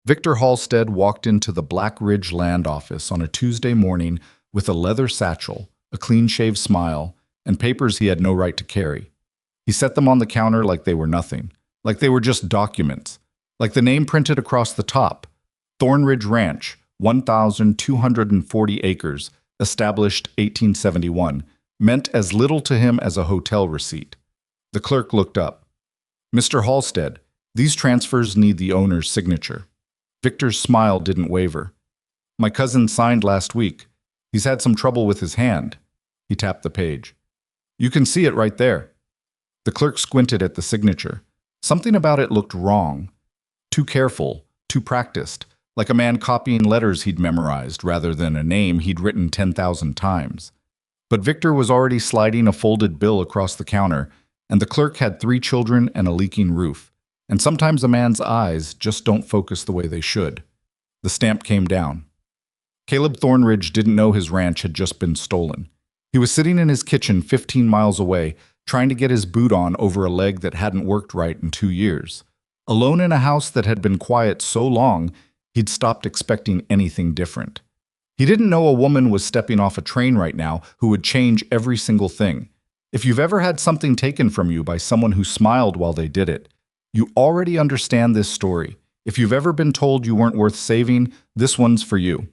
Victor Halstead walked into the Black Ridge Land Office on a Tuesday morning with a leather satchel, a clean-shaved smile, and papers he had no right to carry. He set them on the counter like they were nothing, like they were just documents, like the name printed across the top: Thornridge Ranch, 1,240 acres, established 1871, meant as little to him as a hotel receipt. The clerk looked up. "Mr. Halstead, these transfers need the owner's signature." Victor's smile didn't waver. "My cousin signed last week. He's had some trouble with his hand." He tapped the page. "You can see it right there." The clerk squinted at the signature. Something about it looked wrong. Too careful, too practiced, like a man copying letters he'd memorized rather than a name he'd written 10,000 times. But Victor was already sliding a folded bill across the counter, and the clerk had 3 children and a leaking roof. And sometimes a man's eyes just don't focus the way they should. The stamp came down. Caleb Thornridge didn't know his ranch had just been stolen. He was sitting in his kitchen 15 miles away, trying to get his boot on over a leg that hadn't worked right in 2 years. Alone in a house that had been quiet so long, he'd stopped expecting anything different. He didn't know a woman was stepping off a train right now who would change every single thing. If you've ever had something taken from you by someone who smiled while they did it, you already understand this story. If you've ever been told you weren't worth saving, this one's for you.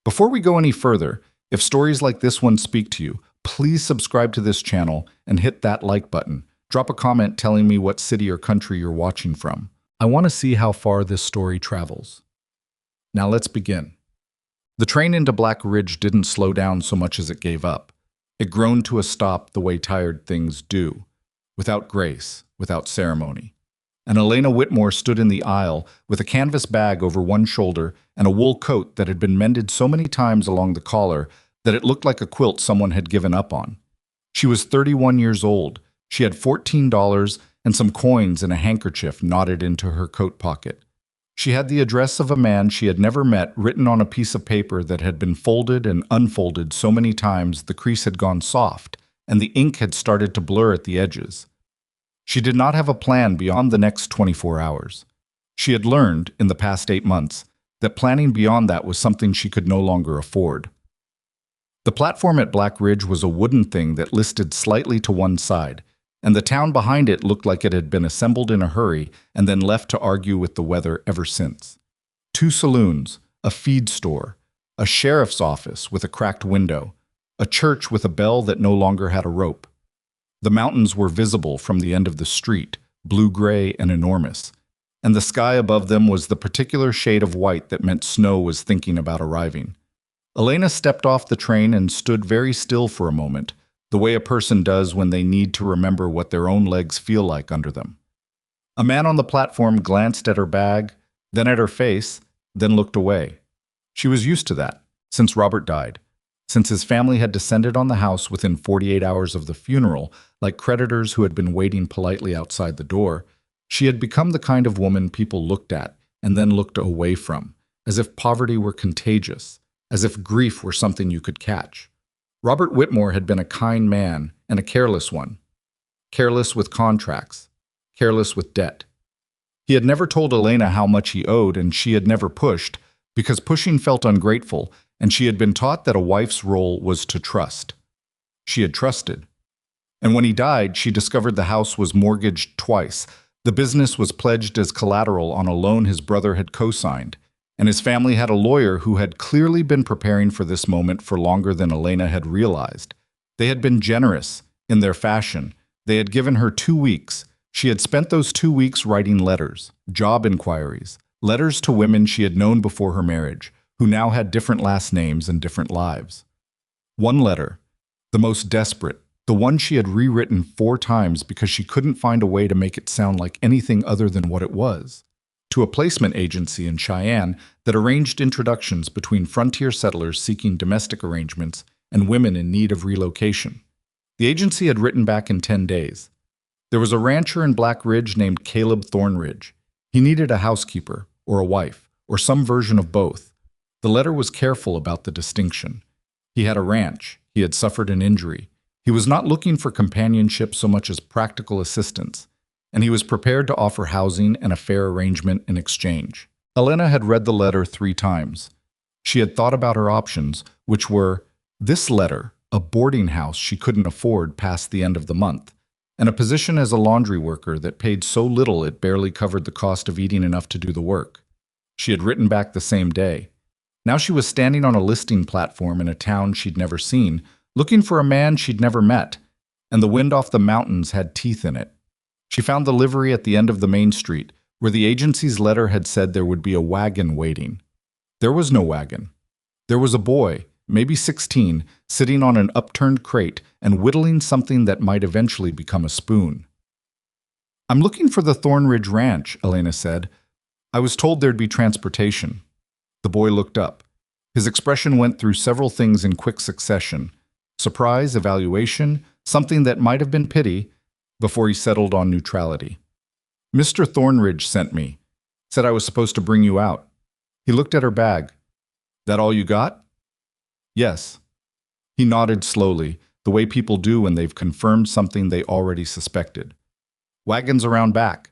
Before we go any further, if stories like this one speak to you, please subscribe to this channel and hit that like button. Drop a comment telling me what city or country you're watching from. I want to see how far this story travels. Now let's begin. The train into Black Ridge didn't slow down so much as it gave up. It groaned to a stop the way tired things do, without grace, without ceremony. And Elena Whitmore stood in the aisle with a canvas bag over one shoulder and a wool coat that had been mended so many times along the collar that it looked like a quilt someone had given up on. She was 31 years old. She had $14 and some coins in a handkerchief knotted into her coat pocket. She had the address of a man she had never met written on a piece of paper that had been folded and unfolded so many times the crease had gone soft and the ink had started to blur at the edges. She did not have a plan beyond the next 24 hours. She had learned, in the past 8 months, that planning beyond that was something she could no longer afford. The platform at Black Ridge was a wooden thing that listed slightly to one side, and the town behind it looked like it had been assembled in a hurry and then left to argue with the weather ever since. 2 saloons, a feed store, a sheriff's office with a cracked window, a church with a bell that no longer had a rope. The mountains were visible from the end of the street, blue-gray and enormous, and the sky above them was the particular shade of white that meant snow was thinking about arriving. Elena stepped off the train and stood very still for a moment, the way a person does when they need to remember what their own legs feel like under them. A man on the platform glanced at her bag, then at her face, then looked away. She was used to that, since Robert died. Since his family had descended on the house within 48 hours of the funeral, like creditors who had been waiting politely outside the door, she had become the kind of woman people looked at and then looked away from, as if poverty were contagious, as if grief were something you could catch. Robert Whitmore had been a kind man and a careless one. Careless with contracts, careless with debt. He had never told Elena how much he owed, and she had never pushed, because pushing felt ungrateful, and she had been taught that a wife's role was to trust. She had trusted. And when he died, she discovered the house was mortgaged twice. The business was pledged as collateral on a loan his brother had co-signed, and his family had a lawyer who had clearly been preparing for this moment for longer than Elena had realized. They had been generous in their fashion. They had given her 2 weeks. She had spent those 2 weeks writing letters, job inquiries, letters to women she had known before her marriage, who now had different last names and different lives. One letter, the most desperate, the one she had rewritten 4 times because she couldn't find a way to make it sound like anything other than what it was, to a placement agency in Cheyenne that arranged introductions between frontier settlers seeking domestic arrangements and women in need of relocation. The agency had written back in 10 days. There was a rancher in Black Ridge named Caleb Thornridge. He needed a housekeeper, or a wife, or some version of both. The letter was careful about the distinction. He had a ranch. He had suffered an injury. He was not looking for companionship so much as practical assistance, and he was prepared to offer housing and a fair arrangement in exchange. Elena had read the letter 3 times. She had thought about her options, which were this letter, a boarding house she couldn't afford past the end of the month, and a position as a laundry worker that paid so little it barely covered the cost of eating enough to do the work. She had written back the same day. Now she was standing on a listing platform in a town she'd never seen, looking for a man she'd never met, and the wind off the mountains had teeth in it. She found the livery at the end of the main street, where the agency's letter had said there would be a wagon waiting. There was no wagon. There was a boy, maybe 16, sitting on an upturned crate and whittling something that might eventually become a spoon. "I'm looking for the Thornridge Ranch," Elena said. "I was told there'd be transportation." The boy looked up. His expression went through several things in quick succession: surprise, evaluation, something that might have been pity, before he settled on neutrality. "Mr. Thornridge sent me. Said I was supposed to bring you out." He looked at her bag. "That all you got?" "Yes." He nodded slowly, the way people do when they've confirmed something they already suspected. "Wagons around back."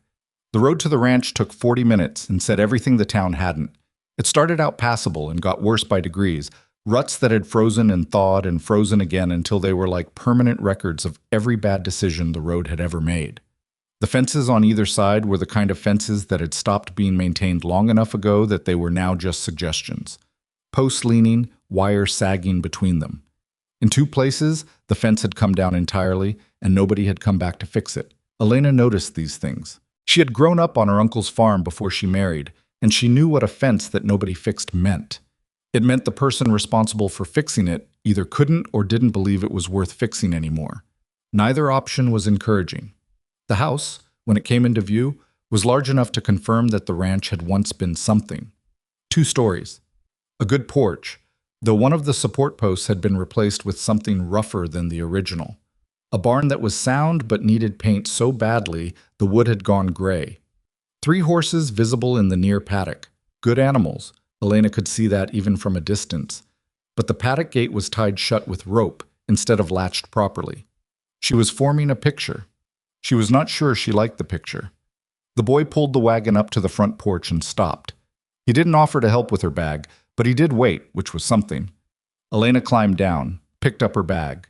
The road to the ranch took 40 minutes and said everything the town hadn't. It started out passable and got worse by degrees, ruts that had frozen and thawed and frozen again until they were like permanent records of every bad decision the road had ever made. The fences on either side were the kind of fences that had stopped being maintained long enough ago that they were now just suggestions. Posts leaning, wire sagging between them. In 2 places, the fence had come down entirely, and nobody had come back to fix it. Elena noticed these things. She had grown up on her uncle's farm before she married, and she knew what a fence that nobody fixed meant. It meant the person responsible for fixing it either couldn't or didn't believe it was worth fixing anymore. Neither option was encouraging. The house, when it came into view, was large enough to confirm that the ranch had once been something. 2 stories. A good porch, though one of the support posts had been replaced with something rougher than the original. A barn that was sound but needed paint so badly the wood had gone gray. 3 horses visible in the near paddock. Good animals. Elena could see that even from a distance. But the paddock gate was tied shut with rope instead of latched properly. She was forming a picture. She was not sure she liked the picture. The boy pulled the wagon up to the front porch and stopped. He didn't offer to help with her bag, but he did wait, which was something. Elena climbed down, picked up her bag,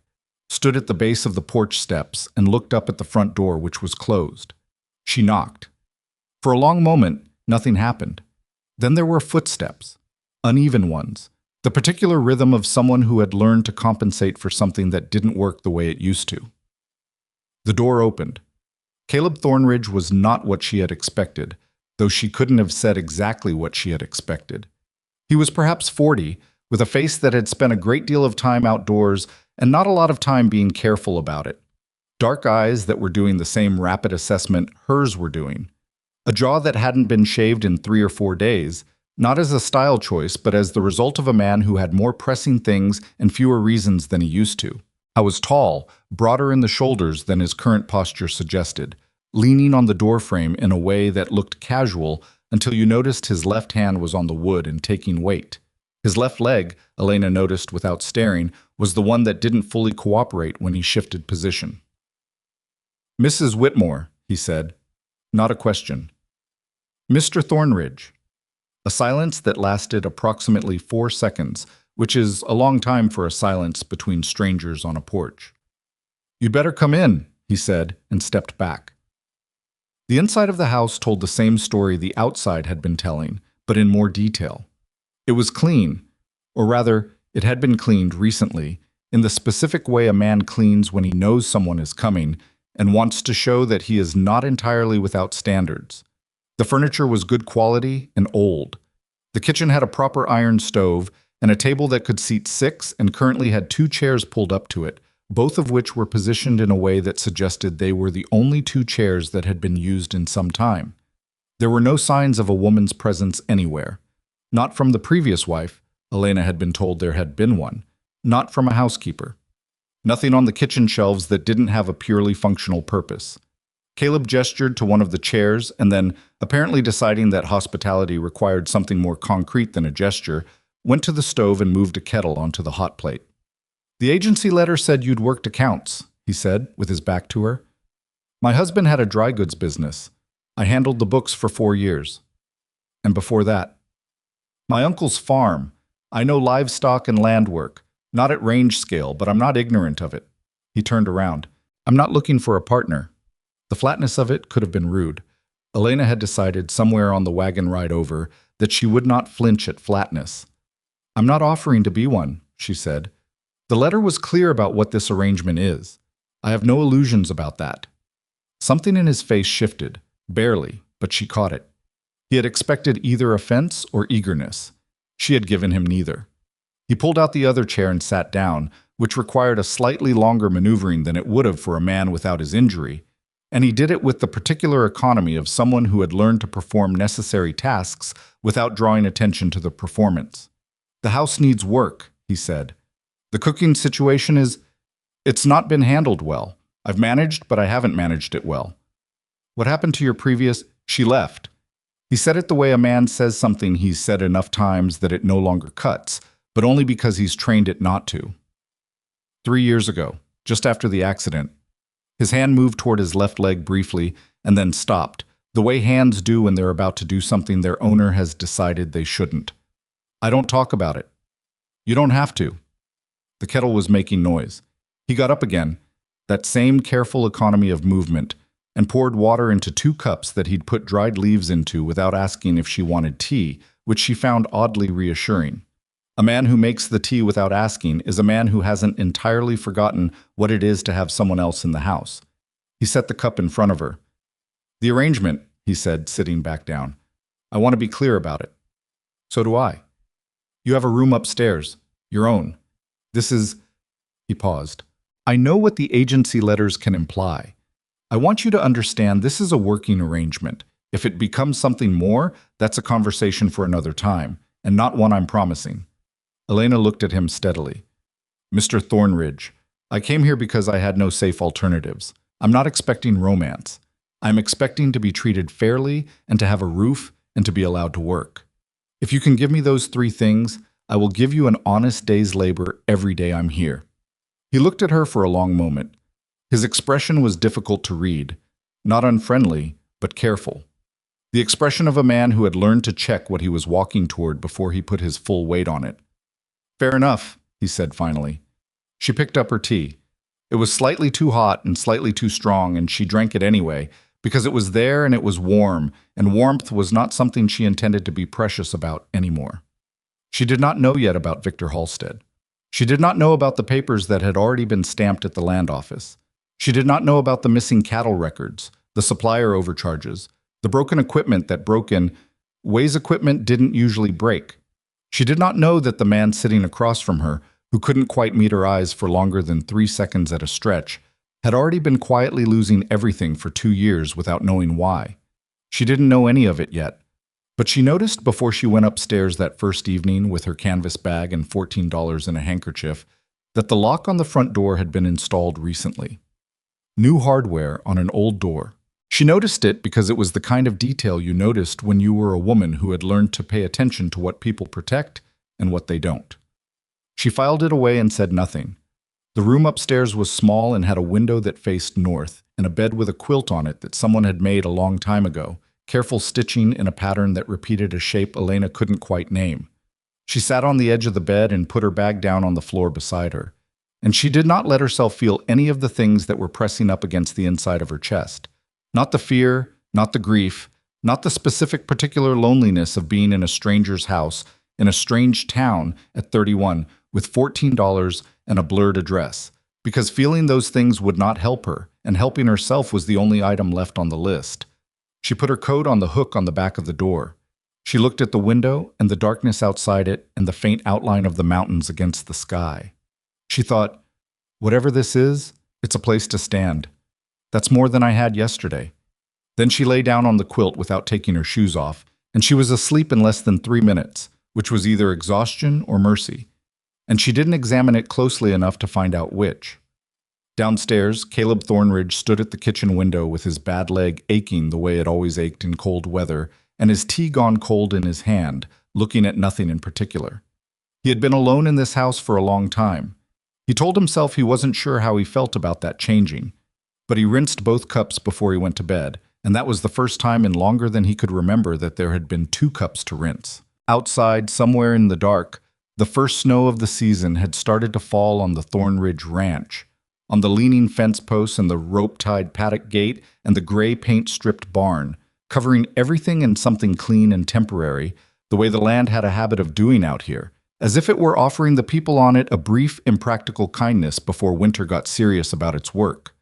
stood at the base of the porch steps, and looked up at the front door, which was closed. She knocked. For a long moment, nothing happened. Then there were footsteps, uneven ones, the particular rhythm of someone who had learned to compensate for something that didn't work the way it used to. The door opened. Caleb Thornridge was not what she had expected, though she couldn't have said exactly what she had expected. He was perhaps 40, with a face that had spent a great deal of time outdoors and not a lot of time being careful about it. Dark eyes that were doing the same rapid assessment hers were doing. A jaw that hadn't been shaved in 3 or 4 days, not as a style choice, but as the result of a man who had more pressing things and fewer reasons than he used to. I was tall, broader in the shoulders than his current posture suggested, leaning on the doorframe in a way that looked casual until you noticed his left hand was on the wood and taking weight. His left leg, Elena noticed without staring, was the one that didn't fully cooperate when he shifted position. "Mrs. Whitmore," he said. Not a question. "Mr. Thornridge." A silence that lasted approximately 4 seconds, which is a long time for a silence between strangers on a porch. "You'd better come in," he said, and stepped back. The inside of the house told the same story the outside had been telling, but in more detail. It was clean, or rather, it had been cleaned recently, in the specific way a man cleans when he knows someone is coming and wants to show that he is not entirely without standards. The furniture was good quality and old. The kitchen had a proper iron stove and a table that could seat 6 and currently had 2 chairs pulled up to it, both of which were positioned in a way that suggested they were the only 2 chairs that had been used in some time. There were no signs of a woman's presence anywhere. Not from the previous wife, Elena had been told there had been one. Not from a housekeeper. Nothing on the kitchen shelves that didn't have a purely functional purpose. Caleb gestured to one of the chairs and then, apparently deciding that hospitality required something more concrete than a gesture, went to the stove and moved a kettle onto the hot plate. "The agency letter said you'd worked accounts," he said, with his back to her. "My husband had a dry goods business. I handled the books for 4 years." And before that, my uncle's farm. I know livestock and land work. Not at range scale, but I'm not ignorant of it. He turned around. I'm not looking for a partner. The flatness of it could have been rude. Elena had decided somewhere on the wagon ride over that she would not flinch at flatness. I'm not offering to be one, she said. The letter was clear about what this arrangement is. I have no illusions about that. Something in his face shifted, barely, but she caught it. He had expected either offense or eagerness. She had given him neither. He pulled out the other chair and sat down, which required a slightly longer maneuvering than it would have for a man without his injury, and he did it with the particular economy of someone who had learned to perform necessary tasks without drawing attention to the performance. The house needs work, he said. The cooking situation it's not been handled well. I've managed, but I haven't managed it well. What happened to your previous? She left. He said it the way a man says something he's said enough times that it no longer cuts, but only because he's trained it not to. 3 years ago, just after the accident, his hand moved toward his left leg briefly and then stopped, the way hands do when they're about to do something their owner has decided they shouldn't. I don't talk about it. You don't have to. The kettle was making noise. He got up again, that same careful economy of movement, and poured water into 2 cups that he'd put dried leaves into without asking if she wanted tea, which she found oddly reassuring. A man who makes the tea without asking is a man who hasn't entirely forgotten what it is to have someone else in the house. He set the cup in front of her. The arrangement, he said, sitting back down. I want to be clear about it. So do I. You have a room upstairs, your own. This is... He paused. I know what the agency letters can imply. I want you to understand this is a working arrangement. If it becomes something more, that's a conversation for another time, and not one I'm promising. Elena looked at him steadily. Mr. Thornridge, I came here because I had no safe alternatives. I'm not expecting romance. I'm expecting to be treated fairly and to have a roof and to be allowed to work. If you can give me those 3 things, I will give you an honest day's labor every day I'm here. He looked at her for a long moment. His expression was difficult to read, not unfriendly, but careful. The expression of a man who had learned to check what he was walking toward before he put his full weight on it. Fair enough, he said finally. She picked up her tea. It was slightly too hot and slightly too strong, and she drank it anyway, because it was there and it was warm, and warmth was not something she intended to be precious about anymore. She did not know yet about Victor Halstead. She did not know about the papers that had already been stamped at the land office. She did not know about the missing cattle records, the supplier overcharges, the broken equipment that broke in ways equipment didn't usually break. She did not know that the man sitting across from her, who couldn't quite meet her eyes for longer than 3 seconds at a stretch, had already been quietly losing everything for 2 years without knowing why. She didn't know any of it yet, but she noticed before she went upstairs that first evening with her canvas bag and $14 in a handkerchief that the lock on the front door had been installed recently. New hardware on an old door. She noticed it because it was the kind of detail you noticed when you were a woman who had learned to pay attention to what people protect and what they don't. She filed it away and said nothing. The room upstairs was small and had a window that faced north and a bed with a quilt on it that someone had made a long time ago, careful stitching in a pattern that repeated a shape Elena couldn't quite name. She sat on the edge of the bed and put her bag down on the floor beside her, and she did not let herself feel any of the things that were pressing up against the inside of her chest. Not the fear, not the grief, not the specific particular loneliness of being in a stranger's house, in a strange town at 31, with $14 and a blurred address, because feeling those things would not help her, and helping herself was the only item left on the list. She put her coat on the hook on the back of the door. She looked at the window and the darkness outside it and the faint outline of the mountains against the sky. She thought, whatever this is, it's a place to stand. That's more than I had yesterday. Then she lay down on the quilt without taking her shoes off, and she was asleep in less than 3 minutes, which was either exhaustion or mercy. And she didn't examine it closely enough to find out which. Downstairs, Caleb Thornridge stood at the kitchen window with his bad leg aching the way it always ached in cold weather, and his tea gone cold in his hand, looking at nothing in particular. He had been alone in this house for a long time. He told himself he wasn't sure how he felt about that changing, but he rinsed both cups before he went to bed, and that was the first time in longer than he could remember that there had been 2 cups to rinse. Outside, somewhere in the dark, the first snow of the season had started to fall on the Thornridge Ranch, on the leaning fence posts and the rope-tied paddock gate and the gray paint-stripped barn, covering everything in something clean and temporary, the way the land had a habit of doing out here, as if it were offering the people on it a brief, impractical kindness before winter got serious about its work.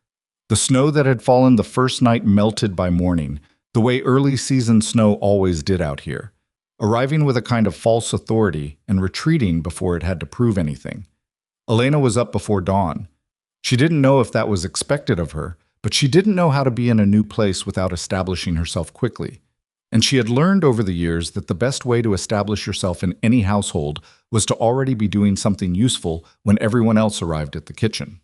The snow that had fallen the first night melted by morning, the way early-season snow always did out here, arriving with a kind of false authority and retreating before it had to prove anything. Elena was up before dawn. She didn't know if that was expected of her, but she didn't know how to be in a new place without establishing herself quickly. And she had learned over the years that the best way to establish yourself in any household was to already be doing something useful when everyone else arrived at the kitchen.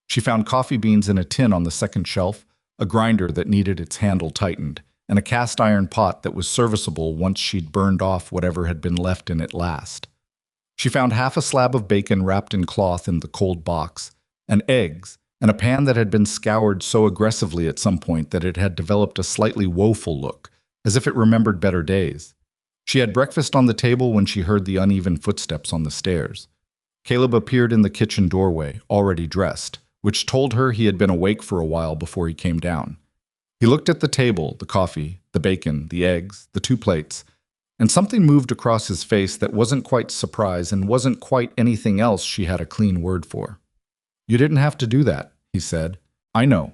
She found coffee beans in a tin on the second shelf, a grinder that needed its handle tightened, and a cast iron pot that was serviceable once she'd burned off whatever had been left in it last. She found half a slab of bacon wrapped in cloth in the cold box, and eggs, and a pan that had been scoured so aggressively at some point that it had developed a slightly woeful look, as if it remembered better days. She had breakfast on the table when she heard the uneven footsteps on the stairs. Caleb appeared in the kitchen doorway, already dressed, which told her he had been awake for a while before he came down. He looked at the table, the coffee, the bacon, the eggs, the 2 plates, and something moved across his face that wasn't quite surprise and wasn't quite anything else she had a clean word for. "You didn't have to do that," he said. "I know."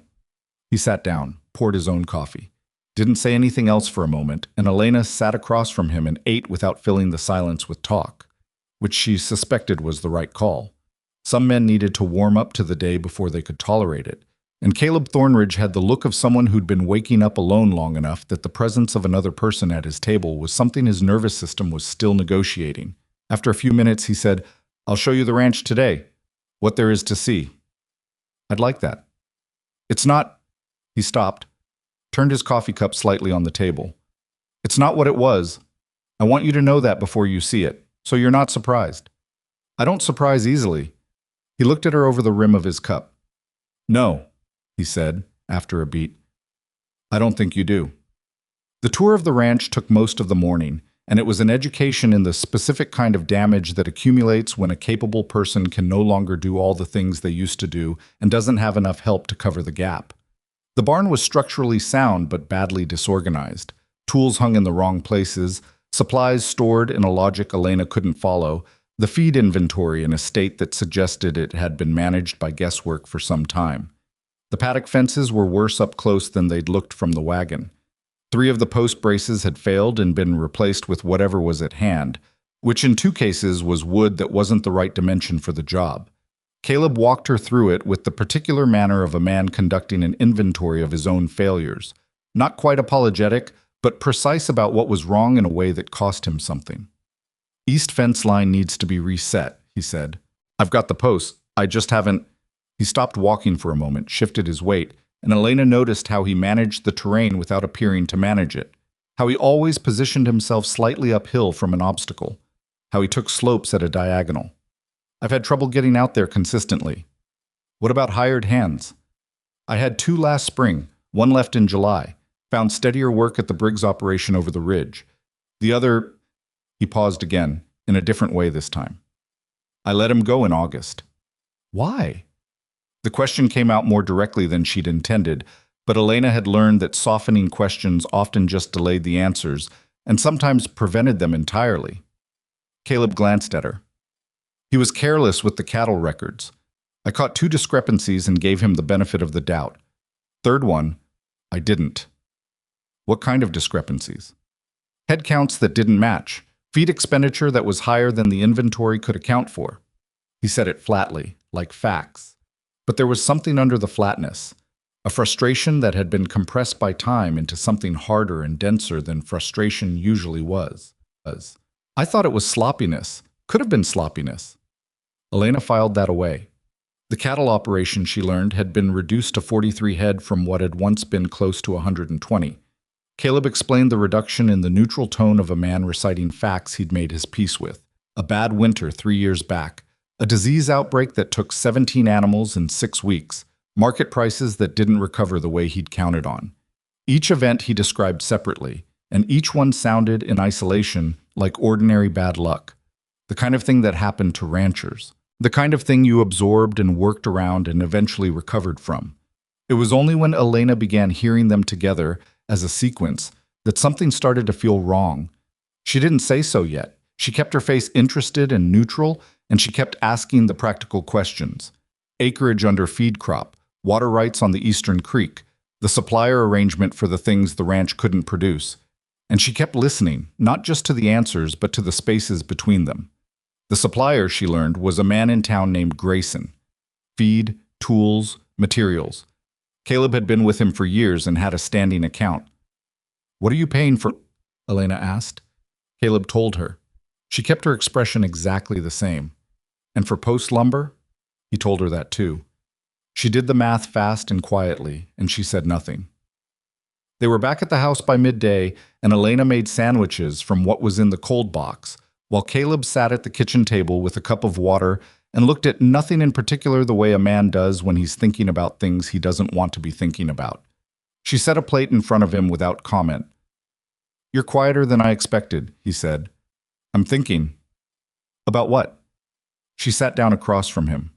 He sat down, poured his own coffee, didn't say anything else for a moment, and Elena sat across from him and ate without filling the silence with talk, which she suspected was the right call. Some men needed to warm up to the day before they could tolerate it, and Caleb Thornridge had the look of someone who'd been waking up alone long enough that the presence of another person at his table was something his nervous system was still negotiating. After a few minutes, he said, "I'll show you the ranch today, what there is to see." "I'd like that." "It's not—" He stopped, turned his coffee cup slightly on the table. "It's not what it was. I want you to know that before you see it, so you're not surprised." "I don't surprise easily." He looked at her over the rim of his cup. "No," he said, after a beat. "I don't think you do." The tour of the ranch took most of the morning, and it was an education in the specific kind of damage that accumulates when a capable person can no longer do all the things they used to do and doesn't have enough help to cover the gap. The barn was structurally sound but badly disorganized. Tools hung in the wrong places, supplies stored in a logic Elena couldn't follow, the feed inventory in a state that suggested it had been managed by guesswork for some time. The paddock fences were worse up close than they'd looked from the wagon. 3 of the post braces had failed and been replaced with whatever was at hand, which in 2 cases was wood that wasn't the right dimension for the job. Caleb walked her through it with the particular manner of a man conducting an inventory of his own failures, not quite apologetic, but precise about what was wrong in a way that cost him something. "East fence line needs to be reset," he said. "I've got the posts, I just haven't—" He stopped walking for a moment, shifted his weight, and Elena noticed how he managed the terrain without appearing to manage it, how he always positioned himself slightly uphill from an obstacle, how he took slopes at a diagonal. "I've had trouble getting out there consistently." "What about hired hands?" "I had 2 last spring, 1 left in July. Found steadier work at the Briggs operation over the ridge. The other—" He paused again, in a different way this time. "I let him go in August." "Why?" The question came out more directly than she'd intended, but Elena had learned that softening questions often just delayed the answers, and sometimes prevented them entirely. Caleb glanced at her. "He was careless with the cattle records. I caught 2 discrepancies and gave him the benefit of the doubt. 3rd one, I didn't." "What kind of discrepancies?" "Head counts that didn't match. Feed expenditure that was higher than the inventory could account for." He said it flatly, like facts. But there was something under the flatness, a frustration that had been compressed by time into something harder and denser than frustration usually was. "I thought it was sloppiness. Could have been sloppiness." Elena filed that away. The cattle operation, she learned, had been reduced to 43 head from what had once been close to 120. Caleb explained the reduction in the neutral tone of a man reciting facts he'd made his peace with. A bad winter 3 years back, a disease outbreak that took 17 animals in 6 weeks, market prices that didn't recover the way he'd counted on. Each event he described separately, and each one sounded in isolation like ordinary bad luck. The kind of thing that happened to ranchers. The kind of thing you absorbed and worked around and eventually recovered from. It was only when Elena began hearing them together as a sequence that something started to feel wrong. She didn't say so yet. She kept her face interested and neutral, and she kept asking the practical questions. Acreage under feed crop, water rights on the eastern creek, the supplier arrangement for the things the ranch couldn't produce. And she kept listening, not just to the answers, but to the spaces between them. The supplier, she learned, was a man in town named Grayson. Feed, tools, materials. Caleb had been with him for years and had a standing account. "What are you paying for?" Elena asked. Caleb told her. She kept her expression exactly the same. "And for post lumber?" He told her that too. She did the math fast and quietly, and she said nothing. They were back at the house by midday, and Elena made sandwiches from what was in the cold box, while Caleb sat at the kitchen table with a cup of water and looked at nothing in particular the way a man does when he's thinking about things he doesn't want to be thinking about. She set a plate in front of him without comment. "You're quieter than I expected," he said. "I'm thinking." "About what?" She sat down across from him.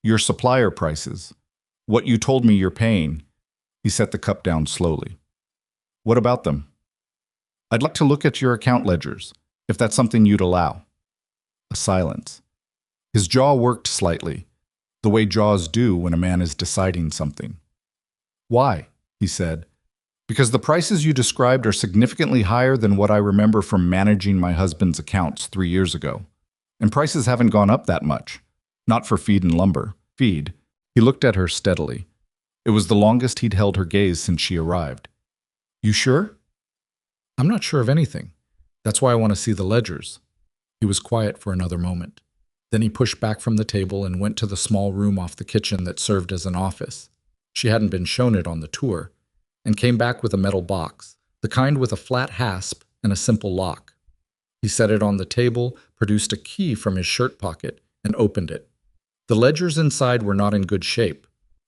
"Your supplier prices. What you told me you're paying." He set the cup down slowly. "What about them?" "I'd like to look at your account ledgers, if that's something you'd allow." A silence. His jaw worked slightly, the way jaws do when a man is deciding something. "Why?" he said. "Because the prices you described are significantly higher than what I remember from managing my husband's accounts 3 years ago. And prices haven't gone up that much. Not for feed and lumber. Feed." He looked at her steadily. It was the longest he'd held her gaze since she arrived. "You sure?" "I'm not sure of anything. That's why I want to see the ledgers." He was quiet for another moment. Then he pushed back from the table and went to the small room off the kitchen that served as an office. She hadn't been shown it on the tour, and came back with a metal box, the kind with a flat hasp and a simple lock. He set it on the table, produced a key from his shirt pocket, and opened it. The ledgers inside were not in good shape.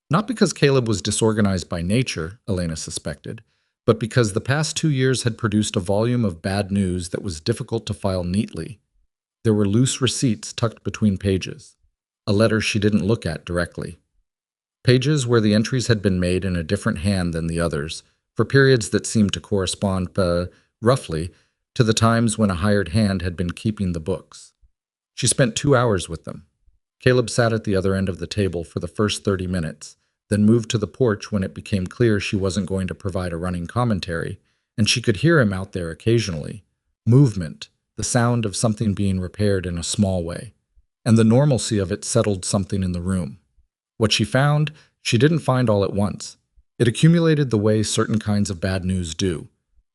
Not because Caleb was disorganized by nature, Elena suspected, but because the past 2 years had produced a volume of bad news that was difficult to file neatly. There were loose receipts tucked between pages, a letter she didn't look at directly. Pages where the entries had been made in a different hand than the others, for periods that seemed to correspond, roughly, to the times when a hired hand had been keeping the books. She spent 2 hours with them. Caleb sat at the other end of the table for the first 30 minutes, then moved to the porch when it became clear she wasn't going to provide a running commentary, and she could hear him out there occasionally. Movement, the sound of something being repaired in a small way, and the normalcy of it settled something in the room. What she found, she didn't find all at once. It accumulated the way certain kinds of bad news do,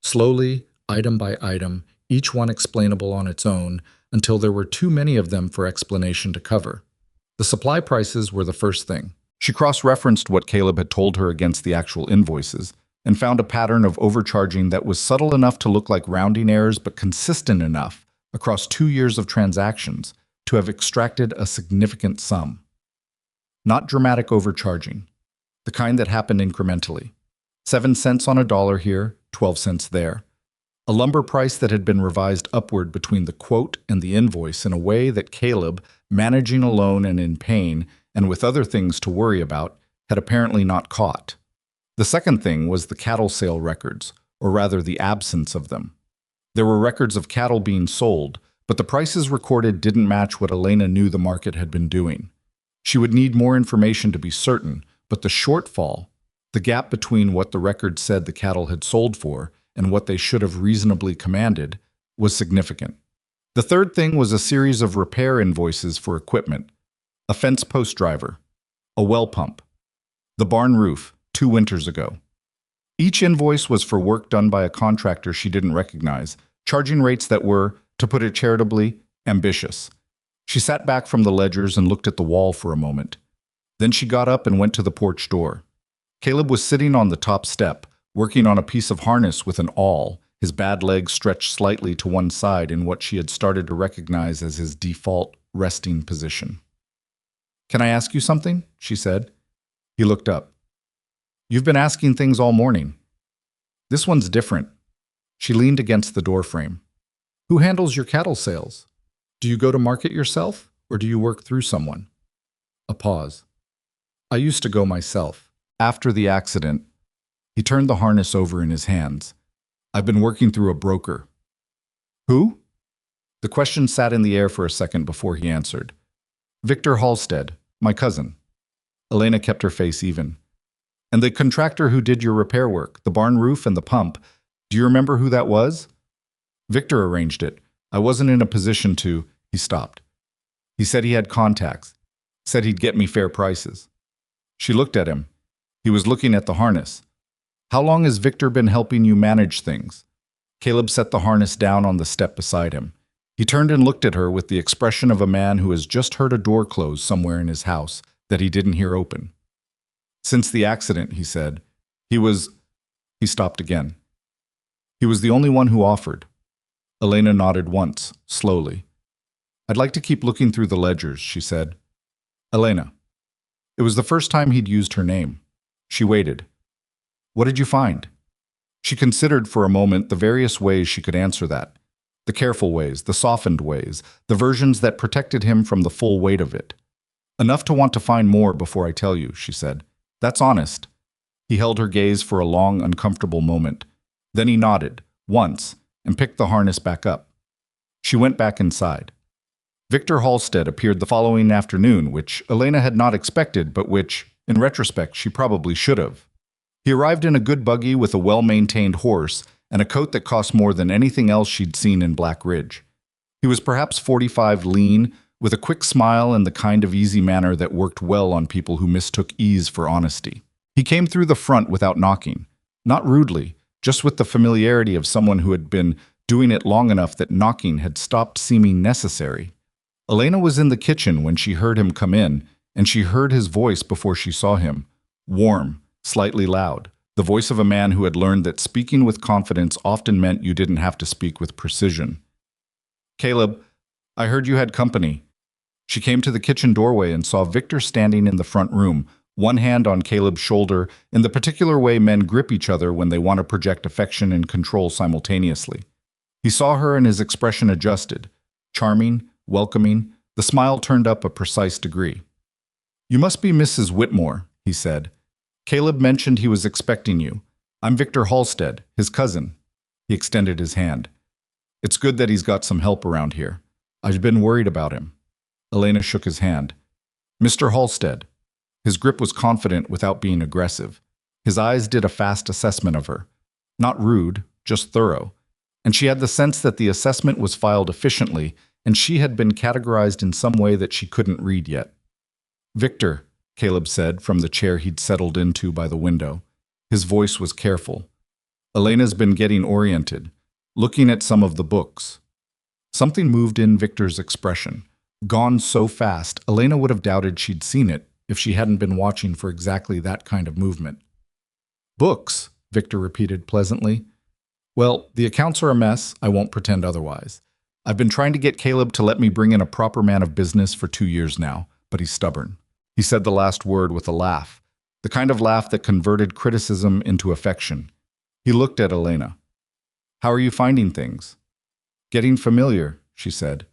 slowly, item by item, each one explainable on its own, until there were too many of them for explanation to cover. The supply prices were the first thing. She cross-referenced what Caleb had told her against the actual invoices, and found a pattern of overcharging that was subtle enough to look like rounding errors but consistent enough across 2 years of transactions to have extracted a significant sum. Not dramatic overcharging, the kind that happened incrementally. 7 cents on a dollar here, 12 cents there. A lumber price that had been revised upward between the quote and the invoice in a way that Caleb, managing alone and in pain, and with other things to worry about, had apparently not caught. The second thing was the cattle sale records, or rather the absence of them. There were records of cattle being sold, but the prices recorded didn't match what Elena knew the market had been doing. She would need more information to be certain, but the shortfall, the gap between what the record said the cattle had sold for and what they should have reasonably commanded, was significant. The third thing was a series of repair invoices for equipment. A fence post driver, a well pump, the barn roof 2 winters ago. Each invoice was for work done by a contractor she didn't recognize, charging rates that were, to put it charitably, ambitious. She sat back from the ledgers and looked at the wall for a moment. Then she got up and went to the porch door. Caleb was sitting on the top step, working on a piece of harness with an awl, his bad legs stretched slightly to one side in what she had started to recognize as his default resting position. "Can I ask you something?" she said. He looked up. "You've been asking things all morning." This one's different. She leaned against the doorframe. Who handles your cattle sales? Do you go to market yourself, or do you work through someone? A pause. I used to go myself. After the accident, he turned the harness over in his hands. I've been working through a broker. Who? The question sat in the air for a second before he answered. Victor Halstead, my cousin. Elena kept her face even. And the contractor who did your repair work, the barn roof and the pump, do you remember who that was? Victor arranged it. I wasn't in a position to. He stopped. He said he had contacts. Said he'd get me fair prices. She looked at him. He was looking at the harness. How long has Victor been helping you manage things? Caleb set the harness down on the step beside him. He turned and looked at her with the expression of a man who has just heard a door close somewhere in his house that he didn't hear open. Since the accident, he said, he stopped again. He was the only one who offered. Elena nodded once, slowly. I'd like to keep looking through the ledgers, she said. Elena. It was the first time he'd used her name. She waited. What did you find? She considered for a moment the various ways she could answer that. The careful ways, the softened ways, the versions that protected him from the full weight of it. Enough to want to find more before I tell you, she said. That's honest. He held her gaze for a long, uncomfortable moment. Then he nodded, once, and picked the harness back up. She went back inside. Victor Halstead appeared the following afternoon, which Elena had not expected, but which, in retrospect, she probably should have. He arrived in a good buggy with a well-maintained horse and a coat that cost more than anything else she'd seen in Black Ridge. He was perhaps 45, lean, with a quick smile and the kind of easy manner that worked well on people who mistook ease for honesty. He came through the front without knocking, not rudely, just with the familiarity of someone who had been doing it long enough that knocking had stopped seeming necessary. Elena was in the kitchen when she heard him come in, and she heard his voice before she saw him, warm, slightly loud, the voice of a man who had learned that speaking with confidence often meant you didn't have to speak with precision. Caleb, I heard you had company. She came to the kitchen doorway and saw Victor standing in the front room, one hand on Caleb's shoulder, in the particular way men grip each other when they want to project affection and control simultaneously. He saw her and his expression adjusted, charming, welcoming, the smile turned up a precise degree. You must be Mrs. Whitmore, he said. Caleb mentioned he was expecting you. I'm Victor Halstead, his cousin. He extended his hand. It's good that he's got some help around here. I've been worried about him. Elena shook his hand. Mr. Halstead. His grip was confident without being aggressive. His eyes did a fast assessment of her. Not rude, just thorough. And she had the sense that the assessment was filed efficiently, and she had been categorized in some way that she couldn't read yet. Victor, Caleb said from the chair he'd settled into by the window. His voice was careful. Elena's been getting oriented, looking at some of the books. Something moved in Victor's expression. Gone so fast, Elena would have doubted she'd seen it if she hadn't been watching for exactly that kind of movement. Books, Victor repeated pleasantly. Well, the accounts are a mess, I won't pretend otherwise. I've been trying to get Caleb to let me bring in a proper man of business for 2 years now, but he's stubborn. He said the last word with a laugh, the kind of laugh that converted criticism into affection. He looked at Elena. How are you finding things? Getting familiar, she said.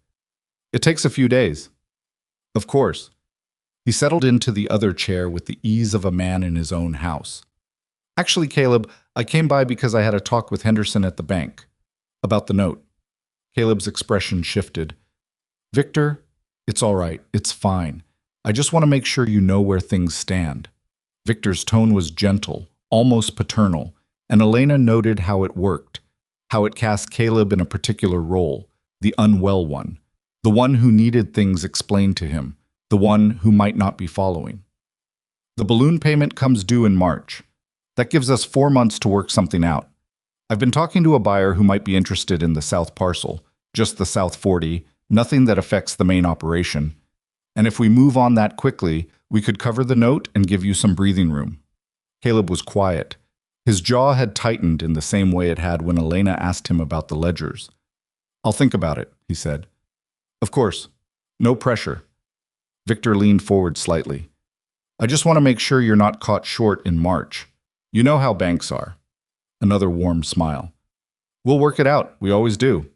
It takes a few days. Of course. He settled into the other chair with the ease of a man in his own house. Actually, Caleb, I came by because I had a talk with Henderson at the bank. About the note. Caleb's expression shifted. Victor, it's all right. It's fine. I just want to make sure you know where things stand. Victor's tone was gentle, almost paternal, and Elena noted how it worked, how it cast Caleb in a particular role, the unwell one, the one who needed things explained to him, the one who might not be following. The balloon payment comes due in March. That gives us 4 months to work something out. I've been talking to a buyer who might be interested in the south parcel, just the south 40, nothing that affects the main operation. And if we move on that quickly, we could cover the note and give you some breathing room. Caleb was quiet. His jaw had tightened in the same way it had when Elena asked him about the ledgers. I'll think about it, he said. Of course. No pressure. Victor leaned forward slightly. I just want to make sure you're not caught short in March. You know how banks are. Another warm smile. We'll work it out. We always do.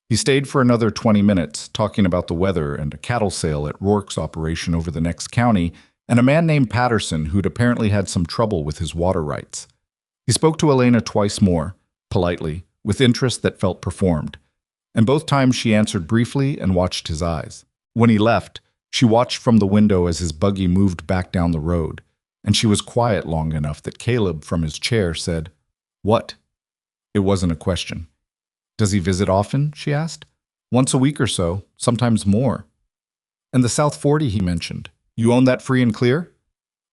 He stayed for another 20 minutes, talking about the weather and a cattle sale at Rourke's operation over the next county, and a man named Patterson who'd apparently had some trouble with his water rights. He spoke to Elena twice more, politely, with interest that felt performed, and both times she answered briefly and watched his eyes. When he left, she watched from the window as his buggy moved back down the road, and she was quiet long enough that Caleb, from his chair, said, "What?" It wasn't a question. "Does he visit often?" she asked. "Once a week or so, sometimes more." "And the South 40 he mentioned. You own that free and clear?"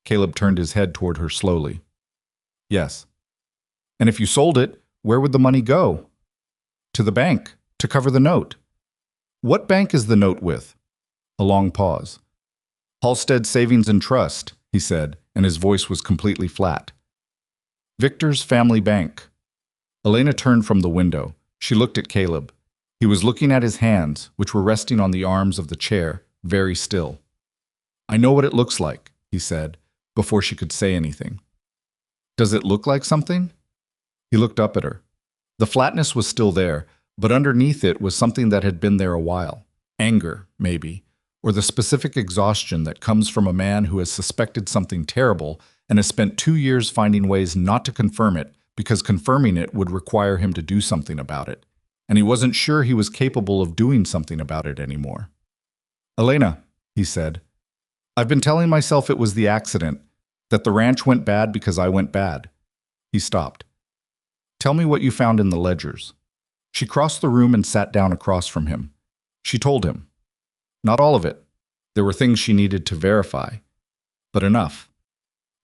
Caleb turned his head toward her slowly. "Yes." "And if you sold it, where would the money go?" "To the bank, to cover the note." "What bank is the note with?" A long pause. "Halstead Savings and Trust," he said, and his voice was completely flat. "Victor's family bank." Elena turned from the window. She looked at Caleb. He was looking at his hands, which were resting on the arms of the chair, very still. "I know what it looks like," he said, before she could say anything. "Does it look like something?" He looked up at her. The flatness was still there, but underneath it was something that had been there a while. Anger, maybe, or the specific exhaustion that comes from a man who has suspected something terrible and has spent 2 years finding ways not to confirm it because confirming it would require him to do something about it, and he wasn't sure he was capable of doing something about it anymore. "Elena," he said, "I've been telling myself it was the accident, that the ranch went bad because I went bad." He stopped. "Tell me what you found in the ledgers." She crossed the room and sat down across from him. She told him. Not all of it. There were things she needed to verify, but enough.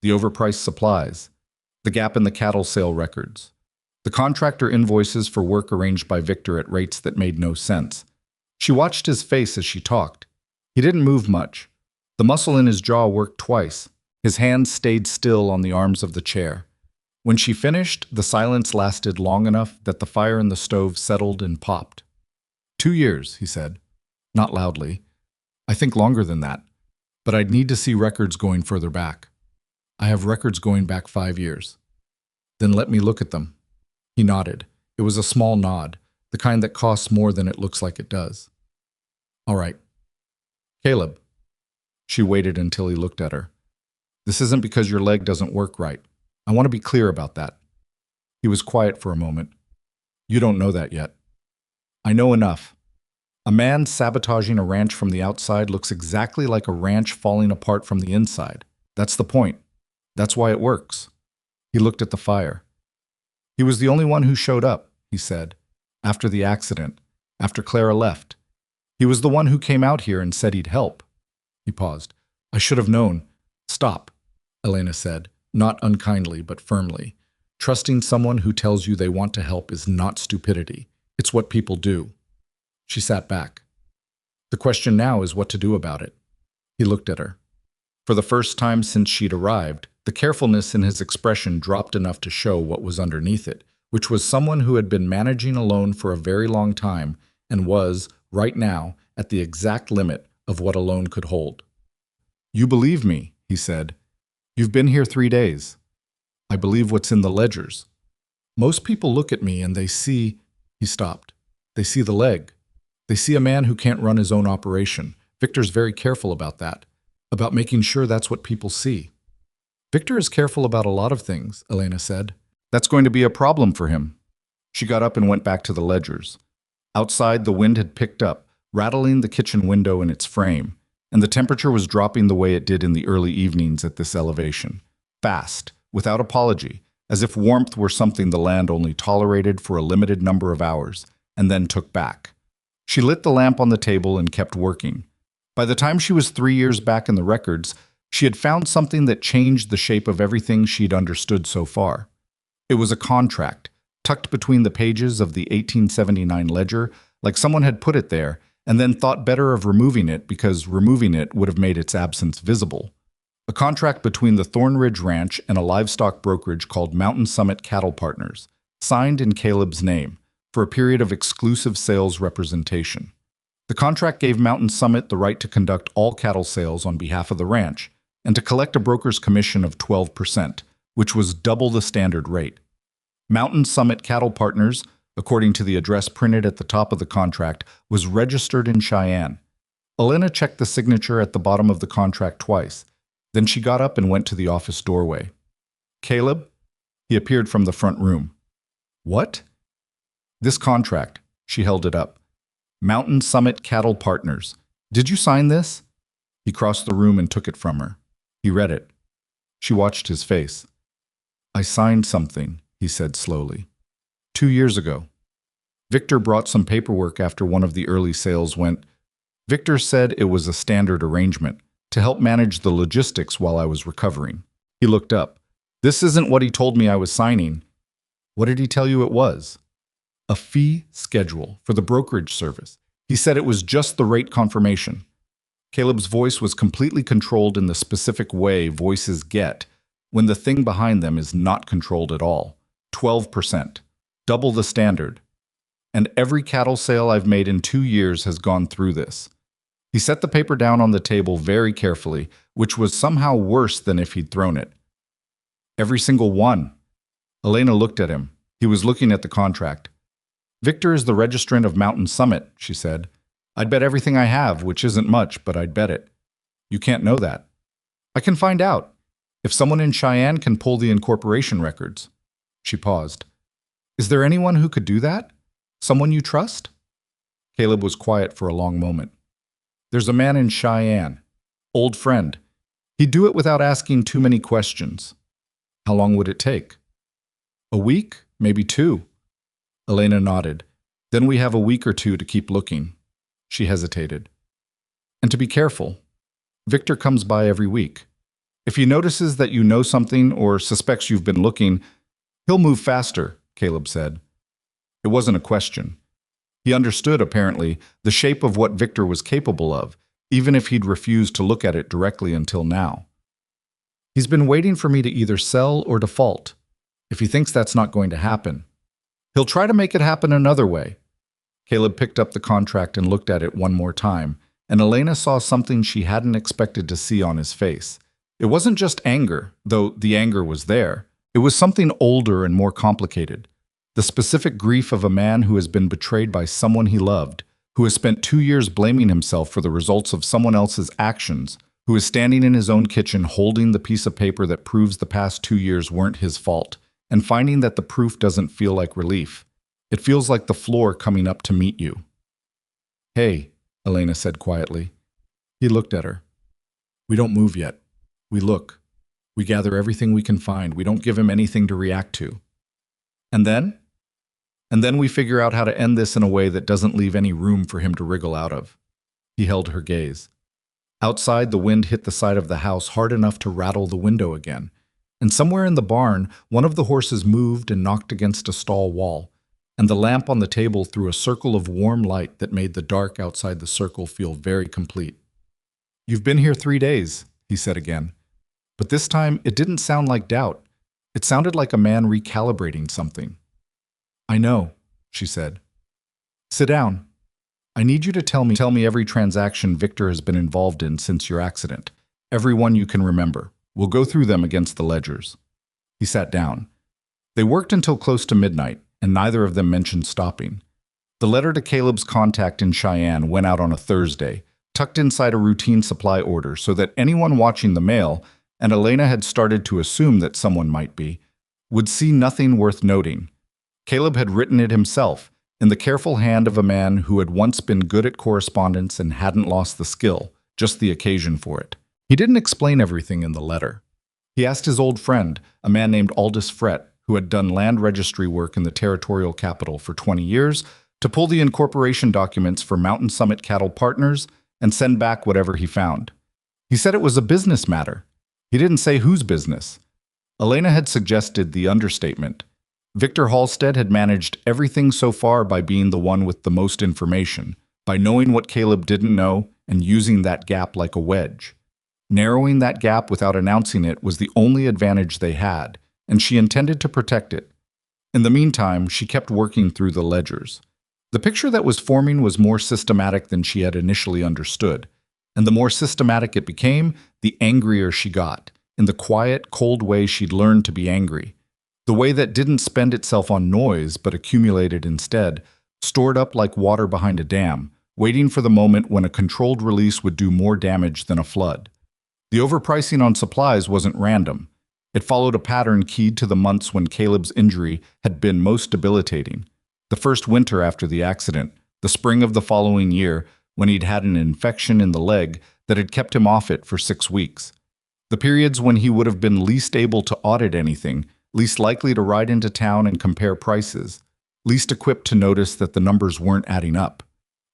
The overpriced supplies, the gap in the cattle sale records, the contractor invoices for work arranged by Victor at rates that made no sense. She watched his face as she talked. He didn't move much. The muscle in his jaw worked twice. His hands stayed still on the arms of the chair. When she finished, the silence lasted long enough that the fire in the stove settled and popped. 2 years, he said, not loudly. I think longer than that, but I'd need to see records going further back. I have records going back 5 years. Then let me look at them. He nodded. It was a small nod, the kind that costs more than it looks like it does. All right. Caleb. She waited until he looked at her. This isn't because your leg doesn't work right. I want to be clear about that. He was quiet for a moment. You don't know that yet. I know enough. A man sabotaging a ranch from the outside looks exactly like a ranch falling apart from the inside. That's the point. That's why it works. He looked at the fire. He was the only one who showed up, he said, after the accident, after Clara left. He was the one who came out here and said he'd help. He paused. I should have known. Stop, Elena said, not unkindly but firmly. Trusting someone who tells you they want to help is not stupidity. It's what people do. She sat back. The question now is what to do about it. He looked at her. For the first time since she'd arrived, the carefulness in his expression dropped enough to show what was underneath it, which was someone who had been managing alone for a very long time and was, right now, at the exact limit of what alone could hold. You believe me, he said. You've been here 3 days. I believe what's in the ledgers. Most people look at me and they see, he stopped. They see the leg. They see a man who can't run his own operation. Victor's very careful about that, about making sure that's what people see. Victor is careful about a lot of things, Elena said. That's going to be a problem for him. She got up and went back to the ledgers. Outside, the wind had picked up, rattling the kitchen window in its frame, and the temperature was dropping the way it did in the early evenings at this elevation. Fast, without apology, as if warmth were something the land only tolerated for a limited number of hours, and then took back. She lit the lamp on the table and kept working. By the time she was 3 years back in the records, she had found something that changed the shape of everything she'd understood so far. It was a contract, tucked between the pages of the 1879 ledger, like someone had put it there, and then thought better of removing it because removing it would have made its absence visible. A contract between the Thornridge Ranch and a livestock brokerage called Mountain Summit Cattle Partners, signed in Caleb's name, for a period of exclusive sales representation. The contract gave Mountain Summit the right to conduct all cattle sales on behalf of the ranch, and to collect a broker's commission of 12%, which was double the standard rate. Mountain Summit Cattle Partners, according to the address printed at the top of the contract, was registered in Cheyenne. Elena checked the signature at the bottom of the contract twice. Then she got up and went to the office doorway. Caleb? He appeared from the front room. What? This contract. She held it up. Mountain Summit Cattle Partners. Did you sign this? He crossed the room and took it from her. He read it. She watched his face. I signed something, he said slowly. 2 years ago. Victor brought some paperwork after one of the early sales went. Victor said it was a standard arrangement to help manage the logistics while I was recovering. He looked up. This isn't what he told me I was signing. What did he tell you it was? A fee schedule for the brokerage service. He said it was just the rate confirmation. Caleb's voice was completely controlled in the specific way voices get when the thing behind them is not controlled at all. 12%. Double the standard. And every cattle sale I've made in 2 years has gone through this. He set the paper down on the table very carefully, which was somehow worse than if he'd thrown it. Every single one. Elena looked at him. He was looking at the contract. Victor is the registrant of Mountain Summit, she said. I'd bet everything I have, which isn't much, but I'd bet it. You can't know that. I can find out. If someone in Cheyenne can pull the incorporation records. She paused. Is there anyone who could do that? Someone you trust? Caleb was quiet for a long moment. There's a man in Cheyenne. Old friend. He'd do it without asking too many questions. How long would it take? A week? Maybe 2. Elena nodded. Then we have a week or 2 to keep looking. She hesitated. And to be careful. Victor comes by every week. If he notices that you know something or suspects you've been looking, he'll move faster, Caleb said. It wasn't a question. He understood, apparently, the shape of what Victor was capable of, even if he'd refused to look at it directly until now. He's been waiting for me to either sell or default. If he thinks that's not going to happen, he'll try to make it happen another way. Caleb picked up the contract and looked at it one more time, and Elena saw something she hadn't expected to see on his face. It wasn't just anger, though the anger was there. It was something older and more complicated. The specific grief of a man who has been betrayed by someone he loved, who has spent 2 years blaming himself for the results of someone else's actions, who is standing in his own kitchen holding the piece of paper that proves the past 2 years weren't his fault, and finding that the proof doesn't feel like relief. It feels like the floor coming up to meet you. Hey, Elena said quietly. He looked at her. We don't move yet. We look. We gather everything we can find. We don't give him anything to react to. And then? And then we figure out how to end this in a way that doesn't leave any room for him to wriggle out of. He held her gaze. Outside, the wind hit the side of the house hard enough to rattle the window again. And somewhere in the barn, one of the horses moved and knocked against a stall wall, and the lamp on the table threw a circle of warm light that made the dark outside the circle feel very complete. You've been here 3 days, he said again. But this time, it didn't sound like doubt. It sounded like a man recalibrating something. I know, she said. Sit down. I need you to tell me every transaction Victor has been involved in since your accident. Every one you can remember. We'll go through them against the ledgers. He sat down. They worked until close to midnight, and neither of them mentioned stopping. The letter to Caleb's contact in Cheyenne went out on a Thursday, tucked inside a routine supply order so that anyone watching the mail, and Elena had started to assume that someone might be, would see nothing worth noting. Caleb had written it himself, in the careful hand of a man who had once been good at correspondence and hadn't lost the skill, just the occasion for it. He didn't explain everything in the letter. He asked his old friend, a man named Aldous Frett, who had done land registry work in the territorial capital for 20 years, to pull the incorporation documents for Mountain Summit Cattle Partners and send back whatever he found. He said it was a business matter. He didn't say whose business. Elena had suggested the understatement. Victor Halstead had managed everything so far by being the one with the most information, by knowing what Caleb didn't know and using that gap like a wedge. Narrowing that gap without announcing it was the only advantage they had, and she intended to protect it. In the meantime, she kept working through the ledgers. The picture that was forming was more systematic than she had initially understood, and the more systematic it became, the angrier she got, in the quiet, cold way she'd learned to be angry. The way that didn't spend itself on noise but accumulated instead, stored up like water behind a dam, waiting for the moment when a controlled release would do more damage than a flood. The overpricing on supplies wasn't random. It followed a pattern keyed to the months when Caleb's injury had been most debilitating. The first winter after the accident, the spring of the following year, when he'd had an infection in the leg that had kept him off it for 6 weeks. The periods when he would have been least able to audit anything, least likely to ride into town and compare prices, least equipped to notice that the numbers weren't adding up.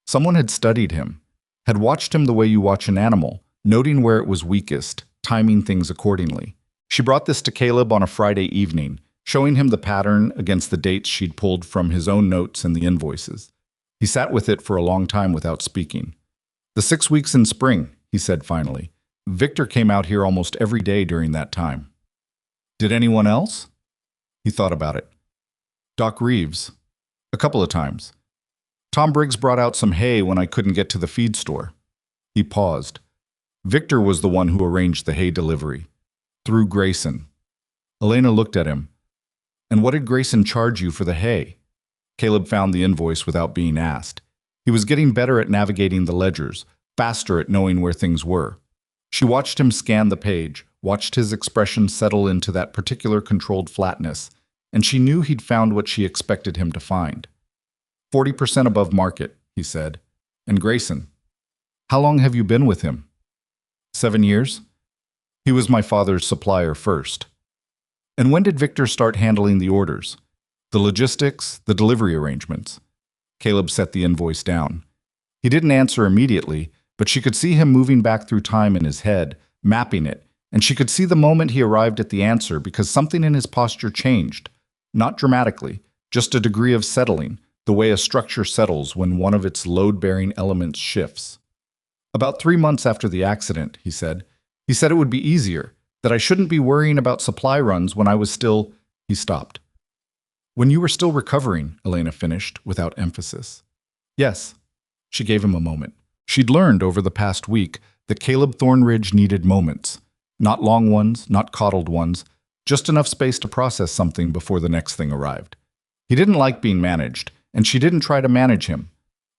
Someone had studied him, had watched him the way you watch an animal, noting where it was weakest, timing things accordingly. She brought this to Caleb on a Friday evening, showing him the pattern against the dates she'd pulled from his own notes and the invoices. He sat with it for a long time without speaking. "The 6 weeks in spring," he said finally. "Victor came out here almost every day during that time." "Did anyone else?" He thought about it. "Doc Reeves. A couple of times. Tom Briggs brought out some hay when I couldn't get to the feed store." He paused. Victor was the one who arranged the hay delivery. Through Grayson. Elena looked at him. "And what did Grayson charge you for the hay?" Caleb found the invoice without being asked. He was getting better at navigating the ledgers, faster at knowing where things were. She watched him scan the page, watched his expression settle into that particular controlled flatness, and she knew he'd found what she expected him to find. 40% above market, he said. "And Grayson, how long have you been with him?" 7 years. He was my father's supplier first." "And when did Victor start handling the orders? The logistics, the delivery arrangements?" Caleb set the invoice down. He didn't answer immediately, but she could see him moving back through time in his head, mapping it, and she could see the moment he arrived at the answer because something in his posture changed. Not dramatically, just a degree of settling, the way a structure settles when one of its load-bearing elements shifts. "About 3 months after the accident," he said. "He said it would be easier, that I shouldn't be worrying about supply runs when I was still—" He stopped. "When you were still recovering," Elena finished, without emphasis. "Yes." She gave him a moment. She'd learned over the past week that Caleb Thornridge needed moments. Not long ones, not coddled ones, just enough space to process something before the next thing arrived. He didn't like being managed, and she didn't try to manage him.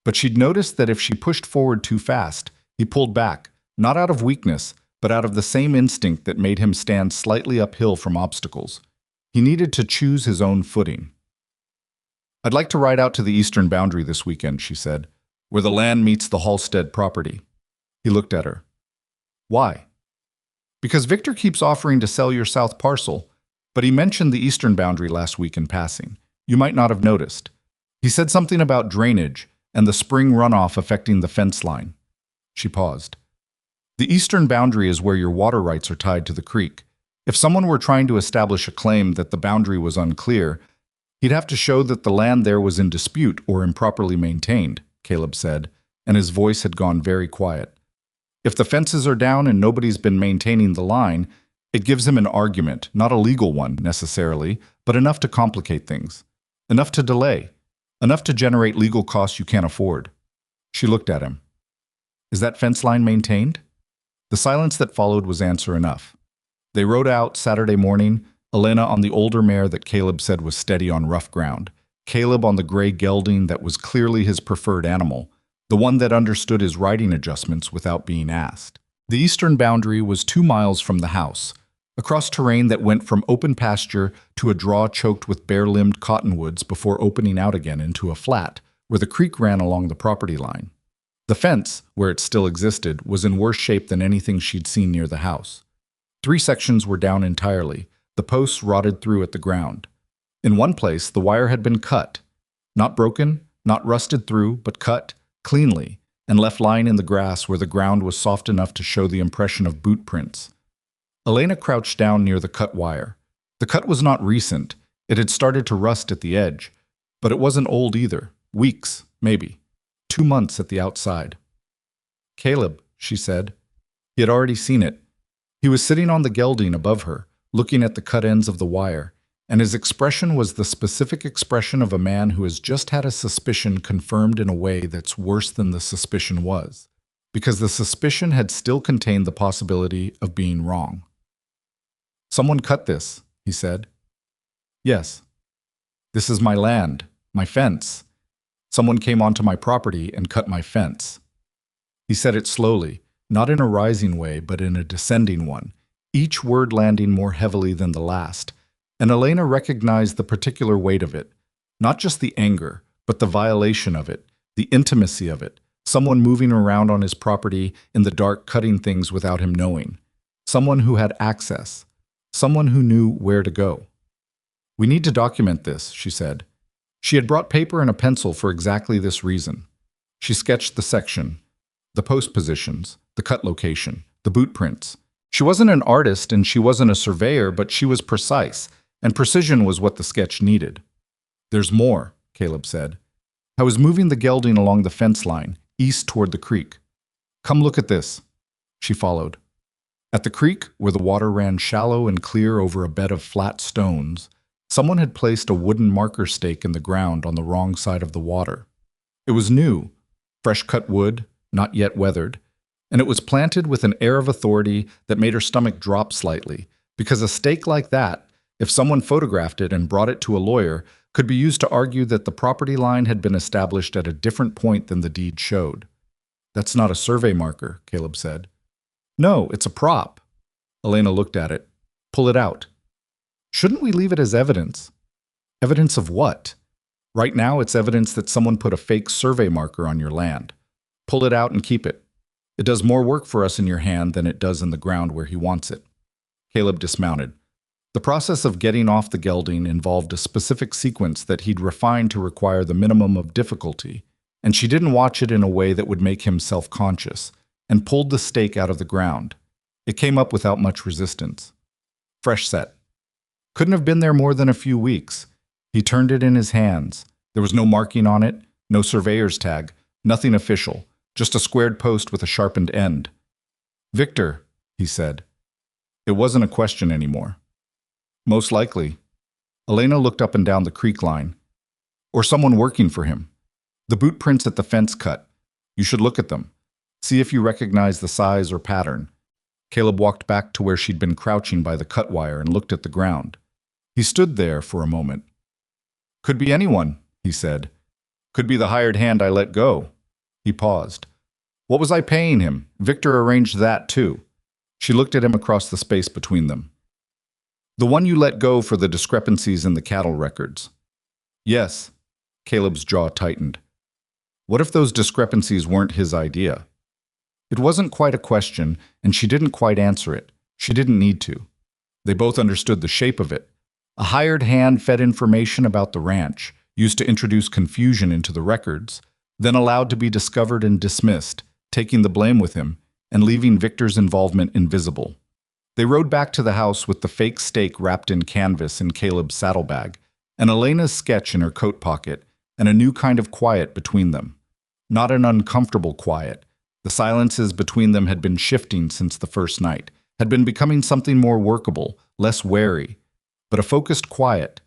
But she'd noticed that if she pushed forward too fast, he pulled back, not out of weakness, but out of the same instinct that made him stand slightly uphill from obstacles. He needed to choose his own footing. "I'd like to ride out to the eastern boundary this weekend," she said, "where the land meets the Halstead property." He looked at her. "Why?" "Because Victor keeps offering to sell your south parcel, but he mentioned the eastern boundary last week in passing. You might not have noticed. He said something about drainage and the spring runoff affecting the fence line." She paused. "The eastern boundary is where your water rights are tied to the creek. If someone were trying to establish a claim that the boundary was unclear, he'd have to show that the land there was in dispute or improperly maintained," Caleb said, and his voice had gone very quiet. "If the fences are down and nobody's been maintaining the line, it gives him an argument, not a legal one necessarily, but enough to complicate things, enough to delay, enough to generate legal costs you can't afford." She looked at him. "Is that fence line maintained?" The silence that followed was answer enough. They rode out Saturday morning, Elena on the older mare that Caleb said was steady on rough ground, Caleb on the gray gelding that was clearly his preferred animal, the one that understood his riding adjustments without being asked. The eastern boundary was 2 miles from the house, across terrain that went from open pasture to a draw choked with bare-limbed cottonwoods before opening out again into a flat, where the creek ran along the property line. The fence, where it still existed, was in worse shape than anything she'd seen near the house. 3 sections were down entirely, the posts rotted through at the ground. In one place, the wire had been cut. Not broken, not rusted through, but cut, cleanly, and left lying in the grass where the ground was soft enough to show the impression of boot prints. Elena crouched down near the cut wire. The cut was not recent. It had started to rust at the edge, but it wasn't old either. Weeks, maybe. 2 months at the outside. "Caleb," she said. He had already seen it. He was sitting on the gelding above her, looking at the cut ends of the wire, and his expression was the specific expression of a man who has just had a suspicion confirmed in a way that's worse than the suspicion was, because the suspicion had still contained the possibility of being wrong. "Someone cut this," he said. Yes. This is my land, my fence. Someone came onto my property and cut my fence. He said it slowly, not in a rising way, but in a descending one, each word landing more heavily than the last. And Elena recognized the particular weight of it, not just the anger, but the violation of it, the intimacy of it, someone moving around on his property in the dark cutting things without him knowing, someone who had access, someone who knew where to go. We need to document this, she said. She had brought paper and a pencil for exactly this reason. She sketched the section, the post positions, the cut location, the boot prints. She wasn't an artist and she wasn't a surveyor, but she was precise, and precision was what the sketch needed. There's more, Caleb said. I was moving the gelding along the fence line, east toward the creek. Come look at this. She followed. At the creek, where the water ran shallow and clear over a bed of flat stones, someone had placed a wooden marker stake in the ground on the wrong side of the water. It was new, fresh-cut wood, not yet weathered, and it was planted with an air of authority that made her stomach drop slightly, because a stake like that, if someone photographed it and brought it to a lawyer, could be used to argue that the property line had been established at a different point than the deed showed. That's not a survey marker, Caleb said. No, it's a prop. Elena looked at it. Pull it out. Shouldn't we leave it as evidence? Evidence of what? Right now, it's evidence that someone put a fake survey marker on your land. Pull it out and keep it. It does more work for us in your hand than it does in the ground where he wants it. Caleb dismounted. The process of getting off the gelding involved a specific sequence that he'd refined to require the minimum of difficulty, and she didn't watch it in a way that would make him self-conscious, and pulled the stake out of the ground. It came up without much resistance. Fresh set. Couldn't have been there more than a few weeks. He turned it in his hands. There was no marking on it, no surveyor's tag, nothing official, just a squared post with a sharpened end. Victor, he said. It wasn't a question anymore. Most likely. Elena looked up and down the creek line. Or someone working for him. The boot prints at the fence cut. You should look at them. See if you recognize the size or pattern. Caleb walked back to where she'd been crouching by the cut wire and looked at the ground. He stood there for a moment. Could be anyone, he said. Could be the hired hand I let go. He paused. What was I paying him? Victor arranged that too. She looked at him across the space between them. The one you let go for the discrepancies in the cattle records. Yes. Caleb's jaw tightened. What if those discrepancies weren't his idea? It wasn't quite a question, and she didn't quite answer it. She didn't need to. They both understood the shape of it. A hired hand fed information about the ranch, used to introduce confusion into the records, then allowed to be discovered and dismissed, taking the blame with him, and leaving Victor's involvement invisible. They rode back to the house with the fake stake wrapped in canvas in Caleb's saddlebag, and Elena's sketch in her coat pocket, and a new kind of quiet between them. Not an uncomfortable quiet. The silences between them had been shifting since the first night, had been becoming something more workable, less wary, but a focused quiet.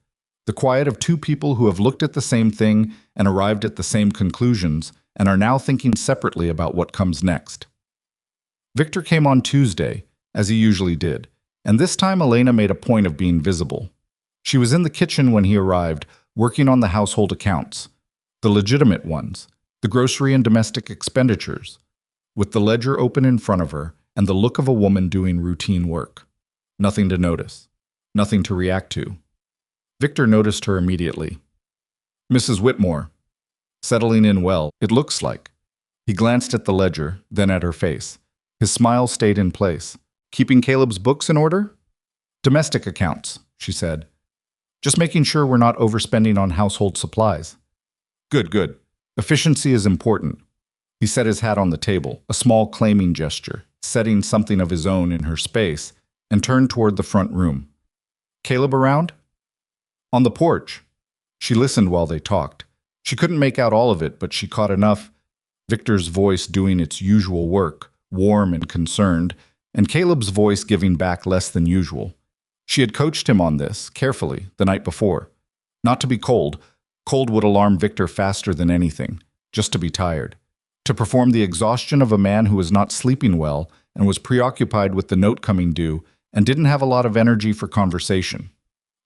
The quiet of two people who have looked at the same thing and arrived at the same conclusions and are now thinking separately about what comes next. Victor came on Tuesday, as he usually did, and this time Elena made a point of being visible. She was in the kitchen when he arrived, working on the household accounts, the legitimate ones, the grocery and domestic expenditures, with the ledger open in front of her and the look of a woman doing routine work. Nothing to notice, nothing to react to. Victor noticed her immediately. Mrs. Whitmore. Settling in well, it looks like. He glanced at the ledger, then at her face. His smile stayed in place. Keeping Caleb's books in order? Domestic accounts, she said. Just making sure we're not overspending on household supplies. Good, good. Efficiency is important. He set his hat on the table, a small claiming gesture, setting something of his own in her space, and turned toward the front room. Caleb around? On the porch. She listened while they talked. She couldn't make out all of it, but she caught enough. Victor's voice doing its usual work, warm and concerned, and Caleb's voice giving back less than usual. She had coached him on this, carefully, the night before. Not to be cold. Cold would alarm Victor faster than anything. Just to be tired. To perform the exhaustion of a man who was not sleeping well and was preoccupied with the note coming due and didn't have a lot of energy for conversation.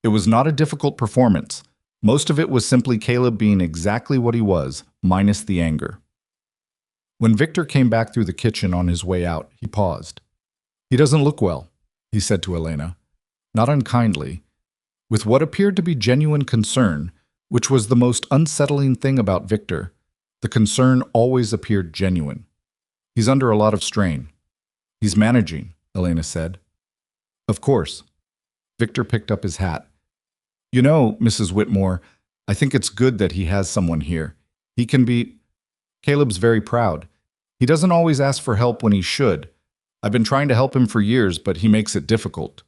It was not a difficult performance. Most of it was simply Caleb being exactly what he was, minus the anger. When Victor came back through the kitchen on his way out, he paused. "He doesn't look well," he said to Elena, not unkindly, with what appeared to be genuine concern, which was the most unsettling thing about Victor. The concern always appeared genuine. "He's under a lot of strain." "He's managing," Elena said. "Of course." Victor picked up his hat. "You know, Mrs. Whitmore, I think it's good that he has someone here. He can be—" Caleb's very proud. "He doesn't always ask for help when he should. I've been trying to help him for years, but he makes it difficult."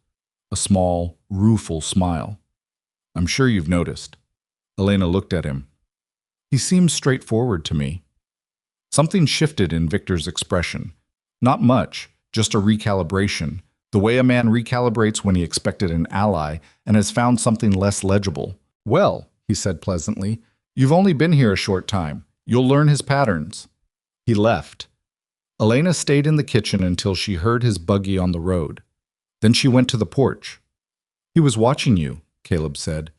A small, rueful smile. "I'm sure you've noticed." Elena looked at him. "He seems straightforward to me." Something shifted in Victor's expression. Not much, just a recalibration, the way a man recalibrates when he expected an ally and has found something less legible. "Well," he said pleasantly, "you've only been here a short time. You'll learn his patterns." He left. Elena stayed in the kitchen until she heard his buggy on the road. Then she went to the porch. "He was watching you," Caleb said.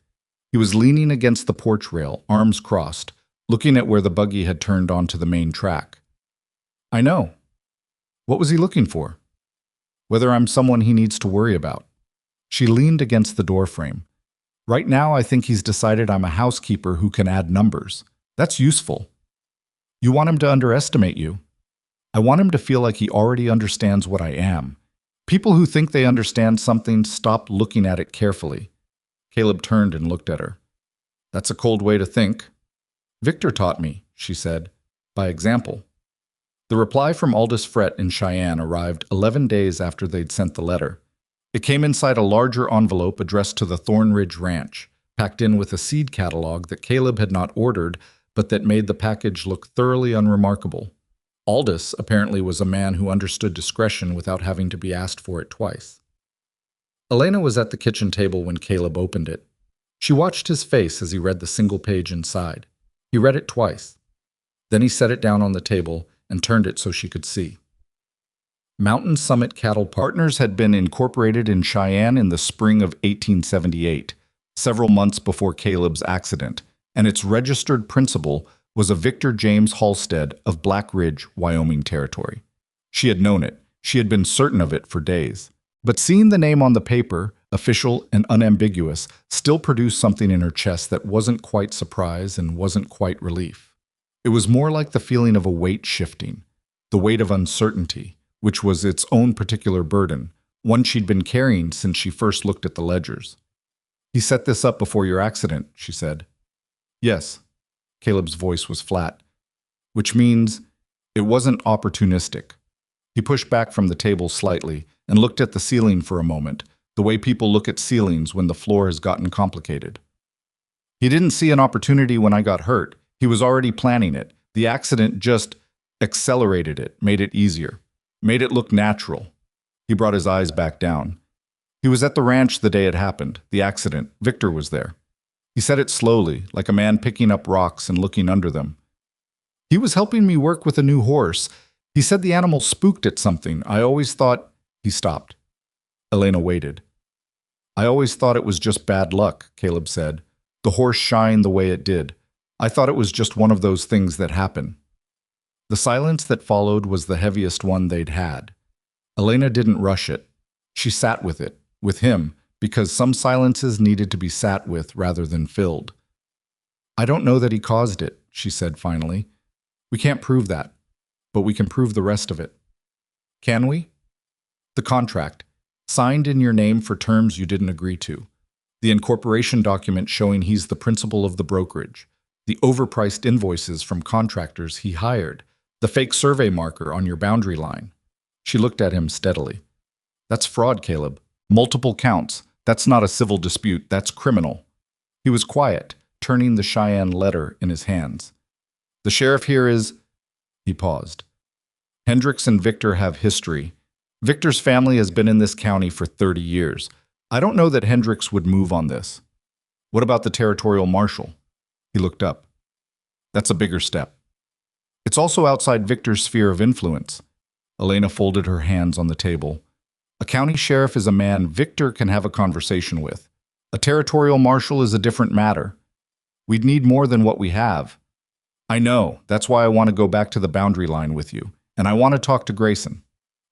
He was leaning against the porch rail, arms crossed, looking at where the buggy had turned onto the main track. "I know." "What was he looking for?" "Whether I'm someone he needs to worry about." She leaned against the doorframe. "Right now I think he's decided I'm a housekeeper who can add numbers. That's useful." "You want him to underestimate you." "I want him to feel like he already understands what I am. People who think they understand something stop looking at it carefully." Caleb turned and looked at her. "That's a cold way to think." "Victor taught me," she said, "by example." The reply from Aldous Frett in Cheyenne arrived 11 days after they'd sent the letter. It came inside a larger envelope addressed to the Thornridge Ranch, packed in with a seed catalog that Caleb had not ordered, but that made the package look thoroughly unremarkable. Aldous apparently was a man who understood discretion without having to be asked for it twice. Elena was at the kitchen table when Caleb opened it. She watched his face as he read the single page inside. He read it twice. Then he set it down on the table and turned it so she could see. Mountain Summit Cattle Partners had been incorporated in Cheyenne in the spring of 1878, several months before Caleb's accident, and its registered principal was a Victor James Halstead of Black Ridge, Wyoming Territory. She had known it. She had been certain of it for days. But seeing the name on the paper, official and unambiguous, still produced something in her chest that wasn't quite surprise and wasn't quite relief. It was more like the feeling of a weight shifting, the weight of uncertainty, which was its own particular burden, one she'd been carrying since she first looked at the ledgers. "He set this up before your accident," she said. "Yes." Caleb's voice was flat. "Which means it wasn't opportunistic." He pushed back from the table slightly and looked at the ceiling for a moment, the way people look at ceilings when the floor has gotten complicated. "He didn't see an opportunity when I got hurt. He was already planning it. The accident just accelerated it, made it easier, made it look natural." He brought his eyes back down. "He was at the ranch the day it happened, the accident. Victor was there." He said it slowly, like a man picking up rocks and looking under them. "He was helping me work with a new horse. He said the animal spooked at something. I always thought—" He stopped. Elena waited. "I always thought it was just bad luck," Caleb said. "The horse shined the way it did. I thought it was just one of those things that happen." The silence that followed was the heaviest one they'd had. Elena didn't rush it. She sat with it, with him, because some silences needed to be sat with rather than filled. "I don't know that he caused it," she said finally. "We can't prove that, but we can prove the rest of it." "Can we?" "The contract, signed in your name for terms you didn't agree to. The incorporation document showing he's the principal of the brokerage. The overpriced invoices from contractors he hired. The fake survey marker on your boundary line." She looked at him steadily. "That's fraud, Caleb. Multiple counts. That's not a civil dispute. That's criminal." He was quiet, turning the Cheyenne letter in his hands. "The sheriff here is—" He paused. "Hendricks and Victor have history. Victor's family has been in this county for 30 years. I don't know that Hendricks would move on this." "What about the territorial marshal?" He looked up. "That's a bigger step. It's also outside Victor's sphere of influence." Elena folded her hands on the table. "A county sheriff is a man Victor can have a conversation with. A territorial marshal is a different matter. We'd need more than what we have. I know. That's why I want to go back to the boundary line with you. And I want to talk to Grayson.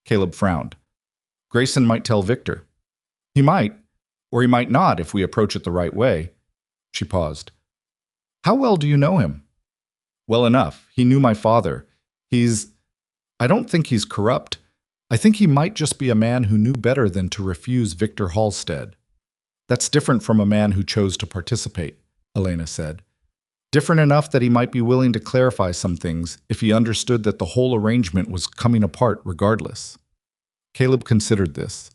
Caleb frowned. Grayson might tell Victor. He might, or he might not if we approach it the right way. She paused. How well do you know him? Well enough. He knew my father. I don't think he's corrupt. I think he might just be a man who knew better than to refuse Victor Halstead. That's different from a man who chose to participate, Elena said. Different enough that he might be willing to clarify some things if he understood that the whole arrangement was coming apart regardless. Caleb considered this.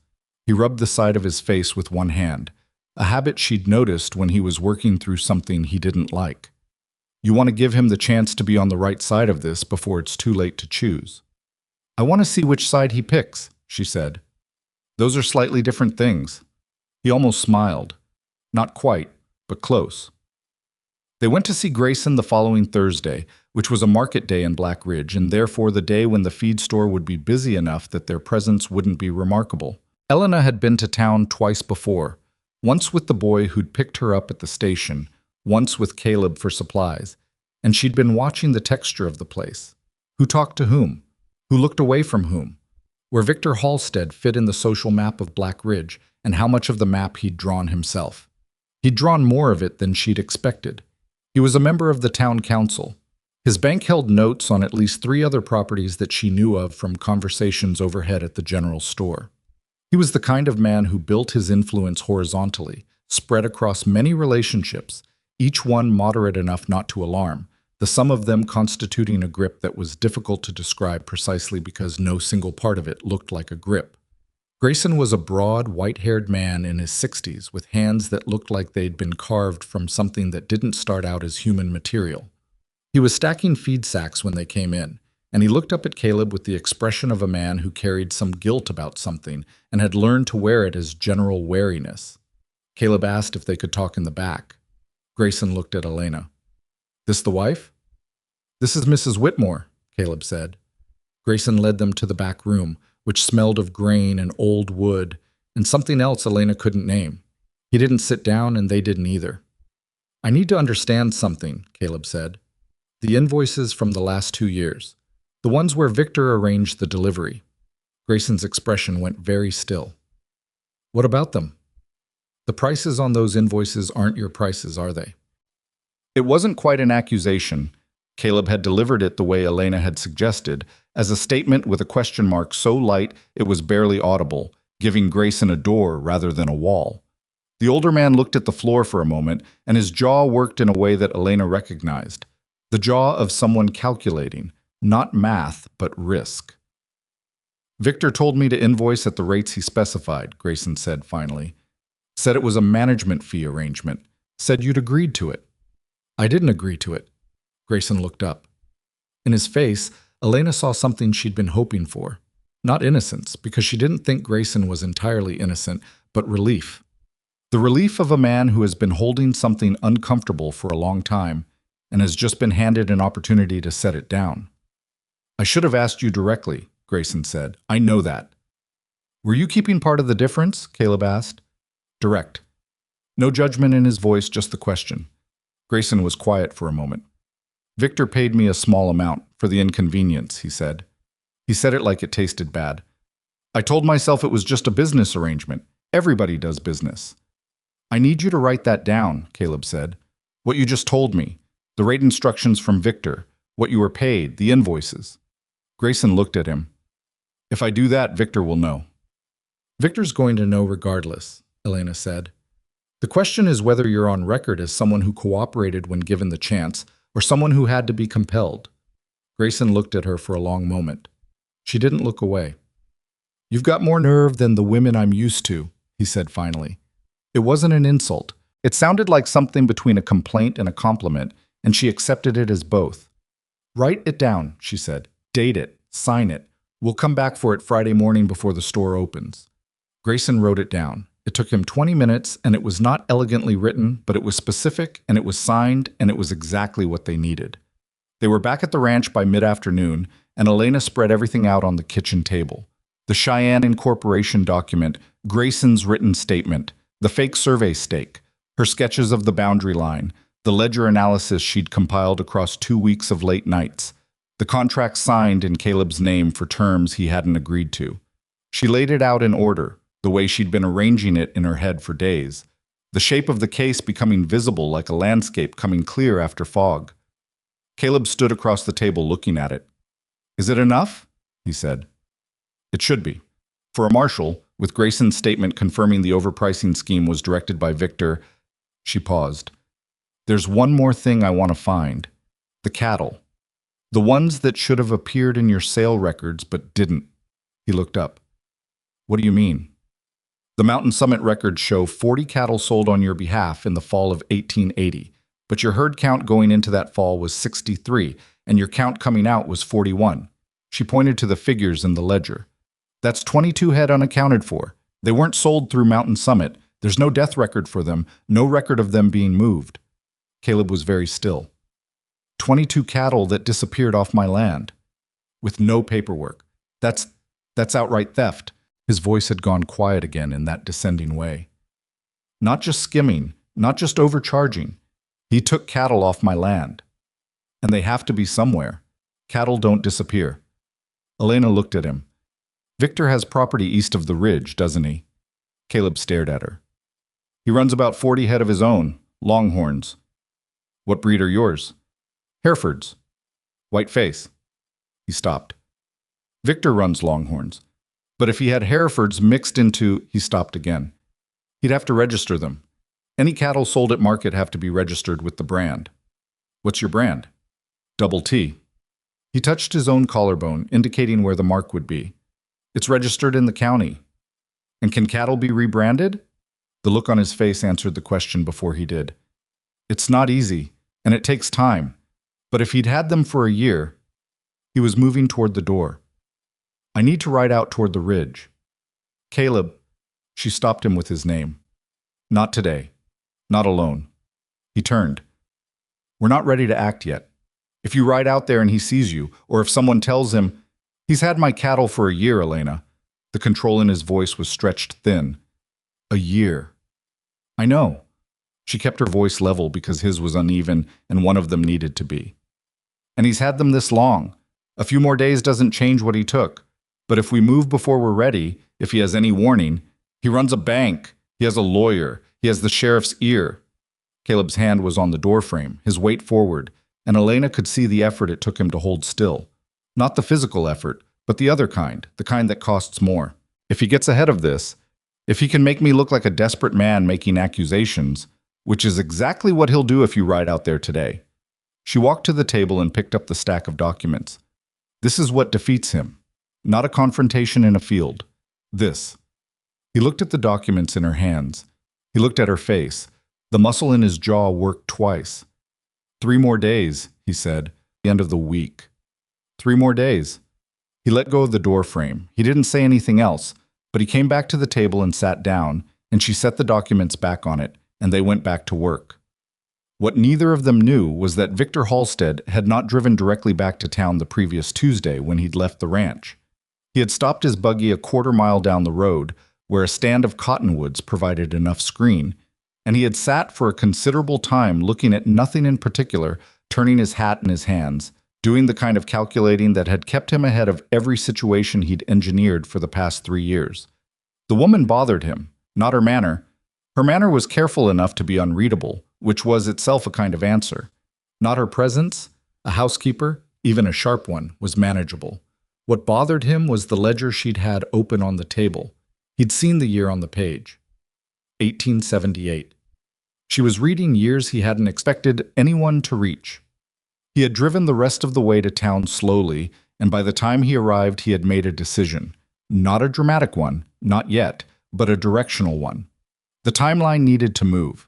He rubbed the side of his face with one hand, a habit she'd noticed when he was working through something he didn't like. You want to give him the chance to be on the right side of this before it's too late to choose. I want to see which side he picks, she said. Those are slightly different things. He almost smiled. Not quite, but close. They went to see Grayson the following Thursday, which was a market day in Black Ridge, and therefore the day when the feed store would be busy enough that their presence wouldn't be remarkable. Elena had been to town twice before, once with the boy who'd picked her up at the station, once with Caleb for supplies, and she'd been watching the texture of the place. Who talked to whom? Who looked away from whom? Where Victor Halstead fit in the social map of Black Ridge, and how much of the map he'd drawn himself. He'd drawn more of it than she'd expected. He was a member of the town council. His bank held notes on at least 3 other properties that she knew of from conversations overhead at the general store. He was the kind of man who built his influence horizontally, spread across many relationships, each one moderate enough not to alarm, the sum of them constituting a grip that was difficult to describe precisely because no single part of it looked like a grip. Grayson was a broad, white-haired man in his 60s with hands that looked like they'd been carved from something that didn't start out as human material. He was stacking feed sacks when they came in, and he looked up at Caleb with the expression of a man who carried some guilt about something and had learned to wear it as general wariness. Caleb asked if they could talk in the back. Grayson looked at Elena. This the wife? This is Mrs. Whitmore, Caleb said. Grayson led them to the back room, which smelled of grain and old wood, and something else Elena couldn't name. He didn't sit down, and they didn't either. I need to understand something, Caleb said. The invoices from the last 2 years. The ones where Victor arranged the delivery. Grayson's expression went very still. What about them? The prices on those invoices aren't your prices, are they? It wasn't quite an accusation. Caleb had delivered it the way Elena had suggested, as a statement with a question mark so light it was barely audible, giving Grayson a door rather than a wall. The older man looked at the floor for a moment, and his jaw worked in a way that Elena recognized. The jaw of someone calculating, not math, but risk. Victor told me to invoice at the rates he specified, Grayson said finally. Said it was a management fee arrangement. Said you'd agreed to it. I didn't agree to it. Grayson looked up. In his face, Elena saw something she'd been hoping for. Not innocence, because she didn't think Grayson was entirely innocent, but relief. The relief of a man who has been holding something uncomfortable for a long time and has just been handed an opportunity to set it down. I should have asked you directly, Grayson said. I know that. Were you keeping part of the difference? Caleb asked. Direct. No judgment in his voice, just the question. Grayson was quiet for a moment. Victor paid me a small amount for the inconvenience, he said. He said it like it tasted bad. I told myself it was just a business arrangement. Everybody does business. I need you to write that down, Caleb said. What you just told me. The rate instructions from Victor. What you were paid. The invoices. Grayson looked at him. If I do that, Victor will know. Victor's going to know regardless, Elena said. The question is whether you're on record as someone who cooperated when given the chance, or someone who had to be compelled. Grayson looked at her for a long moment. She didn't look away. You've got more nerve than the women I'm used to, he said finally. It wasn't an insult. It sounded like something between a complaint and a compliment, and she accepted it as both. Write it down, she said. Date it. Sign it. We'll come back for it Friday morning before the store opens. Grayson wrote it down. It took him 20 minutes, and it was not elegantly written, but it was specific, and it was signed, and it was exactly what they needed. They were back at the ranch by mid-afternoon, and Elena spread everything out on the kitchen table. The Cheyenne Incorporation document, Grayson's written statement, The fake survey stake, her sketches of the boundary line, the ledger analysis she'd compiled across 2 weeks of late nights, the contract signed in Caleb's name for terms he hadn't agreed to. She laid it out in order, the way she'd been arranging it in her head for days, the shape of the case becoming visible like a landscape coming clear after fog. Caleb stood across the table looking at it. "Is it enough?" he said. "It should be." For a marshal, with Grayson's statement confirming the overpricing scheme was directed by Victor, she paused. "There's one more thing I want to find. The cattle. The ones that should have appeared in your sale records but didn't." He looked up. "What do you mean?" "The Mountain Summit records show 40 cattle sold on your behalf in the fall of 1880, but your herd count going into that fall was 63, and your count coming out was 41. She pointed to the figures in the ledger. "That's 22 head unaccounted for. They weren't sold through Mountain Summit. There's no death record for them, no record of them being moved." Caleb was very still. 22 cattle that disappeared off my land. With no paperwork. That's outright theft." His voice had gone quiet again in that descending way. "Not just skimming, not just overcharging. He took cattle off my land. And they have to be somewhere. Cattle don't disappear." Elena looked at him. "Victor has property east of the ridge, doesn't he?" Caleb stared at her. "He runs about 40 head of his own, Longhorns." "What breed are yours?" "Herefords. White face." He stopped. "Victor runs Longhorns. But if he had Herefords mixed into..." He stopped again. "He'd have to register them. Any cattle sold at market have to be registered with the brand." "What's your brand?" "Double T." He touched his own collarbone, indicating where the mark would be. "It's registered in the county." "And can cattle be rebranded?" The look on his face answered the question before he did. "It's not easy, and it takes time. But if he'd had them for a year..." He was moving toward the door. "I need to ride out toward the ridge." "Caleb." She stopped him with his name. "Not today. Not alone." He turned. "We're not ready to act yet. If you ride out there and he sees you, or if someone tells him, 'He's had my cattle for a year, Elena.'" The control in his voice was stretched thin. "A year." "I know." She kept her voice level because his was uneven and one of them needed to be. "And he's had them this long. A few more days doesn't change what he took. But if we move before we're ready, if he has any warning, he runs a bank, he has a lawyer, he has the sheriff's ear." Caleb's hand was on the doorframe, his weight forward, and Elena could see the effort it took him to hold still. Not the physical effort, but the other kind, the kind that costs more. "If he gets ahead of this, if he can make me look like a desperate man making accusations, which is exactly what he'll do if you ride out there today." She walked to the table and picked up the stack of documents. "This is what defeats him. Not a confrontation in a field. This." He looked at the documents in her hands. He looked at her face. The muscle in his jaw worked twice. 3 more days, he said, the end of the week. 3 more days. He let go of the door frame. He didn't say anything else, but he came back to the table and sat down, and she set the documents back on it, and they went back to work. What neither of them knew was that Victor Halstead had not driven directly back to town the previous Tuesday when he'd left the ranch. He had stopped his buggy a quarter-mile down the road, where a stand of cottonwoods provided enough screen, and he had sat for a considerable time looking at nothing in particular, turning his hat in his hands, doing the kind of calculating that had kept him ahead of every situation he'd engineered for the past 3 years. The woman bothered him, not her manner. Her manner was careful enough to be unreadable, which was itself a kind of answer. Not her presence, a housekeeper, even a sharp one, was manageable. What bothered him was the ledger she'd had open on the table. He'd seen the year on the page. 1878. She was reading years he hadn't expected anyone to reach. He had driven the rest of the way to town slowly, and by the time he arrived he had made a decision. Not a dramatic one, not yet, but a directional one. The timeline needed to move.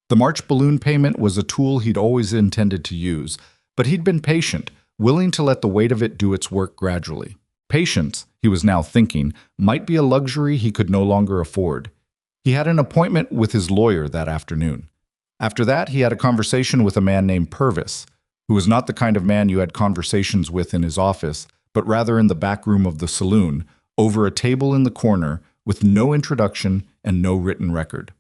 The March balloon payment was a tool he'd always intended to use, but he'd been patient, willing to let the weight of it do its work gradually. Patience, he was now thinking, might be a luxury he could no longer afford. He had an appointment with his lawyer that afternoon. After that, he had a conversation with a man named Purvis, who was not the kind of man you had conversations with in his office, but rather in the back room of the saloon, over a table in the corner, with no introduction and no written record.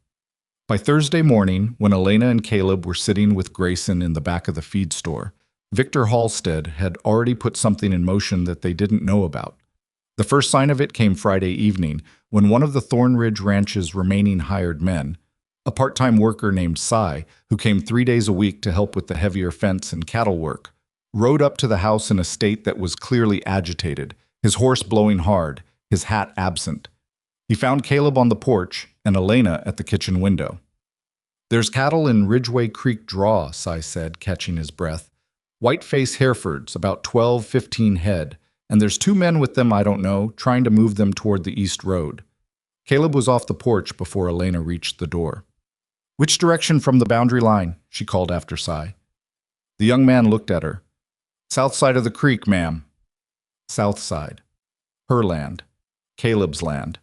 By Thursday morning, when Elena and Caleb were sitting with Grayson in the back of the feed store, Victor Halstead had already put something in motion that they didn't know about. The first sign of it came Friday evening when one of the Thornridge Ranch's remaining hired men, a part-time worker named Cy, who came 3 days a week to help with the heavier fence and cattle work, rode up to the house in a state that was clearly agitated, his horse blowing hard, his hat absent. He found Caleb on the porch and Elena at the kitchen window. "There's cattle in Ridgeway Creek Draw," Cy said, catching his breath. "White-face Herefords, about 12-15 head, and there's 2 men with them I don't know, trying to move them toward the east road." Caleb was off the porch before Elena reached the door. "Which direction from the boundary line?" she called after Cy. The young man looked at her. "South side of the creek, ma'am." South side. Her land. Caleb's land.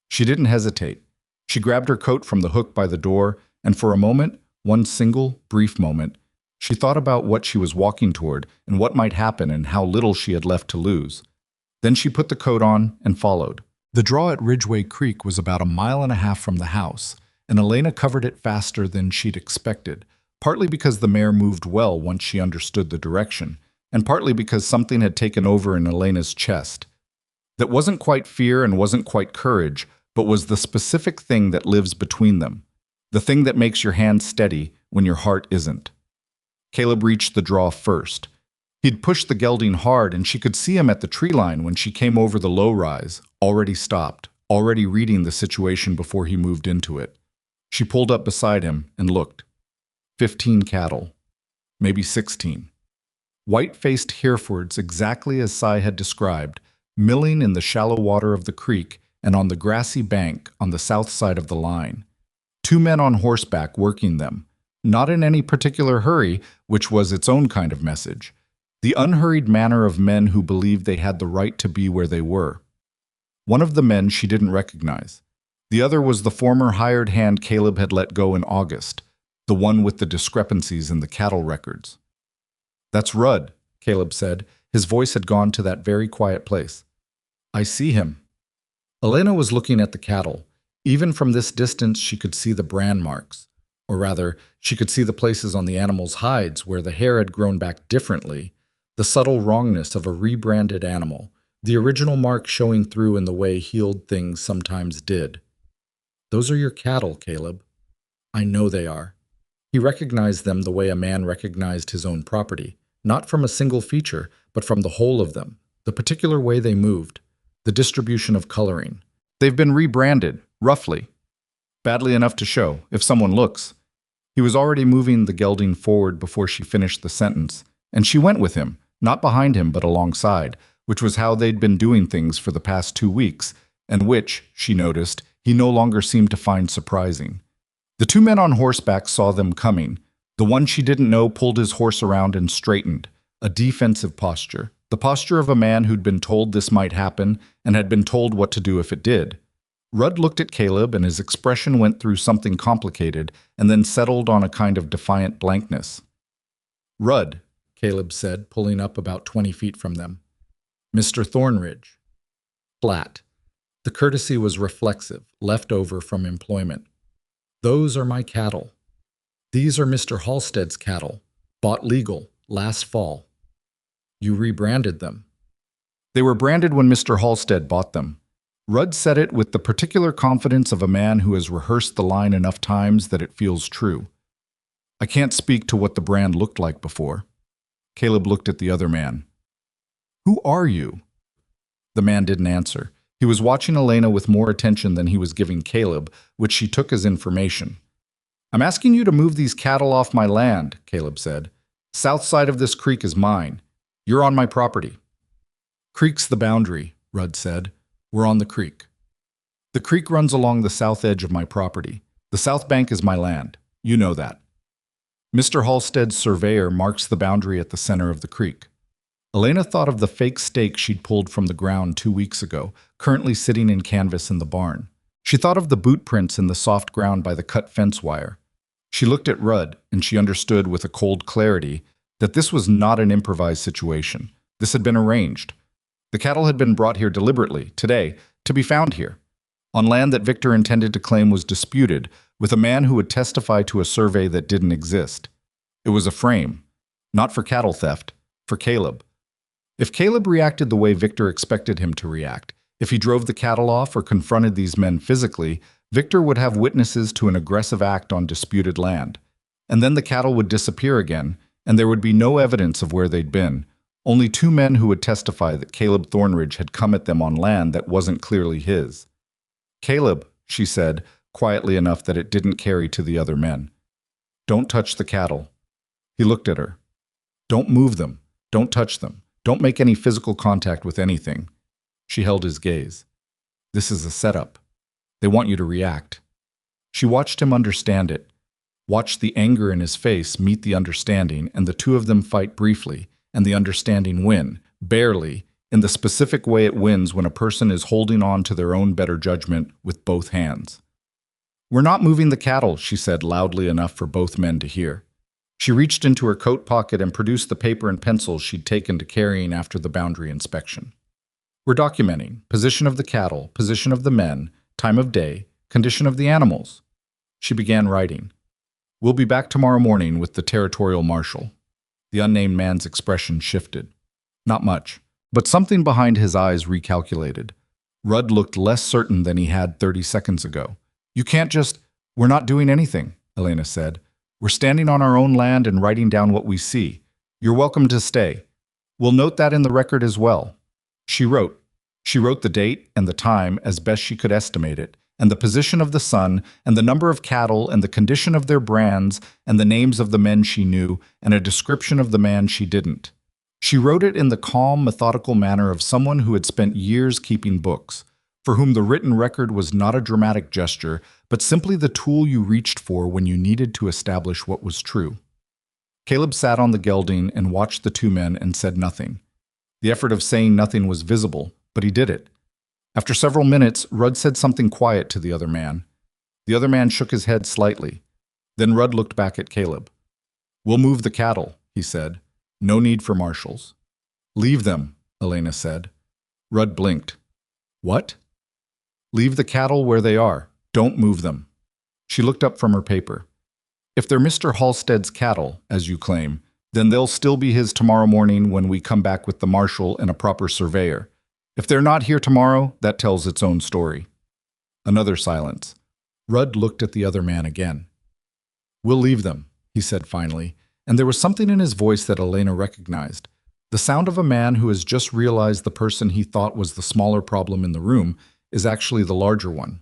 She didn't hesitate. She grabbed her coat from the hook by the door, and for a moment, one single, brief moment, she thought about what she was walking toward and what might happen and how little she had left to lose. Then she put the coat on and followed. The draw at Ridgeway Creek was about 1.5 miles from the house, and Elena covered it faster than she'd expected, partly because the mare moved well once she understood the direction, and partly because something had taken over in Elena's chest. That wasn't quite fear and wasn't quite courage, but was the specific thing that lives between them, the thing that makes your hand steady when your heart isn't. Caleb reached the draw first. He'd pushed the gelding hard, and she could see him at the tree line when she came over the low rise, already stopped, already reading the situation before he moved into it. She pulled up beside him and looked. 15 cattle. Maybe 16. White-faced Herefords, exactly as Cy had described, milling in the shallow water of the creek and on the grassy bank on the south side of the line. 2 men on horseback working them, not in any particular hurry, which was its own kind of message. The unhurried manner of men who believed they had the right to be where they were. One of the men she didn't recognize. The other was the former hired hand Caleb had let go in August, the one with the discrepancies in the cattle records. "That's Rudd," Caleb said. His voice had gone to that very quiet place. "I see him." Elena was looking at the cattle. Even from this distance, she could see the brand marks. Or rather, she could see the places on the animals' hides where the hair had grown back differently, the subtle wrongness of a rebranded animal, the original mark showing through in the way healed things sometimes did. "Those are your cattle, Caleb." "I know they are." He recognized them the way a man recognized his own property, not from a single feature, but from the whole of them, the particular way they moved, the distribution of coloring. "They've been rebranded, roughly. Badly enough to show, if someone looks." He was already moving the gelding forward before she finished the sentence, and she went with him, not behind him but alongside, which was how they'd been doing things for the past 2 weeks, and which, she noticed, he no longer seemed to find surprising. The 2 men on horseback saw them coming. The one she didn't know pulled his horse around and straightened, a defensive posture, the posture of a man who'd been told this might happen and had been told what to do if it did. Rudd looked at Caleb, and his expression went through something complicated and then settled on a kind of defiant blankness. "Rudd," Caleb said, pulling up about 20 feet from them. "Mr. Thornridge." Flat. The courtesy was reflexive, left over from employment. "Those are my cattle. These are Mr. Halstead's cattle, bought legal, last fall." "You rebranded them." "They were branded when Mr. Halstead bought them." Rudd said it with the particular confidence of a man who has rehearsed the line enough times that it feels true. "I can't speak to what the brand looked like before." Caleb looked at the other man. "Who are you?" The man didn't answer. He was watching Elena with more attention than he was giving Caleb, which she took as information. "I'm asking you to move these cattle off my land," Caleb said. "South side of this creek is mine. You're on my property." "Creek's the boundary," Rudd said. "We're on the creek. The creek runs along the south edge of my property. The south bank is my land. You know that. Mr. Halstead's surveyor marks the boundary at the center of the creek." Elena thought of the fake stake she'd pulled from the ground 2 weeks ago, currently sitting in canvas in the barn. She thought of the boot prints in the soft ground by the cut fence wire. She looked at Rudd, and she understood with a cold clarity that this was not an improvised situation. This had been arranged. The cattle had been brought here deliberately, today, to be found here, on land that Victor intended to claim was disputed, with a man who would testify to a survey that didn't exist. It was a frame, not for cattle theft, for Caleb. If Caleb reacted the way Victor expected him to react, if he drove the cattle off or confronted these men physically, Victor would have witnesses to an aggressive act on disputed land. And then the cattle would disappear again, and there would be no evidence of where they'd been. Only two men who would testify that Caleb Thornridge had come at them on land that wasn't clearly his. "Caleb," she said, quietly enough that it didn't carry to the other men. "Don't touch the cattle." He looked at her. "Don't move them. Don't touch them. Don't make any physical contact with anything." She held his gaze. "This is a setup. They want you to react." She watched him understand it, watched the anger in his face meet the understanding, and the two of them fight briefly, and the understanding win, barely, in the specific way it wins when a person is holding on to their own better judgment with both hands. "We're not moving the cattle," she said loudly enough for both men to hear. She reached into her coat pocket and produced the paper and pencils she'd taken to carrying after the boundary inspection. "We're documenting position of the cattle, position of the men, time of day, condition of the animals." She began writing. "We'll be back tomorrow morning with the territorial marshal." The unnamed man's expression shifted. Not much, but something behind his eyes recalculated. Rudd looked less certain than he had 30 seconds ago. "You can't just—" "We're not doing anything," Elena said. "We're standing on our own land and writing down what we see. You're welcome to stay. We'll note that in the record as well." She wrote. She wrote the date and the time as best she could estimate it, and the position of the sun, and the number of cattle, and the condition of their brands, and the names of the men she knew, and a description of the man she didn't. She wrote it in the calm, methodical manner of someone who had spent years keeping books, for whom the written record was not a dramatic gesture, but simply the tool you reached for when you needed to establish what was true. Caleb sat on the gelding and watched the two men and said nothing. The effort of saying nothing was visible, but he did it. After several minutes, Rudd said something quiet to the other man. The other man shook his head slightly. Then Rudd looked back at Caleb. "We'll move the cattle," he said. "No need for marshals." "Leave them," Elena said. Rudd blinked. "What?" "Leave the cattle where they are. Don't move them." She looked up from her paper. "If they're Mr. Halstead's cattle, as you claim, then they'll still be his tomorrow morning when we come back with the marshal and a proper surveyor. If they're not here tomorrow, that tells its own story." Another silence. Rudd looked at the other man again. "We'll leave them," he said finally, and there was something in his voice that Elena recognized. The sound of a man who has just realized the person he thought was the smaller problem in the room is actually the larger one.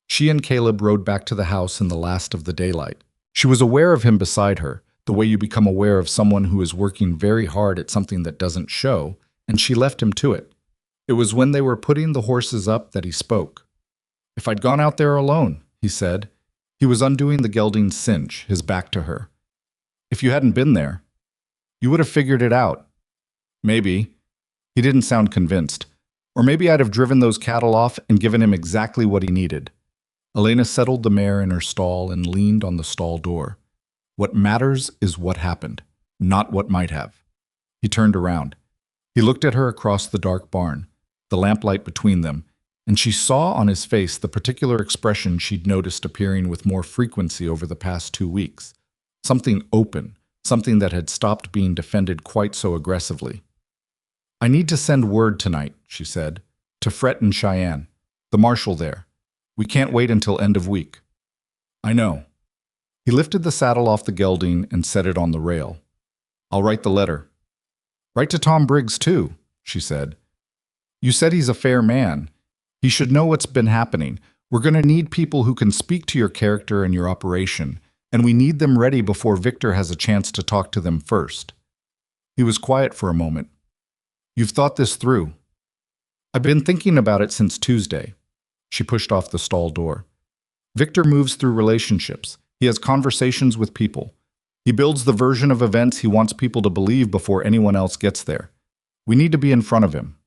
She and Caleb rode back to the house in the last of the daylight. She was aware of him beside her, the way you become aware of someone who is working very hard at something that doesn't show, and she left him to it. It was when they were putting the horses up that he spoke. "If I'd gone out there alone," he said. He was undoing the gelding's cinch, his back to her. "If you hadn't been there, you would have figured it out." "Maybe." He didn't sound convinced. "Or maybe I'd have driven those cattle off and given him exactly what he needed." Elena settled the mare in her stall and leaned on the stall door. "What matters is what happened, not what might have." He turned around. He looked at her across the dark barn, the lamplight between them, and she saw on his face the particular expression she'd noticed appearing with more frequency over the past 2 weeks. Something open, something that had stopped being defended quite so aggressively. "I need to send word tonight," she said, "to Fret and Cheyenne, the marshal there. We can't wait until end of week." "I know." He lifted the saddle off the gelding and set it on the rail. "I'll write the letter." "Write to Tom Briggs, too," she said. "You said he's a fair man. He should know what's been happening. We're going to need people who can speak to your character and your operation, and we need them ready before Victor has a chance to talk to them first." He was quiet for a moment. "You've thought this through." "I've been thinking about it since Tuesday." She pushed off the stall door. "Victor moves through relationships. He has conversations with people. He builds the version of events he wants people to believe before anyone else gets there. We need to be in front of him.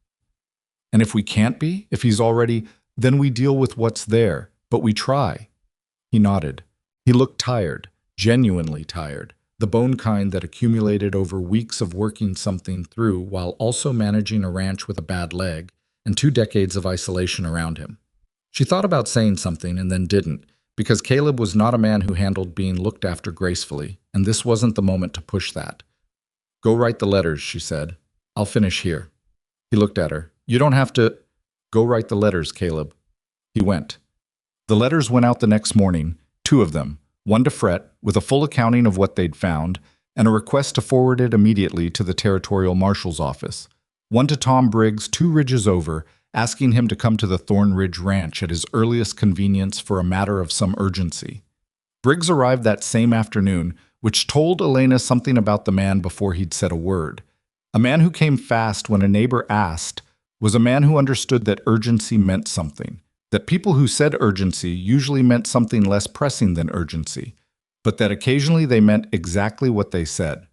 And if we can't be, if he's already, then we deal with what's there, but we try." He nodded. He looked tired, genuinely tired, the bone kind that accumulated over weeks of working something through while also managing a ranch with a bad leg and 2 decades of isolation around him. She thought about saying something and then didn't, because Caleb was not a man who handled being looked after gracefully, and this wasn't the moment to push that. "Go write the letters," she said. "I'll finish here." He looked at her. "You don't have to—" "Go write the letters, Caleb." He went. The letters went out the next morning, 2 of them, one to Fret, with a full accounting of what they'd found, and a request to forward it immediately to the territorial marshal's office. One to Tom Briggs 2 ridges over, asking him to come to the Thornridge Ranch at his earliest convenience for a matter of some urgency. Briggs arrived that same afternoon, which told Elena something about the man before he'd said a word. A man who came fast when a neighbor asked was a man who understood that urgency meant something, that people who said urgency usually meant something less pressing than urgency, but that occasionally they meant exactly what they said.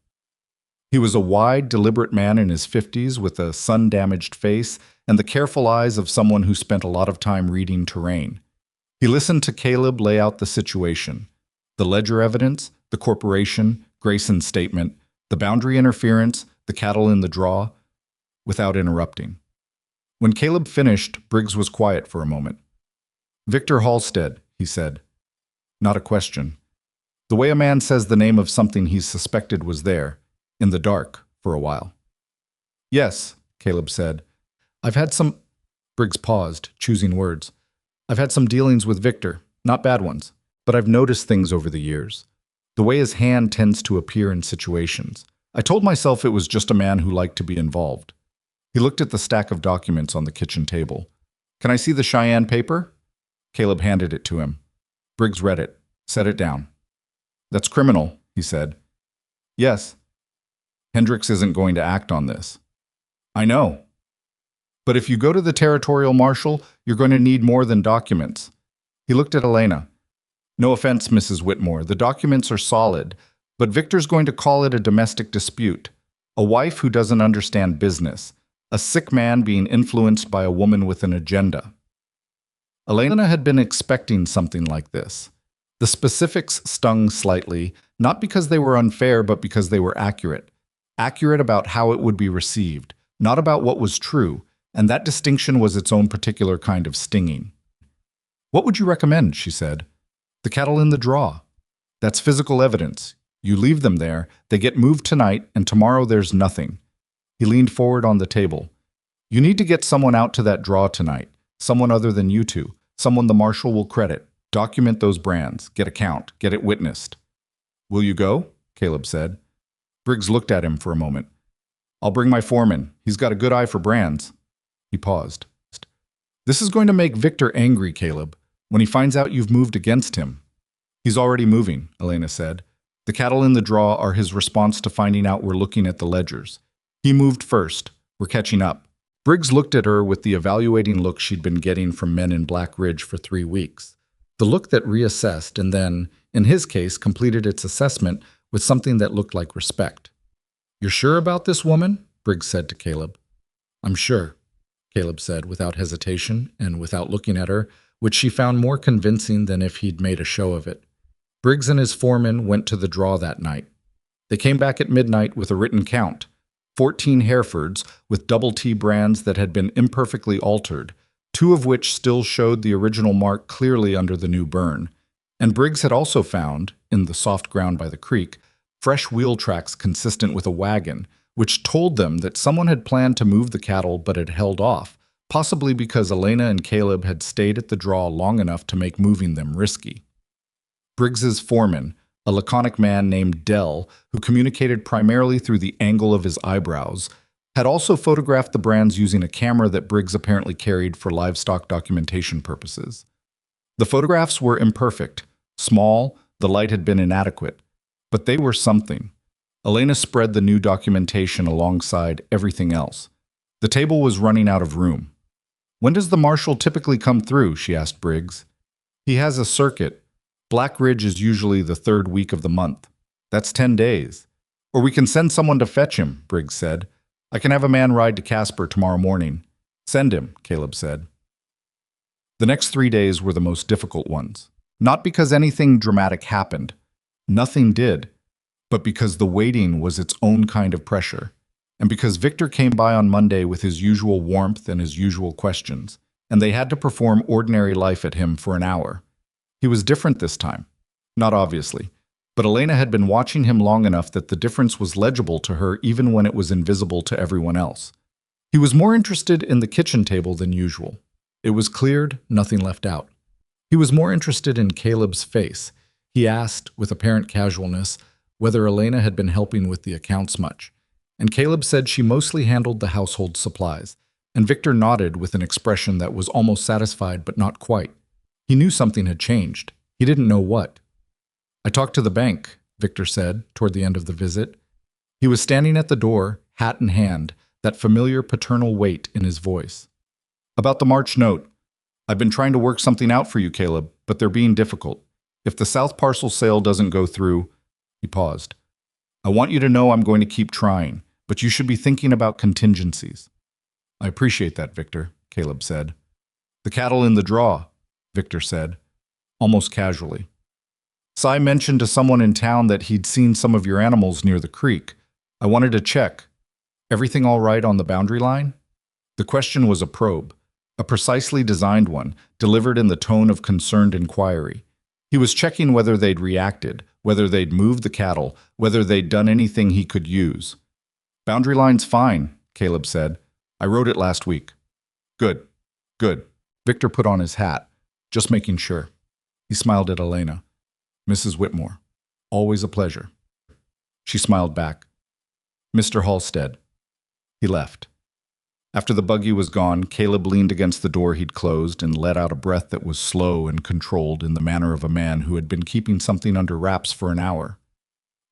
He was a wide, deliberate man in his 50s with a sun-damaged face and the careful eyes of someone who spent a lot of time reading terrain. He listened to Caleb lay out the situation, the ledger evidence, the corporation, Grayson's statement, the boundary interference, the cattle in the draw, without interrupting. When Caleb finished, Briggs was quiet for a moment. "Victor Halstead," he said. Not a question. The way a man says the name of something he suspected was there, in the dark, for a while. "Yes," Caleb said. "I've had some—" Briggs paused, choosing words. "I've had some dealings with Victor, not bad ones, but I've noticed things over the years. The way his hand tends to appear in situations. I told myself it was just a man who liked to be involved." He looked at the stack of documents on the kitchen table. "Can I see the Cheyenne paper?" Caleb handed it to him. Briggs read it, set it down. "That's criminal," he said. "Yes." "Hendricks isn't going to act on this." "I know. But if you go to the territorial marshal, you're going to need more than documents." He looked at Elena. "No offense, Mrs. Whitmore, the documents are solid, but Victor's going to call it a domestic dispute. A wife who doesn't understand business. A sick man being influenced by a woman with an agenda." Elena had been expecting something like this. The specifics stung slightly, not because they were unfair, but because they were accurate. Accurate about how it would be received, not about what was true, and that distinction was its own particular kind of stinging. "What would you recommend?" she said. "The cattle in the draw. That's physical evidence. You leave them there, they get moved tonight, and tomorrow there's nothing." He leaned forward on the table. "You need to get someone out to that draw tonight, someone other than you two, someone the marshal will credit. Document those brands, get a count, get it witnessed." "Will you go?" Caleb said. Briggs looked at him for a moment. "I'll bring my foreman. He's got a good eye for brands." He paused. "This is going to make Victor angry, Caleb, when he finds out you've moved against him." "He's already moving," Elena said. "The cattle in the draw are his response to finding out we're looking at the ledgers. He moved first. We're catching up." Briggs looked at her with the evaluating look she'd been getting from men in Black Ridge for 3 weeks. The look that reassessed and then, in his case, completed its assessment with something that looked like respect. "You're sure about this woman?" Briggs said to Caleb. "I'm sure," Caleb said without hesitation and without looking at her, which she found more convincing than if he'd made a show of it. Briggs and his foreman went to the draw that night. They came back at midnight with a written count. 14 Herefords with double T brands that had been imperfectly altered, 2 of which still showed the original mark clearly under the new burn. And Briggs had also found, in the soft ground by the creek, fresh wheel tracks consistent with a wagon, which told them that someone had planned to move the cattle but had held off, possibly because Elena and Caleb had stayed at the draw long enough to make moving them risky. Briggs's foreman, a laconic man named Dell, who communicated primarily through the angle of his eyebrows, had also photographed the brands using a camera that Briggs apparently carried for livestock documentation purposes. The photographs were imperfect, small, the light had been inadequate, but they were something. Elena spread the new documentation alongside everything else. The table was running out of room. "When does the marshal typically come through?" she asked Briggs. "He has a circuit. Black Ridge is usually the 3rd week of the month. That's 10 days. Or we can send someone to fetch him," Briggs said. "I can have a man ride to Casper tomorrow morning." "Send him," Caleb said. The next 3 days were the most difficult ones. Not because anything dramatic happened. Nothing did. But because the waiting was its own kind of pressure. And because Victor came by on Monday with his usual warmth and his usual questions, and they had to perform ordinary life at him for an hour. He was different this time. Not obviously, but Elena had been watching him long enough that the difference was legible to her even when it was invisible to everyone else. He was more interested in the kitchen table than usual. It was cleared, nothing left out. He was more interested in Caleb's face. He asked, with apparent casualness, whether Elena had been helping with the accounts much. And Caleb said she mostly handled the household supplies, and Victor nodded with an expression that was almost satisfied but not quite. He knew something had changed. He didn't know what. "I talked to the bank," Victor said toward the end of the visit. He was standing at the door, hat in hand, that familiar paternal weight in his voice. "About the March note. I've been trying to work something out for you, Caleb, but they're being difficult. If the South parcel sale doesn't go through—" He paused. "I want you to know I'm going to keep trying, but you should be thinking about contingencies." "I appreciate that, Victor," Caleb said. "The cattle in the draw," Victor said, almost casually. "Cy mentioned to someone in town that he'd seen some of your animals near the creek. I wanted to check. Everything all right on the boundary line?" The question was a probe, a precisely designed one, delivered in the tone of concerned inquiry. He was checking whether they'd reacted, whether they'd moved the cattle, whether they'd done anything he could use. "Boundary line's fine," Caleb said. "I wrote it last week." "Good, good." Victor put on his hat, just making sure. He smiled at Elena. "Mrs. Whitmore, always a pleasure." She smiled back. "Mr. Halstead." He left. After the buggy was gone, Caleb leaned against the door he'd closed and let out a breath that was slow and controlled in the manner of a man who had been keeping something under wraps for an hour.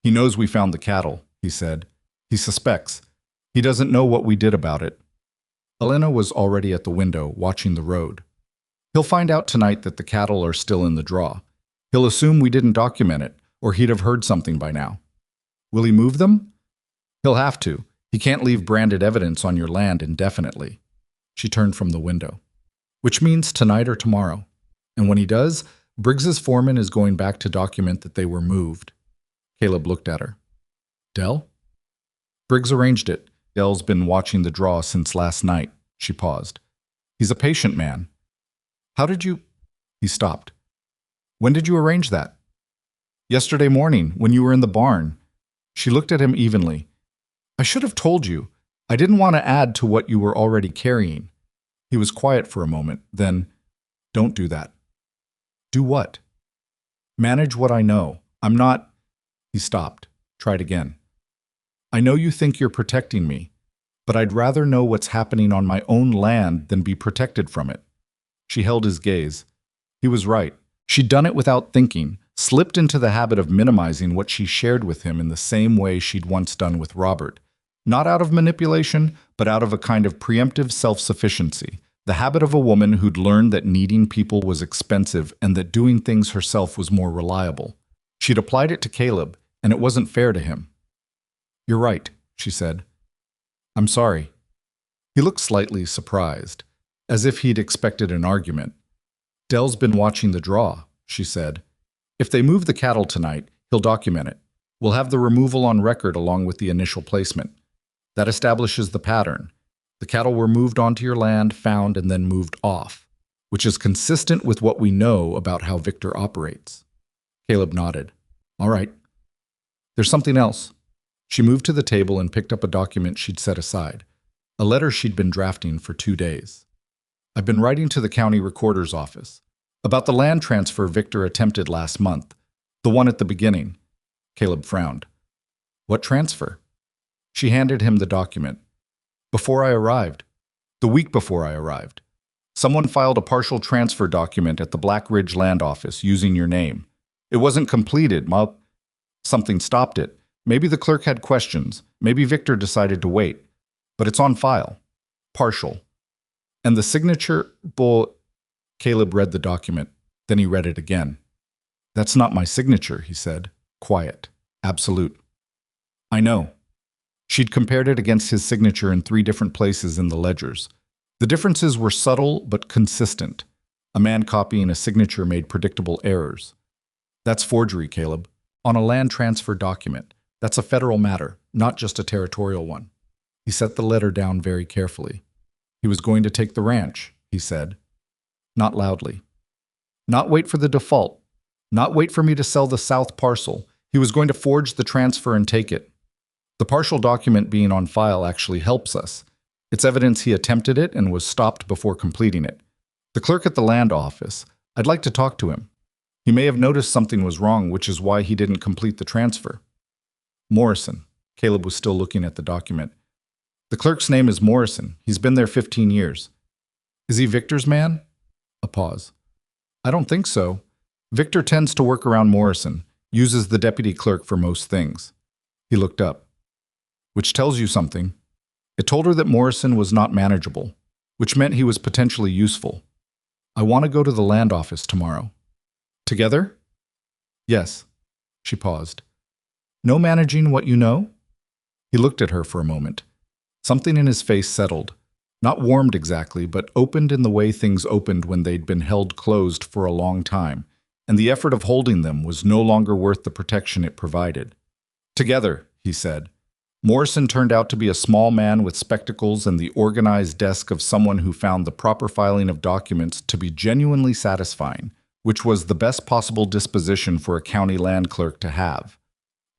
"He knows we found the cattle," he said. "He suspects. He doesn't know what we did about it." Elena was already at the window, watching the road. "He'll find out tonight that the cattle are still in the draw. He'll assume we didn't document it, or he'd have heard something by now." "Will he move them?" "He'll have to. He can't leave branded evidence on your land indefinitely." She turned from the window. "Which means tonight or tomorrow. And when he does, Briggs's foreman is going back to document that they were moved." Caleb looked at her. "Dell?" "Briggs arranged it. Dell's been watching the draw since last night." She paused. "He's a patient man." "How did you—" He stopped. "When did you arrange that?" "Yesterday morning, when you were in the barn." She looked at him evenly. "I should have told you. I didn't want to add to what you were already carrying." He was quiet for a moment, then, "Don't do that." "Do what?" "Manage what I know. I'm not—" He stopped, tried again. "I know you think you're protecting me, but I'd rather know what's happening on my own land than be protected from it." She held his gaze. He was right. She'd done it without thinking, slipped into the habit of minimizing what she shared with him in the same way she'd once done with Robert. Not out of manipulation, but out of a kind of preemptive self-sufficiency, the habit of a woman who'd learned that needing people was expensive and that doing things herself was more reliable. She'd applied it to Caleb, and it wasn't fair to him. "You're right," she said. "I'm sorry." He looked slightly surprised, as if he'd expected an argument. "Dell's been watching the draw," she said. "If they move the cattle tonight, he'll document it. We'll have the removal on record along with the initial placement. That establishes the pattern. The cattle were moved onto your land, found, and then moved off, which is consistent with what we know about how Victor operates." Caleb nodded. "All right." "There's something else." She moved to the table and picked up a document she'd set aside, a letter she'd been drafting for 2 days. "I've been writing to the county recorder's office about the land transfer Victor attempted last month, the one at the beginning." Caleb frowned. "What transfer?" She handed him the document. "Before I arrived. The week before I arrived. Someone filed a partial transfer document at the Black Ridge Land Office using your name. It wasn't completed. Something stopped it. Maybe the clerk had questions. Maybe Victor decided to wait. But it's on file. Partial. And the signature, Caleb read the document. Then he read it again. "That's not my signature," he said. Quiet. Absolute. "I know." She'd compared it against his signature in 3 different places in the ledgers. The differences were subtle but consistent. A man copying a signature made predictable errors. "That's forgery, Caleb. On a land transfer document. That's a federal matter, not just a territorial one." He set the letter down very carefully. "He was going to take the ranch," he said. Not loudly. Not wait for the default. Not wait for me to sell the south parcel. He was going to forge the transfer and take it. The partial document being on file actually helps us. It's evidence he attempted it and was stopped before completing it. The clerk at the land office, I'd like to talk to him. He may have noticed something was wrong, which is why he didn't complete the transfer. Morrison. Caleb was still looking at the document. The clerk's name is Morrison. He's been there 15 years. Is he Victor's man? A pause. I don't think so. Victor tends to work around Morrison, uses the deputy clerk for most things. He looked up. Which tells you something. It told her that Morrison was not manageable, which meant he was potentially useful. I want to go to the land office tomorrow. Together? Yes. She paused. No managing what you know? He looked at her for a moment. Something in his face settled. Not warmed exactly, but opened in the way things opened when they'd been held closed for a long time, and the effort of holding them was no longer worth the protection it provided. Together, he said. Morrison turned out to be a small man with spectacles and the organized desk of someone who found the proper filing of documents to be genuinely satisfying, which was the best possible disposition for a county land clerk to have.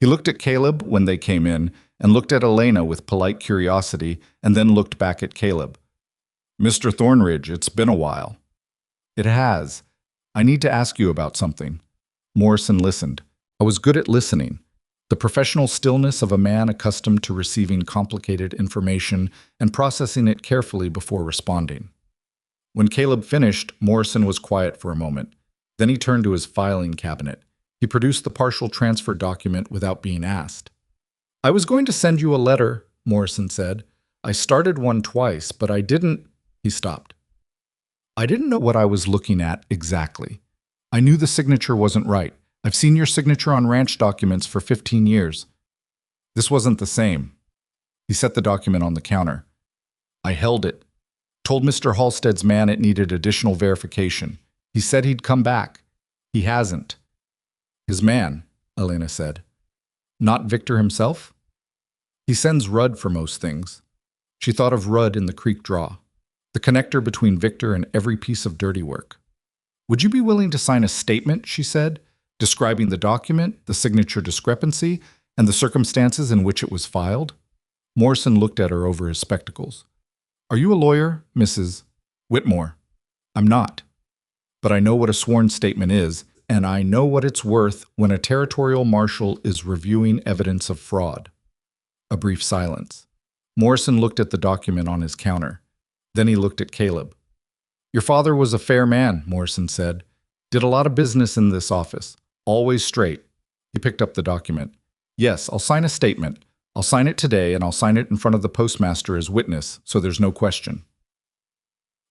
He looked at Caleb when they came in, and looked at Elena with polite curiosity, and then looked back at Caleb. Mr. Thornridge, it's been a while. It has. I need to ask you about something. Morrison listened. I was good at listening. The professional stillness of a man accustomed to receiving complicated information and processing it carefully before responding. When Caleb finished, Morrison was quiet for a moment. Then he turned to his filing cabinet. He produced the partial transfer document without being asked. I was going to send you a letter, Morrison said. I started one twice, but I didn't. He stopped. I didn't know what I was looking at exactly. I knew the signature wasn't right. I've seen your signature on ranch documents for 15 years. This wasn't the same. He set the document on the counter. I held it. Told Mr. Halstead's man it needed additional verification. He said he'd come back. He hasn't. His man, Elena said. Not Victor himself? He sends Rudd for most things. She thought of Rudd in the creek draw, the connector between Victor and every piece of dirty work. Would you be willing to sign a statement, she said, describing the document, the signature discrepancy, and the circumstances in which it was filed? Morrison looked at her over his spectacles. Are you a lawyer, Mrs. Whitmore? I'm not. But I know what a sworn statement is, and I know what it's worth when a territorial marshal is reviewing evidence of fraud. A brief silence. Morrison looked at the document on his counter. Then he looked at Caleb. Your father was a fair man, Morrison said. Did a lot of business in this office. Always straight. He picked up the document. Yes, I'll sign a statement. I'll sign it today, and I'll sign it in front of the postmaster as witness, so there's no question.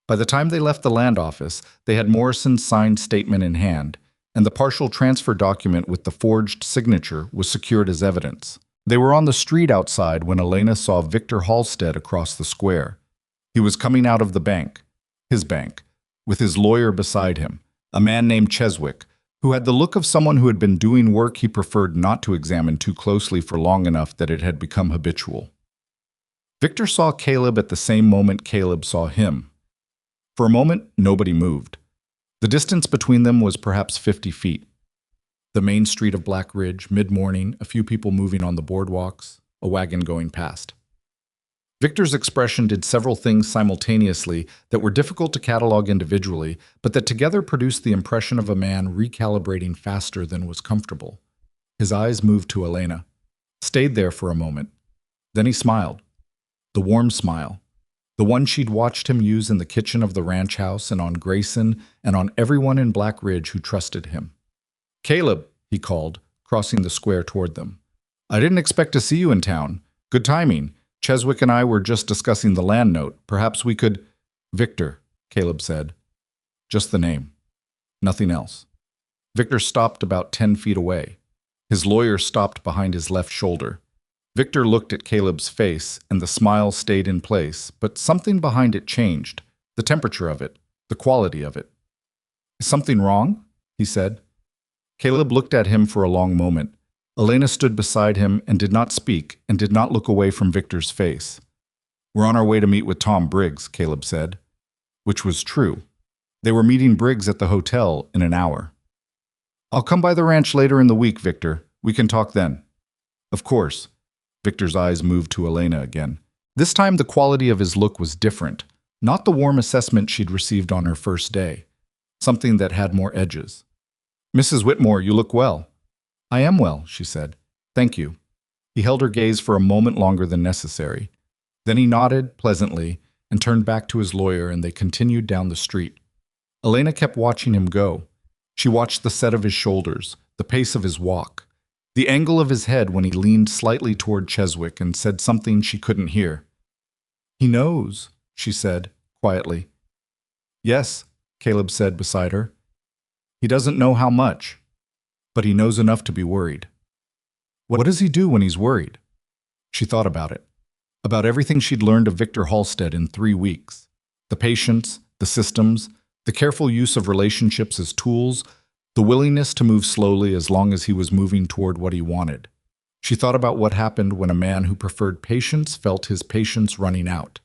By the time they left the land office, they had Morrison's signed statement in hand, and the partial transfer document with the forged signature was secured as evidence. They were on the street outside when Elena saw Victor Halstead across the square. He was coming out of the bank, his bank, with his lawyer beside him, a man named Cheswick, who had the look of someone who had been doing work he preferred not to examine too closely for long enough that it had become habitual. Victor saw Caleb at the same moment Caleb saw him. For a moment, nobody moved. The distance between them was perhaps 50 feet. The main street of Black Ridge, mid-morning, a few people moving on the boardwalks, a wagon going past. Victor's expression did several things simultaneously that were difficult to catalog individually, but that together produced the impression of a man recalibrating faster than was comfortable. His eyes moved to Elena, stayed there for a moment. Then he smiled. The warm smile. The one she'd watched him use in the kitchen of the ranch house and on Grayson and on everyone in Black Ridge who trusted him. Caleb, he called, crossing the square toward them. I didn't expect to see you in town. Good timing. Cheswick and I were just discussing the land note. Perhaps we could... Victor, Caleb said. Just the name. Nothing else. Victor stopped about 10 feet away. His lawyer stopped behind his left shoulder. Victor looked at Caleb's face, and the smile stayed in place, but something behind it changed. The temperature of it, the quality of it. Is something wrong? He said. Caleb looked at him for a long moment. Elena stood beside him and did not speak and did not look away from Victor's face. We're on our way to meet with Tom Briggs, Caleb said. Which was true. They were meeting Briggs at the hotel in an hour. I'll come by the ranch later in the week, Victor. We can talk then. Of course. Victor's eyes moved to Elena again. This time the quality of his look was different, not the warm assessment she'd received on her first day. Something that had more edges. Mrs. Whitmore, you look well. I am well, she said. Thank you. He held her gaze for a moment longer than necessary. Then he nodded pleasantly and turned back to his lawyer, and they continued down the street. Elena kept watching him go. She watched the set of his shoulders, the pace of his walk, the angle of his head when he leaned slightly toward Cheswick and said something she couldn't hear. He knows, she said, quietly. Yes, Caleb said beside her. He doesn't know how much, but he knows enough to be worried. What does he do when he's worried? She thought about it, about everything she'd learned of Victor Halstead in 3 weeks. The patience, the systems, the careful use of relationships as tools, the willingness to move slowly as long as he was moving toward what he wanted. She thought about what happened when a man who preferred patience felt his patience running out.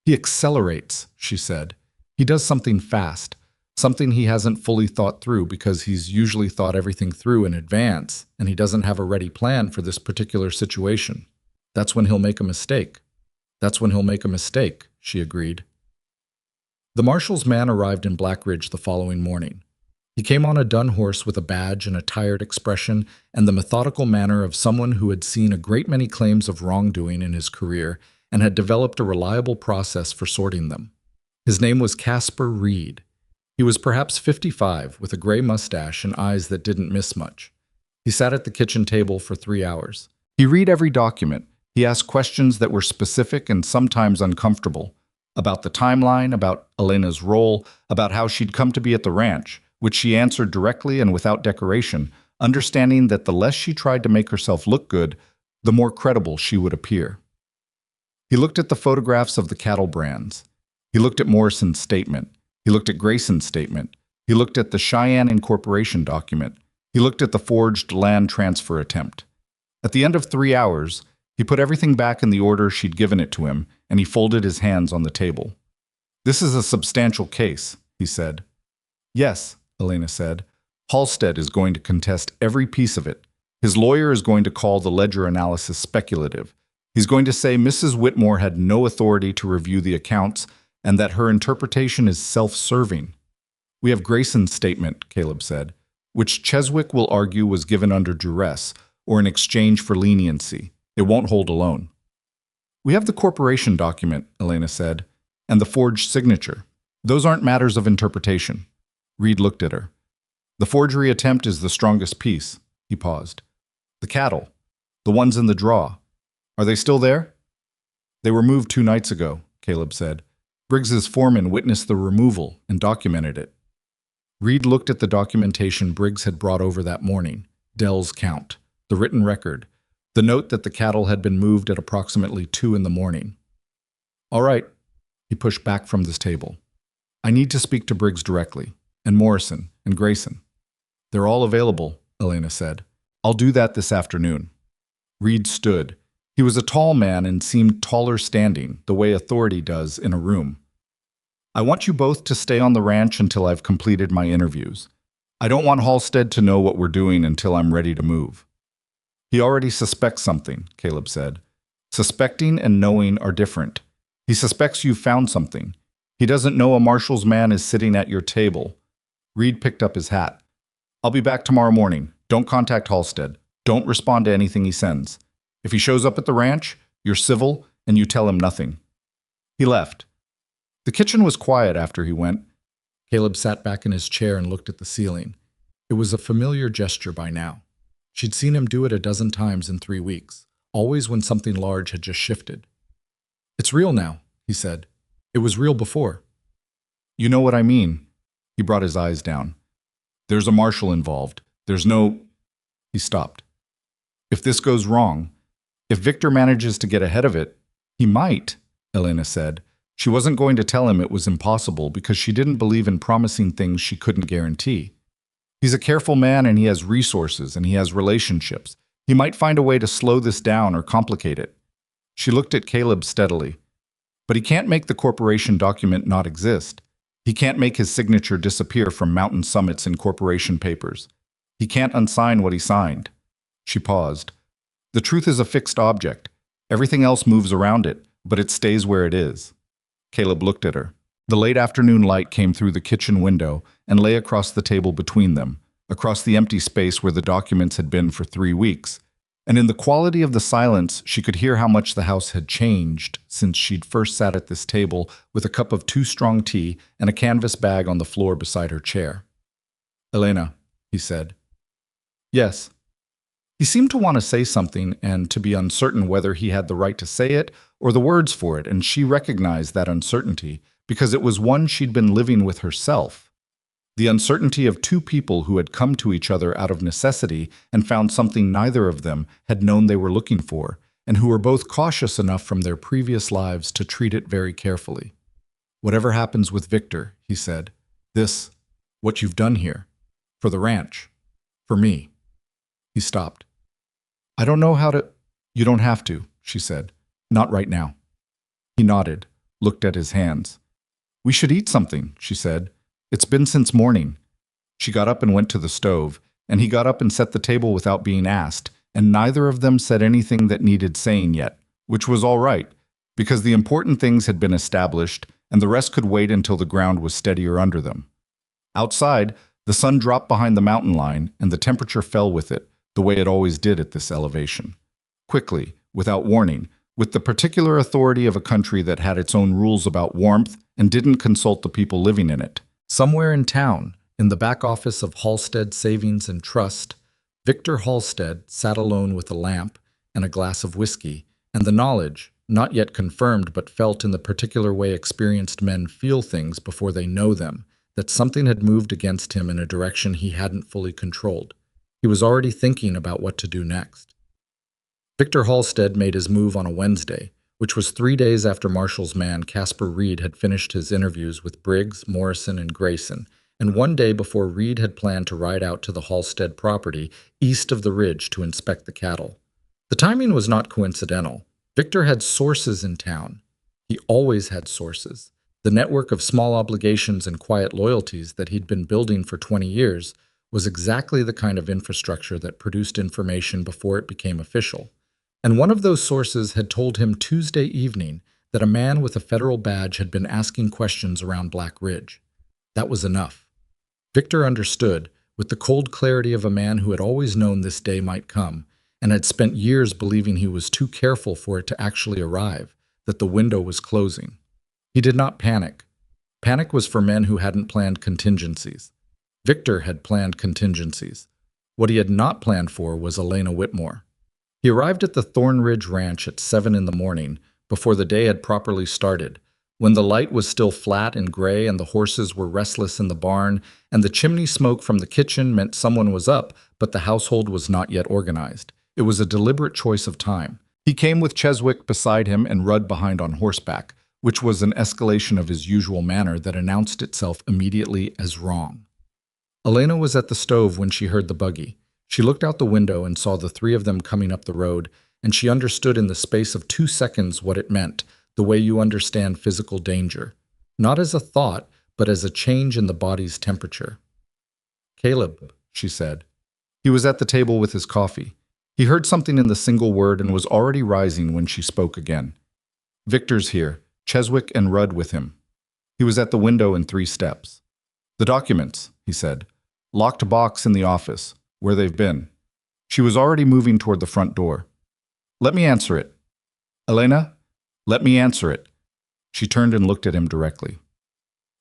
He accelerates, she said. He does something fast, something he hasn't fully thought through because he's usually thought everything through in advance and he doesn't have a ready plan for this particular situation. That's when he'll make a mistake. That's when he'll make a mistake, she agreed. The marshal's man arrived in Black Ridge the following morning. He came on a dun horse with a badge and a tired expression and the methodical manner of someone who had seen a great many claims of wrongdoing in his career and had developed a reliable process for sorting them. His name was Casper Reed. He was perhaps 55, with a gray mustache and eyes that didn't miss much. He sat at the kitchen table for 3 hours. He read every document. He asked questions that were specific and sometimes uncomfortable, about the timeline, about Elena's role, about how she'd come to be at the ranch, which she answered directly and without decoration, understanding that the less she tried to make herself look good, the more credible she would appear. He looked at the photographs of the cattle brands. He looked at Morrison's statement. He looked at Grayson's statement. He looked at the Cheyenne Incorporation document. He looked at the forged land transfer attempt. At the end of 3 hours, he put everything back in the order she'd given it to him, and he folded his hands on the table. This is a substantial case, he said. Yes, Elena said. Halstead is going to contest every piece of it. His lawyer is going to call the ledger analysis speculative. He's going to say Mrs. Whitmore had no authority to review the accounts and that her interpretation is self-serving. We have Grayson's statement, Caleb said, which Cheswick will argue was given under duress or in exchange for leniency. It won't hold alone. We have the corporation document, Elena said, and the forged signature. Those aren't matters of interpretation. Reed looked at her. The forgery attempt is the strongest piece. He paused. The cattle, the ones in the draw. Are they still there? They were moved 2 nights ago, Caleb said. Briggs's foreman witnessed the removal and documented it. Reed looked at the documentation Briggs had brought over that morning, Dell's count, the written record, the note that the cattle had been moved at approximately 2 in the morning. All right, he pushed back from this table. I need to speak to Briggs directly, and Morrison, and Grayson. They're all available, Elena said. I'll do that this afternoon. Reed stood. He was a tall man and seemed taller standing, the way authority does in a room. I want you both to stay on the ranch until I've completed my interviews. I don't want Halstead to know what we're doing until I'm ready to move. He already suspects something, Caleb said. Suspecting and knowing are different. He suspects you've found something. He doesn't know a marshal's man is sitting at your table. Reed picked up his hat. I'll be back tomorrow morning. Don't contact Halstead. Don't respond to anything he sends. If he shows up at the ranch, you're civil and you tell him nothing. He left. The kitchen was quiet after he went. Caleb sat back in his chair and looked at the ceiling. It was a familiar gesture by now. She'd seen him do it a dozen times in 3 weeks, always when something large had just shifted. It's real now, he said. It was real before. You know what I mean. He brought his eyes down. There's a marshal involved. There's no... He stopped. If this goes wrong, if Victor manages to get ahead of it, he might, Elena said. She wasn't going to tell him it was impossible because she didn't believe in promising things she couldn't guarantee. He's a careful man and he has resources and he has relationships. He might find a way to slow this down or complicate it. She looked at Caleb steadily. But he can't make the corporation document not exist. He can't make his signature disappear from mountain summits in corporation papers. He can't unsign what he signed. She paused. The truth is a fixed object. Everything else moves around it, but it stays where it is. Caleb looked at her. The late afternoon light came through the kitchen window and lay across the table between them, across the empty space where the documents had been for 3 weeks. And in the quality of the silence, she could hear how much the house had changed since she'd first sat at this table with a cup of too-strong tea and a canvas bag on the floor beside her chair. "Elena," he said. "Yes." He seemed to want to say something and to be uncertain whether he had the right to say it or the words for it, and she recognized that uncertainty because it was one she'd been living with herself. The uncertainty of two people who had come to each other out of necessity and found something neither of them had known they were looking for, and who were both cautious enough from their previous lives to treat it very carefully. "Whatever happens with Victor," he said, what you've done here, for the ranch, for me." He stopped. "I don't know how to—" "You don't have to," she said. "Not right now." He nodded, looked at his hands. "We should eat something," she said. "It's been since morning." She got up and went to the stove, and he got up and set the table without being asked, and neither of them said anything that needed saying yet, which was all right, because the important things had been established, and the rest could wait until the ground was steadier under them. Outside, the sun dropped behind the mountain line, and the temperature fell with it, the way it always did at this elevation. Quickly, without warning, with the particular authority of a country that had its own rules about warmth and didn't consult the people living in it. Somewhere in town, in the back office of Halstead Savings and Trust, Victor Halstead sat alone with a lamp and a glass of whiskey, and the knowledge, not yet confirmed but felt in the particular way experienced men feel things before they know them, that something had moved against him in a direction he hadn't fully controlled. He was already thinking about what to do next. Victor Halstead made his move on a Wednesday, which was 3 days after Marshall's man Casper Reed had finished his interviews with Briggs, Morrison, and Grayson, and 1 day before Reed had planned to ride out to the Halstead property east of the ridge to inspect the cattle. The timing was not coincidental. Victor had sources in town. He always had sources. The network of small obligations and quiet loyalties that he'd been building for 20 years was exactly the kind of infrastructure that produced information before it became official. And one of those sources had told him Tuesday evening that a man with a federal badge had been asking questions around Black Ridge. That was enough. Victor understood, with the cold clarity of a man who had always known this day might come, and had spent years believing he was too careful for it to actually arrive, that the window was closing. He did not panic. Panic was for men who hadn't planned contingencies. Victor had planned contingencies. What he had not planned for was Elena Whitmore. He arrived at the Thornridge Ranch at 7 in the morning, before the day had properly started, when the light was still flat and gray and the horses were restless in the barn, and the chimney smoke from the kitchen meant someone was up, but the household was not yet organized. It was a deliberate choice of time. He came with Cheswick beside him and Rudd behind on horseback, which was an escalation of his usual manner that announced itself immediately as wrong. Elena was at the stove when she heard the buggy. She looked out the window and saw the 3 of them coming up the road, and she understood in the space of 2 seconds what it meant, the way you understand physical danger. Not as a thought, but as a change in the body's temperature. "Caleb," she said. He was at the table with his coffee. He heard something in the single word and was already rising when she spoke again. "Victor's here, Cheswick and Rudd with him." He was at the window in 3 steps. "The documents," he said. "Locked box in the office, where they've been." She was already moving toward the front door. "Let me answer it." "Elena, let me answer it." She turned and looked at him directly.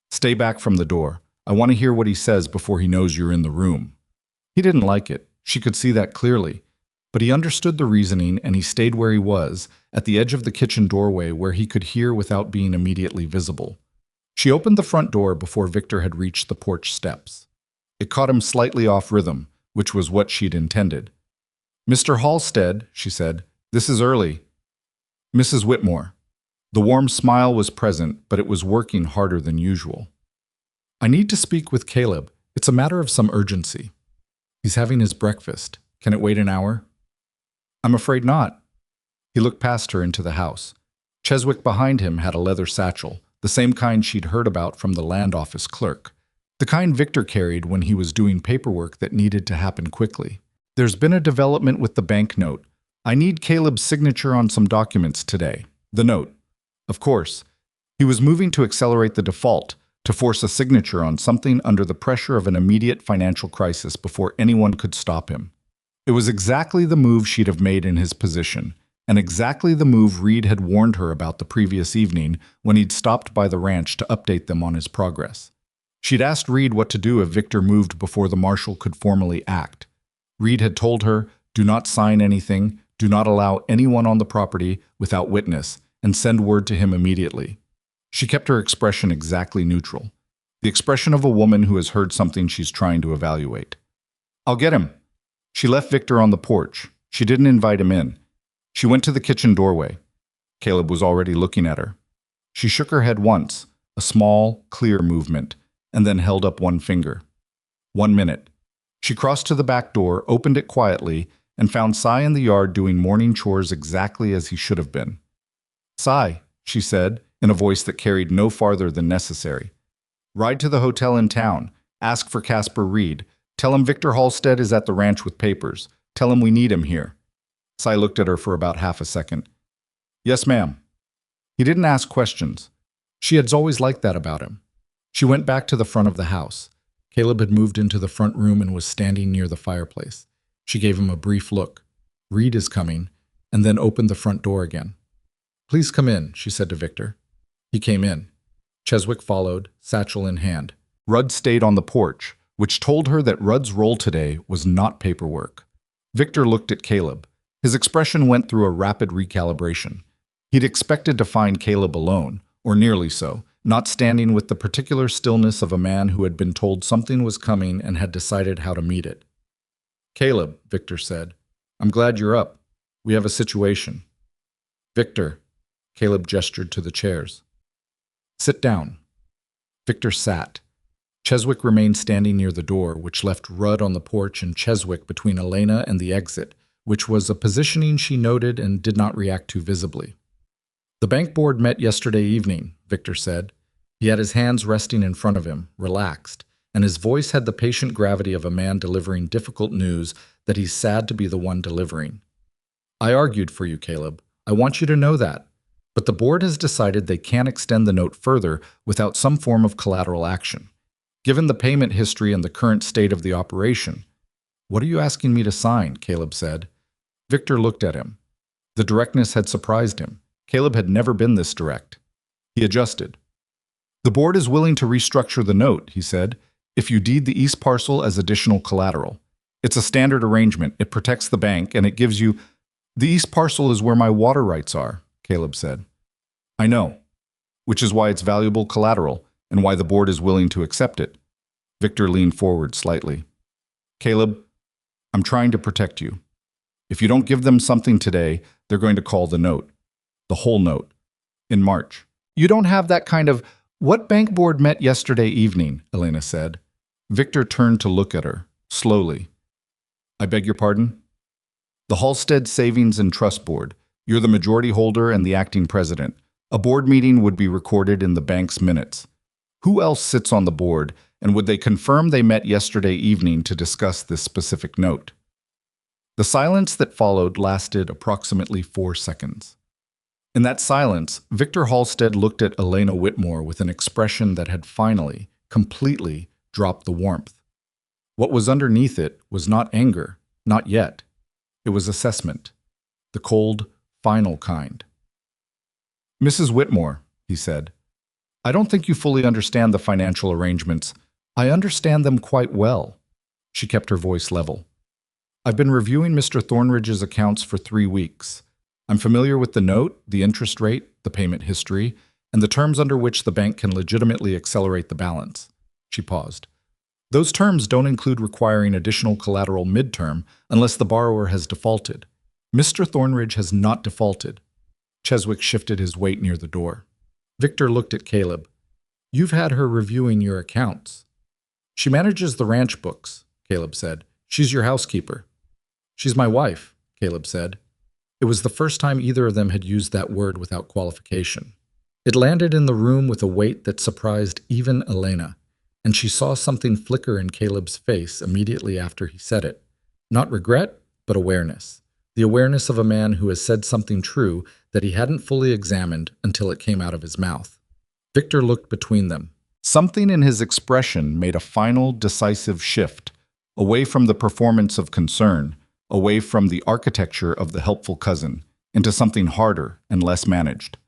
"Stay back from the door. I want to hear what he says before he knows you're in the room." He didn't like it. She could see that clearly. But he understood the reasoning, and he stayed where he was, at the edge of the kitchen doorway where he could hear without being immediately visible. She opened the front door before Victor had reached the porch steps. It caught him slightly off rhythm, which was what she'd intended. "Mr. Halstead," she said, "this is early." "Mrs. Whitmore." The warm smile was present, but it was working harder than usual. "I need to speak with Caleb. It's a matter of some urgency. He's having his breakfast. Can it wait an hour?" "I'm afraid not." He looked past her into the house. Cheswick behind him had a leather satchel, the same kind she'd heard about from the land office clerk. The kind Victor carried when he was doing paperwork that needed to happen quickly. "There's been a development with the banknote. I need Caleb's signature on some documents today." The note. Of course. He was moving to accelerate the default, to force a signature on something under the pressure of an immediate financial crisis before anyone could stop him. It was exactly the move she'd have made in his position, and exactly the move Reed had warned her about the previous evening when he'd stopped by the ranch to update them on his progress. She'd asked Reed what to do if Victor moved before the marshal could formally act. Reed had told her, "Do not sign anything, do not allow anyone on the property without witness, and send word to him immediately." She kept her expression exactly neutral, the expression of a woman who has heard something she's trying to evaluate. "I'll get him." She left Victor on the porch. She didn't invite him in. She went to the kitchen doorway. Caleb was already looking at her. She shook her head once, a small, clear movement, and then held up one finger. 1 minute. She crossed to the back door, opened it quietly, and found Cy in the yard doing morning chores exactly as he should have been. "Cy," she said, in a voice that carried no farther than necessary. "Ride to the hotel in town. Ask for Casper Reed. Tell him Victor Halstead is at the ranch with papers. Tell him we need him here." Cy looked at her for about half a second. "Yes, ma'am." He didn't ask questions. She had always liked that about him. She went back to the front of the house. Caleb had moved into the front room and was standing near the fireplace. She gave him a brief look. "Reed is coming," and then opened the front door again. "Please come in," she said to Victor. He came in. Cheswick followed, satchel in hand. Rudd stayed on the porch, which told her that Rudd's role today was not paperwork. Victor looked at Caleb. His expression went through a rapid recalibration. He'd expected to find Caleb alone, or nearly so, not standing with the particular stillness of a man who had been told something was coming and had decided how to meet it. "Caleb," Victor said, "I'm glad you're up. We have a situation." "Victor," Caleb gestured to the chairs. "Sit down." Victor sat. Cheswick remained standing near the door, which left Rudd on the porch and Cheswick between Elena and the exit, which was a positioning she noted and did not react to visibly. "The bank board met yesterday evening," Victor said. He had his hands resting in front of him, relaxed, and his voice had the patient gravity of a man delivering difficult news that he's sad to be the one delivering. "I argued for you, Caleb. I want you to know that. But the board has decided they can't extend the note further without some form of collateral action. Given the payment history and the current state of the operation." "What are you asking me to sign?" Caleb said. Victor looked at him. The directness had surprised him. Caleb had never been this direct. He adjusted. "The board is willing to restructure the note," he said, "if you deed the east parcel as additional collateral. It's a standard arrangement. It protects the bank, and it gives you—" "The east parcel is where my water rights are," Caleb said. "I know, which is why it's valuable collateral, and why the board is willing to accept it." Victor leaned forward slightly. "Caleb, I'm trying to protect you. If you don't give them something today, they're going to call the note. The whole note. In March. You don't have that kind of—" "What bank board met yesterday evening?" Elena said. Victor turned to look at her, slowly. "I beg your pardon?" "The Halstead Savings and Trust Board. You're the majority holder and the acting president. A board meeting would be recorded in the bank's minutes. Who else sits on the board, and would they confirm they met yesterday evening to discuss this specific note?" The silence that followed lasted approximately 4 seconds. In that silence, Victor Halstead looked at Elena Whitmore with an expression that had finally, completely dropped the warmth. What was underneath it was not anger, not yet. It was assessment. The cold, final kind. "Mrs. Whitmore," he said, "I don't think you fully understand the financial arrangements. I understand them quite well." She kept her voice level. "I've been reviewing Mr. Thornridge's accounts for 3 weeks. I'm familiar with the note, the interest rate, the payment history, and the terms under which the bank can legitimately accelerate the balance." She paused. "Those terms don't include requiring additional collateral midterm unless the borrower has defaulted. Mr. Thornridge has not defaulted." Cheswick shifted his weight near the door. Victor looked at Caleb. "You've had her reviewing your accounts." "She manages the ranch books," Caleb said. "She's your housekeeper." "She's my wife," Caleb said. It was the first time either of them had used that word without qualification. It landed in the room with a weight that surprised even Elena, and she saw something flicker in Caleb's face immediately after he said it. Not regret, but awareness. The awareness of a man who has said something true that he hadn't fully examined until it came out of his mouth. Victor looked between them. Something in his expression made a final, decisive shift, away from the performance of concern, away from the architecture of the helpful cousin, into something harder and less managed.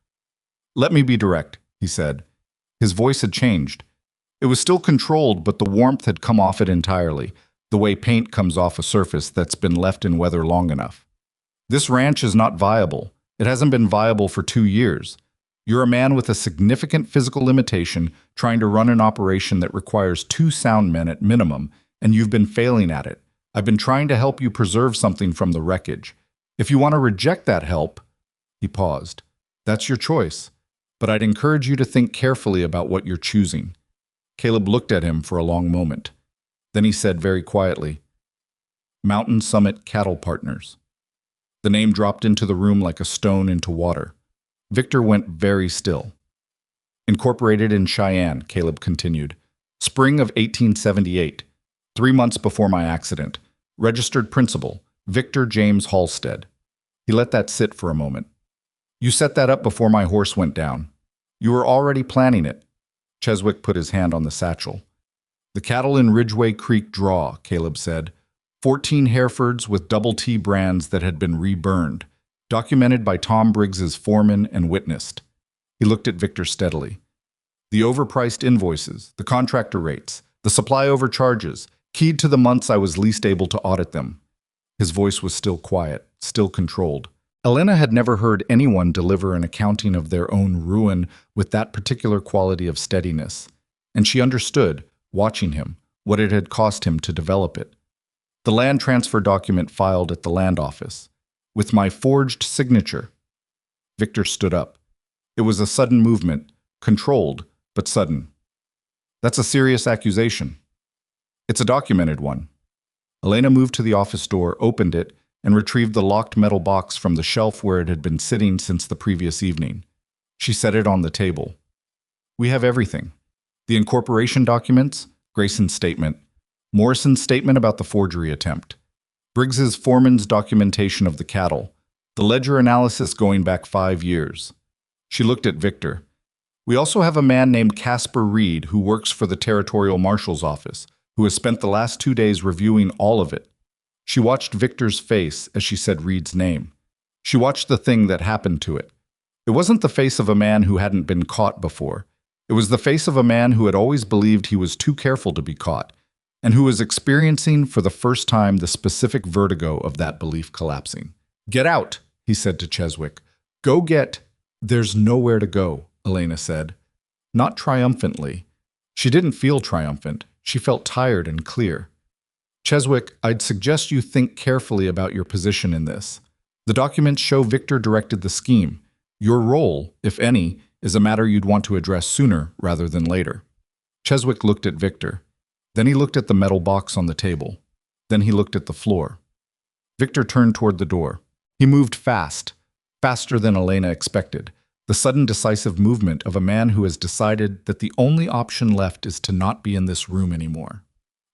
"Let me be direct," he said. His voice had changed. It was still controlled, but the warmth had come off it entirely, the way paint comes off a surface that's been left in weather long enough. "This ranch is not viable. It hasn't been viable for 2 years. You're a man with a significant physical limitation trying to run an operation that requires 2 sound men at minimum, and you've been failing at it. I've been trying to help you preserve something from the wreckage. If you want to reject that help," he paused, "that's your choice. But I'd encourage you to think carefully about what you're choosing." Caleb looked at him for a long moment. Then he said very quietly, "Mountain Summit Cattle Partners." The name dropped into the room like a stone into water. Victor went very still. "Incorporated in Cheyenne," Caleb continued. "Spring of 1878, 3 months before my accident. Registered principal, Victor James Halstead." He let that sit for a moment. "You set that up before my horse went down. You were already planning it." Cheswick put his hand on the satchel. "The cattle in Ridgeway Creek draw," Caleb said. 14 Herefords with double T brands that had been reburned, documented by Tom Briggs's foreman and witnessed. He looked at Victor steadily. "The overpriced invoices, the contractor rates, the supply overcharges, keyed to the months I was least able to audit them." His voice was still quiet, still controlled. Elena had never heard anyone deliver an accounting of their own ruin with that particular quality of steadiness, and she understood, watching him, what it had cost him to develop it. "The land transfer document filed at the land office, with my forged signature." Victor stood up. It was a sudden movement, controlled, but sudden. "That's a serious accusation." "It's a documented one." Elena moved to the office door, opened it, and retrieved the locked metal box from the shelf where it had been sitting since the previous evening. She set it on the table. "We have everything. The incorporation documents, Grayson's statement, Morrison's statement about the forgery attempt, Briggs's foreman's documentation of the cattle, the ledger analysis going back 5 years." She looked at Victor. "We also have a man named Casper Reed who works for the Territorial Marshal's office, who has spent the last 2 days reviewing all of it." She watched Victor's face as she said Reed's name. She watched the thing that happened to it. It wasn't the face of a man who hadn't been caught before. It was the face of a man who had always believed he was too careful to be caught, and who was experiencing for the first time the specific vertigo of that belief collapsing. "Get out," he said to Cheswick. "Go get—" "There's nowhere to go," Elena said. Not triumphantly. She didn't feel triumphant. She felt tired and clear. "Cheswick, I'd suggest you think carefully about your position in this. The documents show Victor directed the scheme. Your role, if any, is a matter you'd want to address sooner rather than later." Cheswick looked at Victor. Then he looked at the metal box on the table. Then he looked at the floor. Victor turned toward the door. He moved fast, faster than Elena expected, the sudden decisive movement of a man who has decided that the only option left is to not be in this room anymore.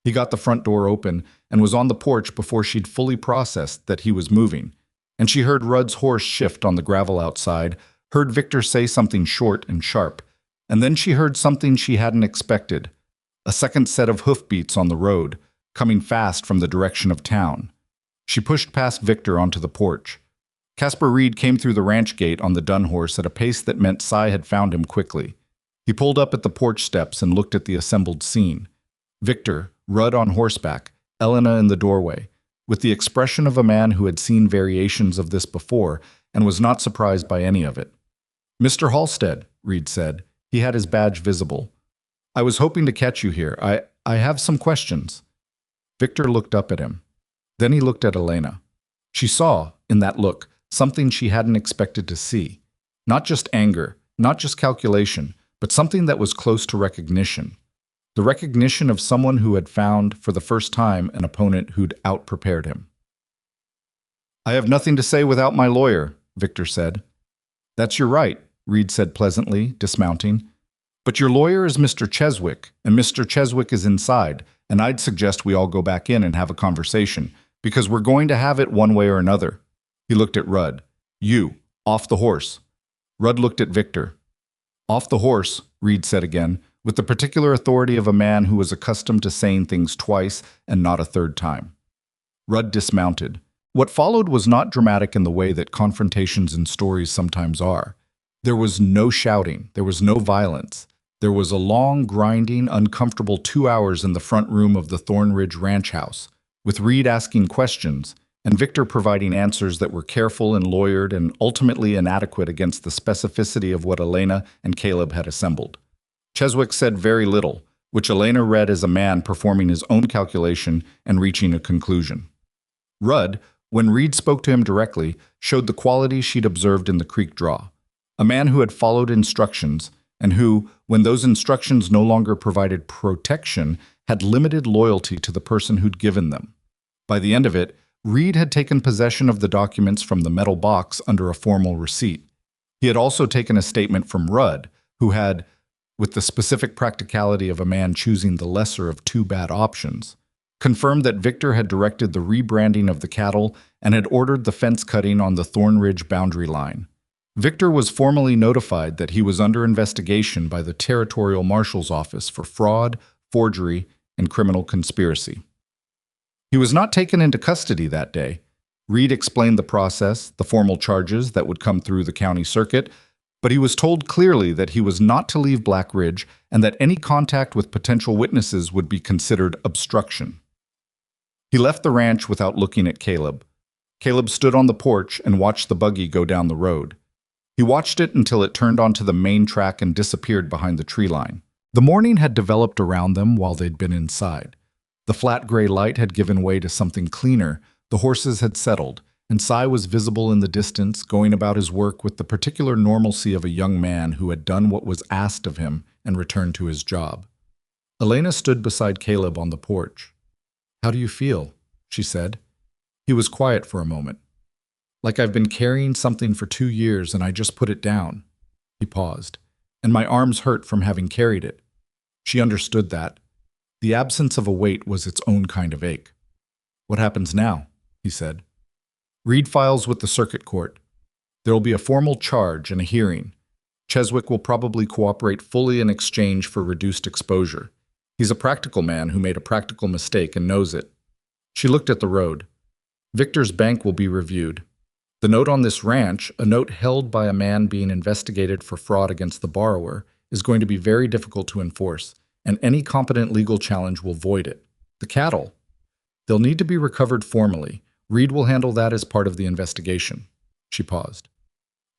He got the front door open and was on the porch before she'd fully processed that he was moving, and she heard Rudd's horse shift on the gravel outside, heard Victor say something short and sharp, and then she heard something she hadn't expected, a second set of hoofbeats on the road, coming fast from the direction of town. She pushed past Victor onto the porch. Casper Reed came through the ranch gate on the dun horse at a pace that meant Cy had found him quickly. He pulled up at the porch steps and looked at the assembled scene. Victor, Rudd on horseback, Elena in the doorway, with the expression of a man who had seen variations of this before and was not surprised by any of it. "Mr. Halstead," Reed said. He had his badge visible. "I was hoping to catch you here. I have some questions." Victor looked up at him. Then he looked at Elena. She saw, in that look, something she hadn't expected to see. Not just anger, not just calculation, but something that was close to recognition. The recognition of someone who had found, for the first time, an opponent who'd out-prepared him. "I have nothing to say without my lawyer," Victor said. "That's your right. Reed said pleasantly, dismounting. "But your lawyer is Mr. Cheswick, and Mr. Cheswick is inside, and I'd suggest we all go back in and have a conversation, because we're going to have it one way or another." He looked at Rudd. "You, off the horse." Rudd looked at Victor. "Off the horse," Reed said again, with the particular authority of a man who was accustomed to saying things twice and not a third time. Rudd dismounted. What followed was not dramatic in the way that confrontations in stories sometimes are. There was no shouting. There was no violence. There was a long, grinding, uncomfortable 2 hours in the front room of the Thornridge Ranch house, with Reed asking questions and Victor providing answers that were careful and lawyered and ultimately inadequate against the specificity of what Elena and Caleb had assembled. Cheswick said very little, which Elena read as a man performing his own calculation and reaching a conclusion. Rudd, when Reed spoke to him directly, showed the qualities she'd observed in the creek draw. A man who had followed instructions, and who, when those instructions no longer provided protection, had limited loyalty to the person who'd given them. By the end of it, Reed had taken possession of the documents from the metal box under a formal receipt. He had also taken a statement from Rudd, who had, with the specific practicality of a man choosing the lesser of two bad options, confirmed that Victor had directed the rebranding of the cattle and had ordered the fence cutting on the Thornridge boundary line. Victor was formally notified that he was under investigation by the Territorial Marshal's Office for fraud, forgery, and criminal conspiracy. He was not taken into custody that day. Reed explained the process, the formal charges that would come through the county circuit, but he was told clearly that he was not to leave Black Ridge and that any contact with potential witnesses would be considered obstruction. He left the ranch without looking at Caleb. Caleb stood on the porch and watched the buggy go down the road. He watched it until it turned onto the main track and disappeared behind the tree line. The morning had developed around them while they'd been inside. The flat gray light had given way to something cleaner, the horses had settled, and Cy was visible in the distance, going about his work with the particular normalcy of a young man who had done what was asked of him and returned to his job. Elena stood beside Caleb on the porch. "How do you feel?" she said. He was quiet for a moment. "Like I've been carrying something for 2 years and I just put it down." He paused. "And my arms hurt from having carried it." She understood that. The absence of a weight was its own kind of ache. "What happens now?" he said. "Reed files with the circuit court. There will be a formal charge and a hearing. Cheswick will probably cooperate fully in exchange for reduced exposure. He's a practical man who made a practical mistake and knows it." She looked at the road. "Victor's bank will be reviewed. The note on this ranch, a note held by a man being investigated for fraud against the borrower, is going to be very difficult to enforce, and any competent legal challenge will void it. The cattle, they'll need to be recovered formally. Reed will handle that as part of the investigation." She paused.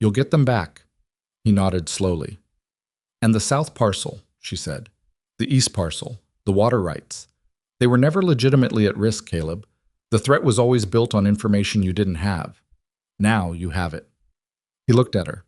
"You'll get them back." He nodded slowly. "And the south parcel," she said. "The east parcel, the water rights. They were never legitimately at risk, Caleb. The threat was always built on information you didn't have. Now you have it." He looked at her.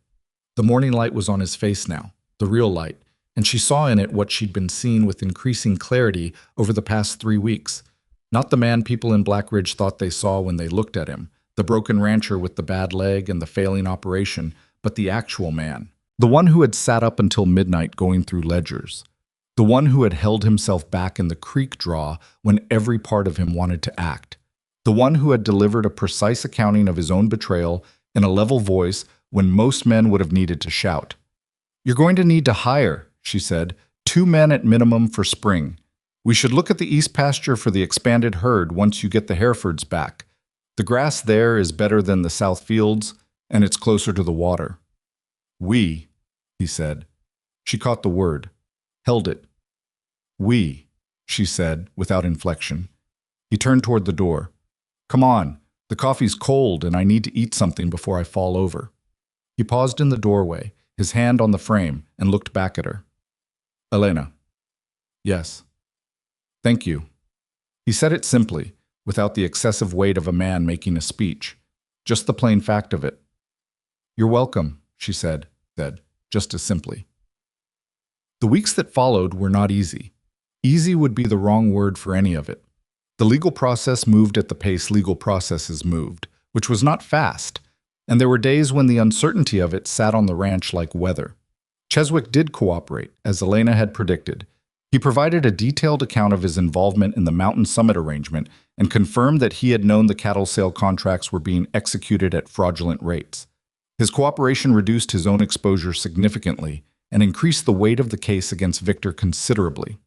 The morning light was on his face now, the real light, and she saw in it what she'd been seeing with increasing clarity over the past 3 weeks. Not the man people in Black Ridge thought they saw when they looked at him, the broken rancher with the bad leg and the failing operation, but the actual man. The one who had sat up until midnight going through ledgers. The one who had held himself back in the creek draw when every part of him wanted to act. The one who had delivered a precise accounting of his own betrayal in a level voice when most men would have needed to shout. "You're going to need to hire," she said, "2 men at minimum for spring. We should look at the east pasture for the expanded herd once you get the Herefords back. The grass there is better than the south fields, and it's closer to the water." "We," he said. She caught the word, held it. "We," she said, without inflection. He turned toward the door. "Come on, the coffee's cold and I need to eat something before I fall over." He paused in the doorway, his hand on the frame, and looked back at her. "Elena." "Yes." "Thank you." He said it simply, without the excessive weight of a man making a speech, just the plain fact of it. "You're welcome," she said, just as simply. The weeks that followed were not easy. Easy would be the wrong word for any of it. The legal process moved at the pace legal processes moved, which was not fast. And there were days when the uncertainty of it sat on the ranch like weather. Cheswick did cooperate, as Elena had predicted. He provided a detailed account of his involvement in the Mountain Summit arrangement and confirmed that he had known the cattle sale contracts were being executed at fraudulent rates. His cooperation reduced his own exposure significantly and increased the weight of the case against Victor considerably.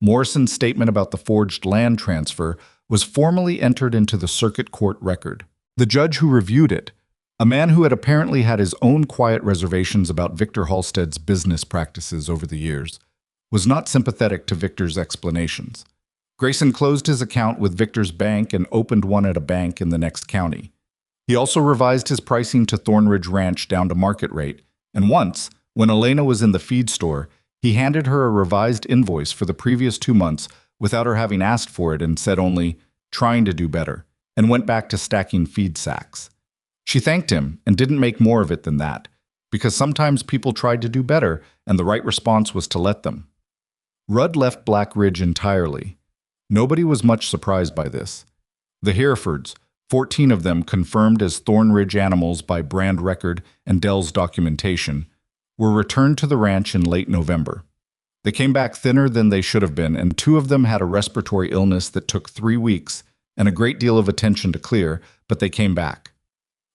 Morrison's statement about the forged land transfer was formally entered into the circuit court record. The judge who reviewed it, a man who had apparently had his own quiet reservations about Victor Halstead's business practices over the years, was not sympathetic to Victor's explanations. Grayson closed his account with Victor's bank and opened one at a bank in the next county. He also revised his pricing to Thornridge Ranch down to market rate, and once, when Elena was in the feed store, he handed her a revised invoice for the previous 2 months without her having asked for it and said only, "Trying to do better," and went back to stacking feed sacks. She thanked him and didn't make more of it than that, because sometimes people tried to do better and the right response was to let them. Rudd left Black Ridge entirely. Nobody was much surprised by this. The Herefords, 14 of them confirmed as Thornridge animals by brand record and Dell's documentation, were returned to the ranch in late November. They came back thinner than they should have been, and 2 of them had a respiratory illness that took 3 weeks and a great deal of attention to clear, but they came back.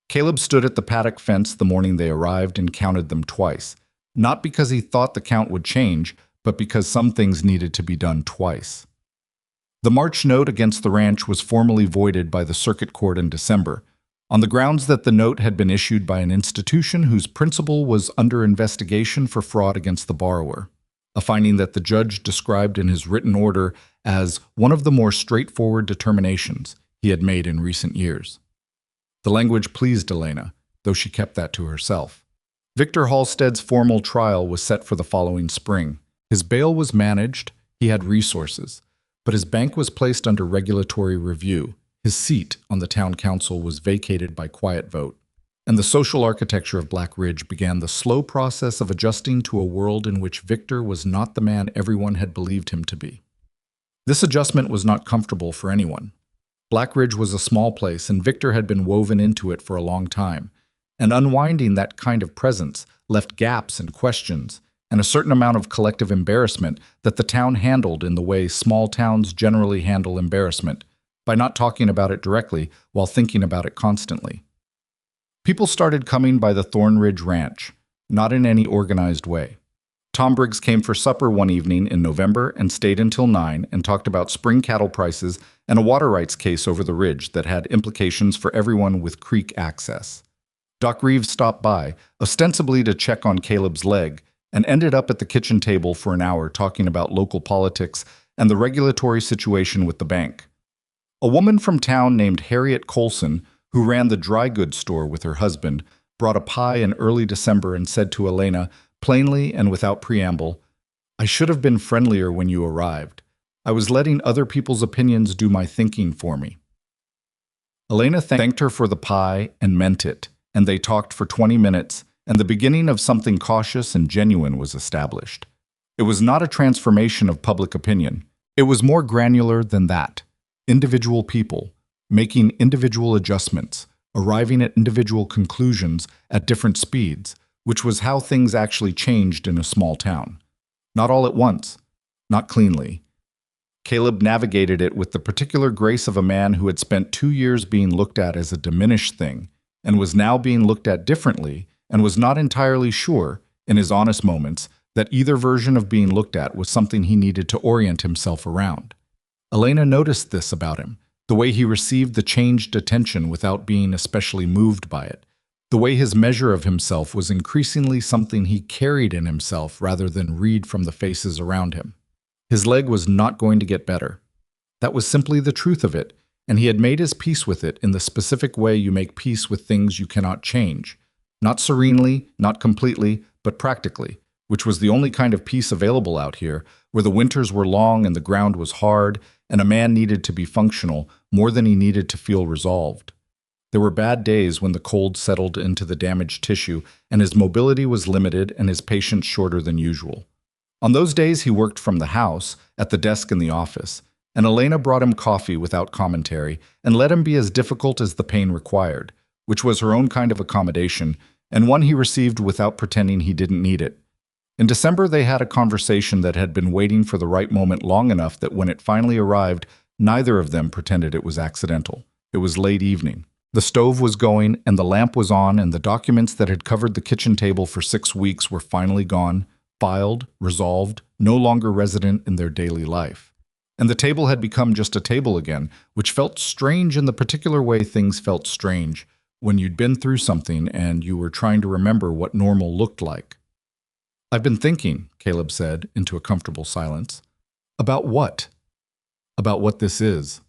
Caleb stood at the paddock fence the morning they arrived and counted them twice, not because he thought the count would change, but because some things needed to be done twice. The March note against the ranch was formally voided by the circuit court in December, on the grounds that the note had been issued by an institution whose principal was under investigation for fraud against the borrower, a finding that the judge described in his written order as one of the more straightforward determinations he had made in recent years. The language pleased Elena, though she kept that to herself. Victor Halstead's formal trial was set for the following spring. His bail was managed, he had resources, but his bank was placed under regulatory review. His seat on the town council was vacated by quiet vote, and the social architecture of Black Ridge began the slow process of adjusting to a world in which Victor was not the man everyone had believed him to be. This adjustment was not comfortable for anyone. Black Ridge was a small place, and Victor had been woven into it for a long time, and unwinding that kind of presence left gaps and questions, and a certain amount of collective embarrassment that the town handled in the way small towns generally handle embarrassment, by not talking about it directly while thinking about it constantly. People started coming by the Thornridge Ranch, not in any organized way. Tom Briggs came for supper one evening in November and stayed until 9 and talked about spring cattle prices and a water rights case over the ridge that had implications for everyone with creek access. Doc Reeves stopped by, ostensibly to check on Caleb's leg, and ended up at the kitchen table for an hour talking about local politics and the regulatory situation with the bank. A woman from town named Harriet Colson, who ran the dry goods store with her husband, brought a pie in early December and said to Elena, plainly and without preamble, "I should have been friendlier when you arrived. I was letting other people's opinions do my thinking for me." Elena thanked her for the pie and meant it, and they talked for 20 minutes, and the beginning of something cautious and genuine was established. It was not a transformation of public opinion. It was more granular than that. Individual people, making individual adjustments, arriving at individual conclusions at different speeds, which was how things actually changed in a small town. Not all at once, not cleanly. Caleb navigated it with the particular grace of a man who had spent 2 years being looked at as a diminished thing, and was now being looked at differently, and was not entirely sure, in his honest moments, that either version of being looked at was something he needed to orient himself around. Elena noticed this about him, the way he received the changed attention without being especially moved by it. The way his measure of himself was increasingly something he carried in himself rather than read from the faces around him. His leg was not going to get better. That was simply the truth of it, and he had made his peace with it in the specific way you make peace with things you cannot change. Not serenely, not completely, but practically, which was the only kind of peace available out here, where the winters were long and the ground was hard, and a man needed to be functional more than he needed to feel resolved. There were bad days when the cold settled into the damaged tissue and his mobility was limited and his patience shorter than usual. On those days he worked from the house, at the desk in the office, and Elena brought him coffee without commentary and let him be as difficult as the pain required, which was her own kind of accommodation, and one he received without pretending he didn't need it. In December, they had a conversation that had been waiting for the right moment long enough that when it finally arrived, neither of them pretended it was accidental. It was late evening. The stove was going, and the lamp was on, and the documents that had covered the kitchen table for 6 weeks were finally gone, filed, resolved, no longer resident in their daily life. And the table had become just a table again, which felt strange in the particular way things felt strange when you'd been through something and you were trying to remember what normal looked like. "I've been thinking," Caleb said, into a comfortable silence. "About what?" "About what this is."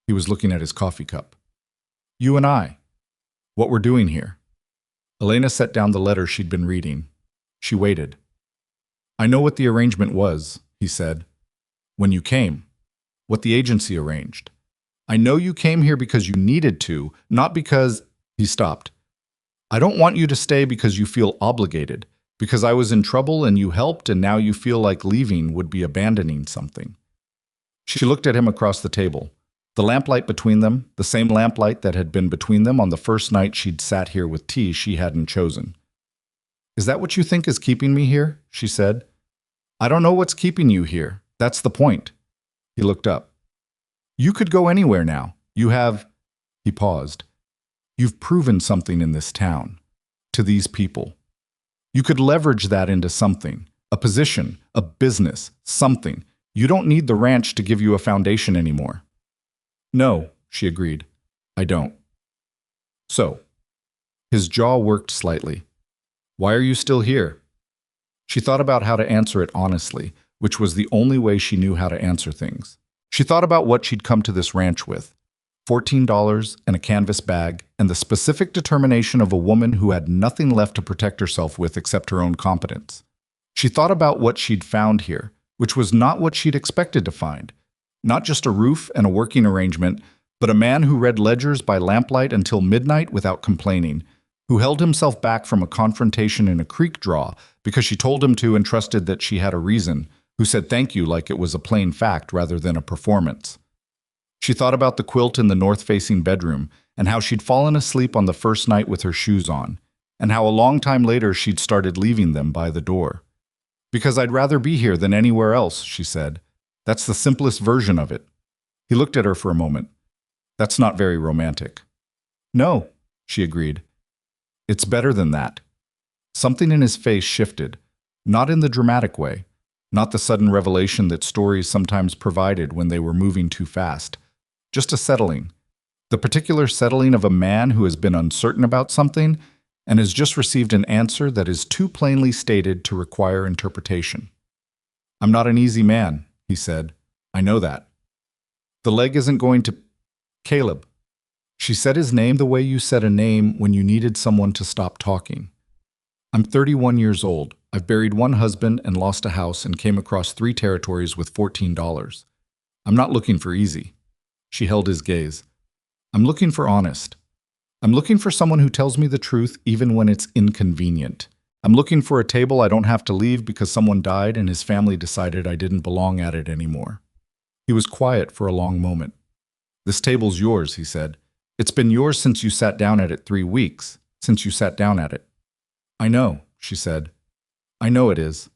He was looking at his coffee cup. "You and I. What we're doing here." Elena set down the letter she'd been reading. She waited. "I know what the arrangement was," he said. "When you came. What the agency arranged. I know you came here because you needed to, not because—" He stopped. "I don't want you to stay because you feel obligated, because I was in trouble and you helped and now you feel like leaving would be abandoning something." She looked at him across the table. The lamplight between them, the same lamplight that had been between them on the first night she'd sat here with tea she hadn't chosen. "Is that what you think is keeping me here?" she said. "I don't know what's keeping you here. That's the point." He looked up. "You could go anywhere now. You have—" He paused. "You've proven something in this town. To these people. You could leverage that into something. A position, a business, something. You don't need the ranch to give you a foundation anymore." "No," she agreed. "I don't." "So." His jaw worked slightly. "Why are you still here?" She thought about how to answer it honestly, which was the only way she knew how to answer things. She thought about what she'd come to this ranch with. $14 and a canvas bag, and the specific determination of a woman who had nothing left to protect herself with except her own competence. She thought about what she'd found here, which was not what she'd expected to find. Not just a roof and a working arrangement, but a man who read ledgers by lamplight until midnight without complaining, who held himself back from a confrontation in a creek draw because she told him to and trusted that she had a reason, who said thank you like it was a plain fact rather than a performance. She thought about the quilt in the north-facing bedroom and how she'd fallen asleep on the first night with her shoes on, and how a long time later she'd started leaving them by the door. "Because I'd rather be here than anywhere else," she said. "That's the simplest version of it." He looked at her for a moment. "That's not very romantic." "No," she agreed. "It's better than that." Something in his face shifted, not in the dramatic way, not the sudden revelation that stories sometimes provided when they were moving too fast. Just a settling. The particular settling of a man who has been uncertain about something and has just received an answer that is too plainly stated to require interpretation. "I'm not an easy man," he said. "I know that." "The leg isn't going to—" "Caleb." She said his name the way you said a name when you needed someone to stop talking. "I'm 31 years old. I've buried one husband and lost a house and came across 3 territories with $14. I'm not looking for easy." She held his gaze. "I'm looking for honest. I'm looking for someone who tells me the truth even when it's inconvenient. I'm looking for a table I don't have to leave because someone died and his family decided I didn't belong at it anymore." He was quiet for a long moment. "This table's yours," he said. "It's been yours since you sat down at it 3 weeks, since you sat down at it." "I know," she said. "I know it is."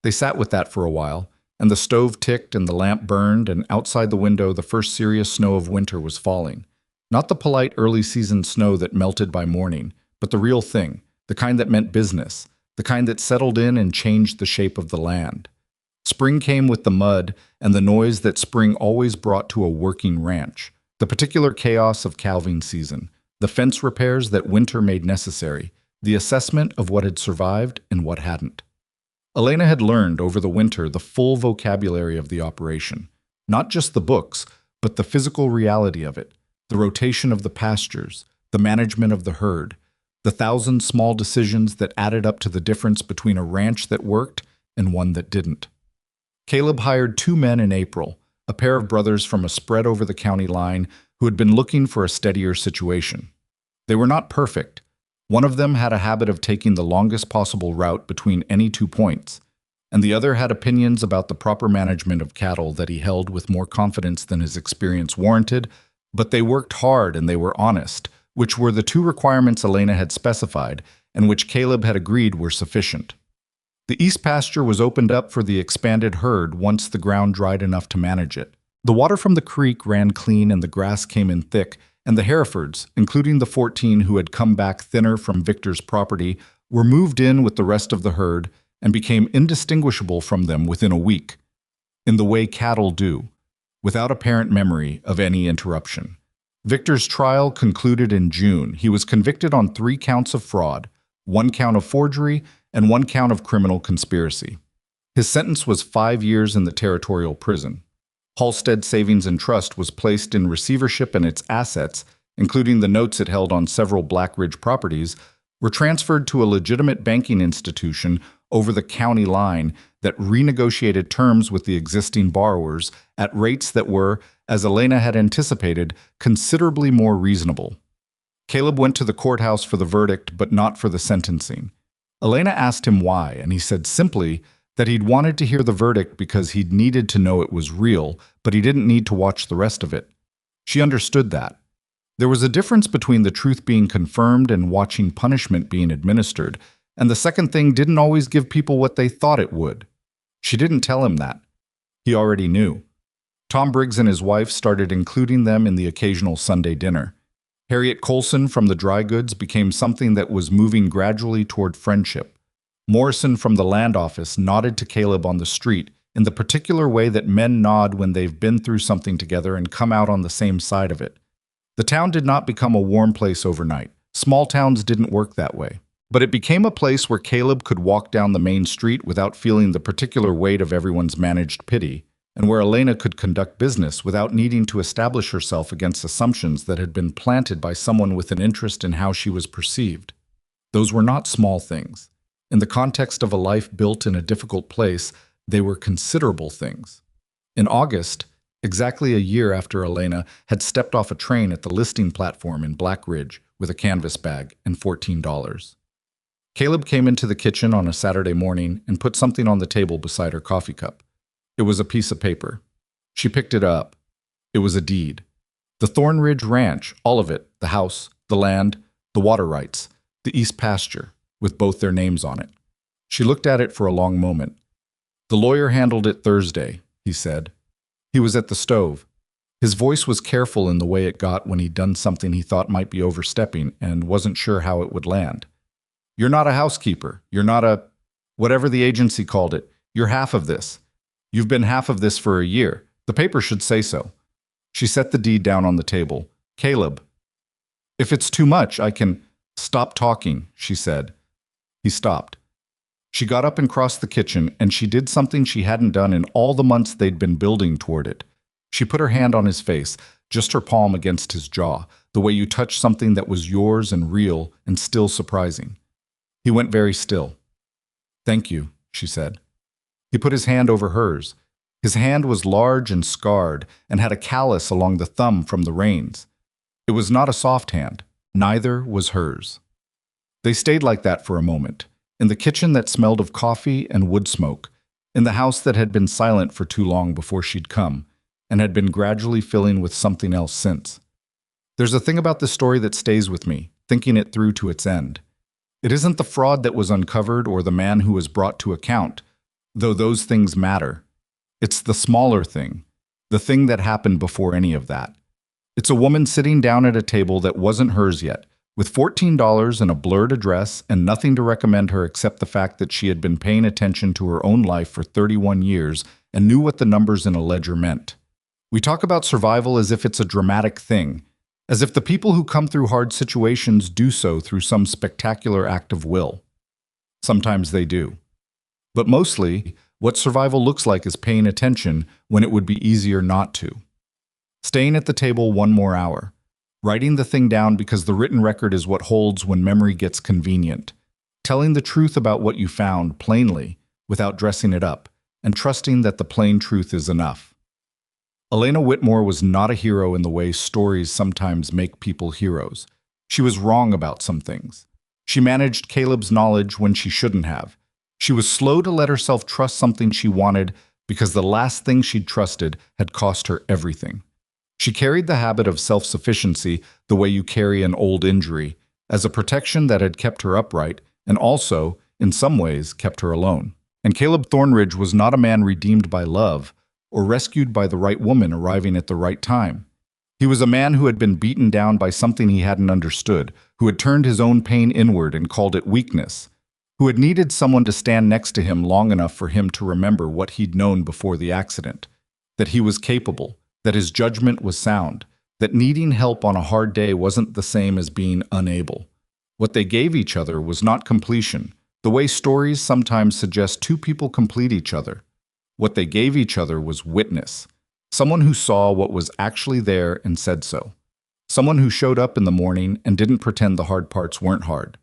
They sat with that for a while, and the stove ticked and the lamp burned, and outside the window the first serious snow of winter was falling. Not the polite early-season snow that melted by morning, but the real thing, the kind that meant business, the kind that settled in and changed the shape of the land. Spring came with the mud and the noise that spring always brought to a working ranch, the particular chaos of calving season, the fence repairs that winter made necessary, the assessment of what had survived and what hadn't. Elena had learned over the winter the full vocabulary of the operation, not just the books, but the physical reality of it, the rotation of the pastures, the management of the herd, the 1,000 small decisions that added up to the difference between a ranch that worked and one that didn't. Caleb hired 2 men in April, a pair of brothers from a spread over the county line who had been looking for a steadier situation. They were not perfect. One of them had a habit of taking the longest possible route between any 2 points, and the other had opinions about the proper management of cattle that he held with more confidence than his experience warranted, but they worked hard and they were honest, which were the two requirements Elena had specified and which Caleb had agreed were sufficient. The east pasture was opened up for the expanded herd once the ground dried enough to manage it. The water from the creek ran clean and the grass came in thick, and the Herefords, including the 14 who had come back thinner from Victor's property, were moved in with the rest of the herd and became indistinguishable from them within a week, in the way cattle do, without apparent memory of any interruption. Victor's trial concluded in June. He was convicted on 3 counts of fraud, 1 count of forgery, and 1 count of criminal conspiracy. His sentence was 5 years in the territorial prison. Halstead Savings and Trust was placed in receivership, and its assets, including the notes it held on several Black Ridge properties, were transferred to a legitimate banking institution over the county line that renegotiated terms with the existing borrowers at rates that were, as Elena had anticipated, considerably more reasonable. Caleb went to the courthouse for the verdict, but not for the sentencing. Elena asked him why, and he said simply that he'd wanted to hear the verdict because he'd needed to know it was real, but he didn't need to watch the rest of it. She understood that. There was a difference between the truth being confirmed and watching punishment being administered, and the second thing didn't always give people what they thought it would. She didn't tell him that. He already knew. Tom Briggs and his wife started including them in the occasional Sunday dinner. Harriet Colson from the dry goods became something that was moving gradually toward friendship. Morrison from the land office nodded to Caleb on the street in the particular way that men nod when they've been through something together and come out on the same side of it. The town did not become a warm place overnight. Small towns didn't work that way. But it became a place where Caleb could walk down the main street without feeling the particular weight of everyone's managed pity, and where Elena could conduct business without needing to establish herself against assumptions that had been planted by someone with an interest in how she was perceived. Those were not small things. In the context of a life built in a difficult place, they were considerable things. In August, exactly a year after Elena had stepped off a train at the listing platform in Black Ridge with a canvas bag and $14. Caleb came into the kitchen on a Saturday morning and put something on the table beside her coffee cup. It was a piece of paper. She picked it up. It was a deed. The Thornridge Ranch, all of it, the house, the land, the water rights, the east pasture, with both their names on it. She looked at it for a long moment. The lawyer handled it Thursday, he said. He was at the stove. His voice was careful in the way it got when he'd done something he thought might be overstepping and wasn't sure how it would land. You're not a housekeeper. You're not a, whatever the agency called it. You're half of this. You've been half of this for a year. The paper should say so. She set the deed down on the table. Caleb, if it's too much, I can stop talking, she said. He stopped. She got up and crossed the kitchen, and she did something she hadn't done in all the months they'd been building toward it. She put her hand on his face, just her palm against his jaw, the way you touch something that was yours and real and still surprising. He went very still. Thank you, she said. He put his hand over hers. His hand was large and scarred and had a callus along the thumb from the rains. It was not a soft hand. Neither was hers. They stayed like that for a moment, in the kitchen that smelled of coffee and wood smoke, in the house that had been silent for too long before she'd come, and had been gradually filling with something else since. There's a thing about this story that stays with me, thinking it through to its end. It isn't the fraud that was uncovered or the man who was brought to account, though those things matter. It's the smaller thing, the thing that happened before any of that. It's a woman sitting down at a table that wasn't hers yet, with $14 and a blurred address and nothing to recommend her except the fact that she had been paying attention to her own life for 31 years and knew what the numbers in a ledger meant. We talk about survival as if it's a dramatic thing, as if the people who come through hard situations do so through some spectacular act of will. Sometimes they do. But mostly, what survival looks like is paying attention when it would be easier not to. Staying at the table one more hour. Writing the thing down because the written record is what holds when memory gets convenient. Telling the truth about what you found plainly, without dressing it up, and trusting that the plain truth is enough. Elena Whitmore was not a hero in the way stories sometimes make people heroes. She was wrong about some things. She managed Caleb's knowledge when she shouldn't have. She was slow to let herself trust something she wanted because the last thing she'd trusted had cost her everything. She carried the habit of self-sufficiency the way you carry an old injury, as a protection that had kept her upright and also, in some ways, kept her alone. And Caleb Thornridge was not a man redeemed by love or rescued by the right woman arriving at the right time. He was a man who had been beaten down by something he hadn't understood, who had turned his own pain inward and called it weakness, who had needed someone to stand next to him long enough for him to remember what he'd known before the accident, that he was capable, that his judgment was sound, that needing help on a hard day wasn't the same as being unable. What they gave each other was not completion, the way stories sometimes suggest two people complete each other. What they gave each other was witness, someone who saw what was actually there and said so. Someone who showed up in the morning and didn't pretend the hard parts weren't hard.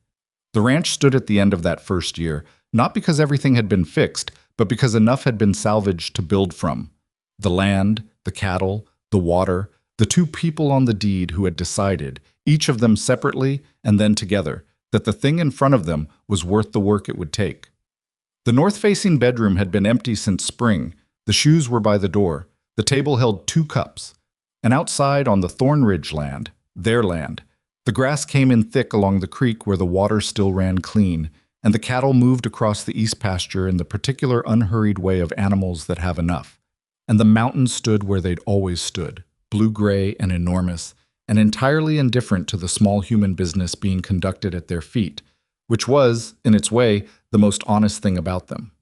The ranch stood at the end of that first year, not because everything had been fixed, but because enough had been salvaged to build from. The land, the cattle, the water, the two people on the deed who had decided, each of them separately and then together, that the thing in front of them was worth the work it would take. The north-facing bedroom had been empty since spring. The shoes were by the door. The table held 2 cups. And outside on the Thornridge land, their land, the grass came in thick along the creek where the water still ran clean, and the cattle moved across the east pasture in the particular unhurried way of animals that have enough. And the mountains stood where they'd always stood, blue-gray and enormous, and entirely indifferent to the small human business being conducted at their feet, which was, in its way, the most honest thing about them.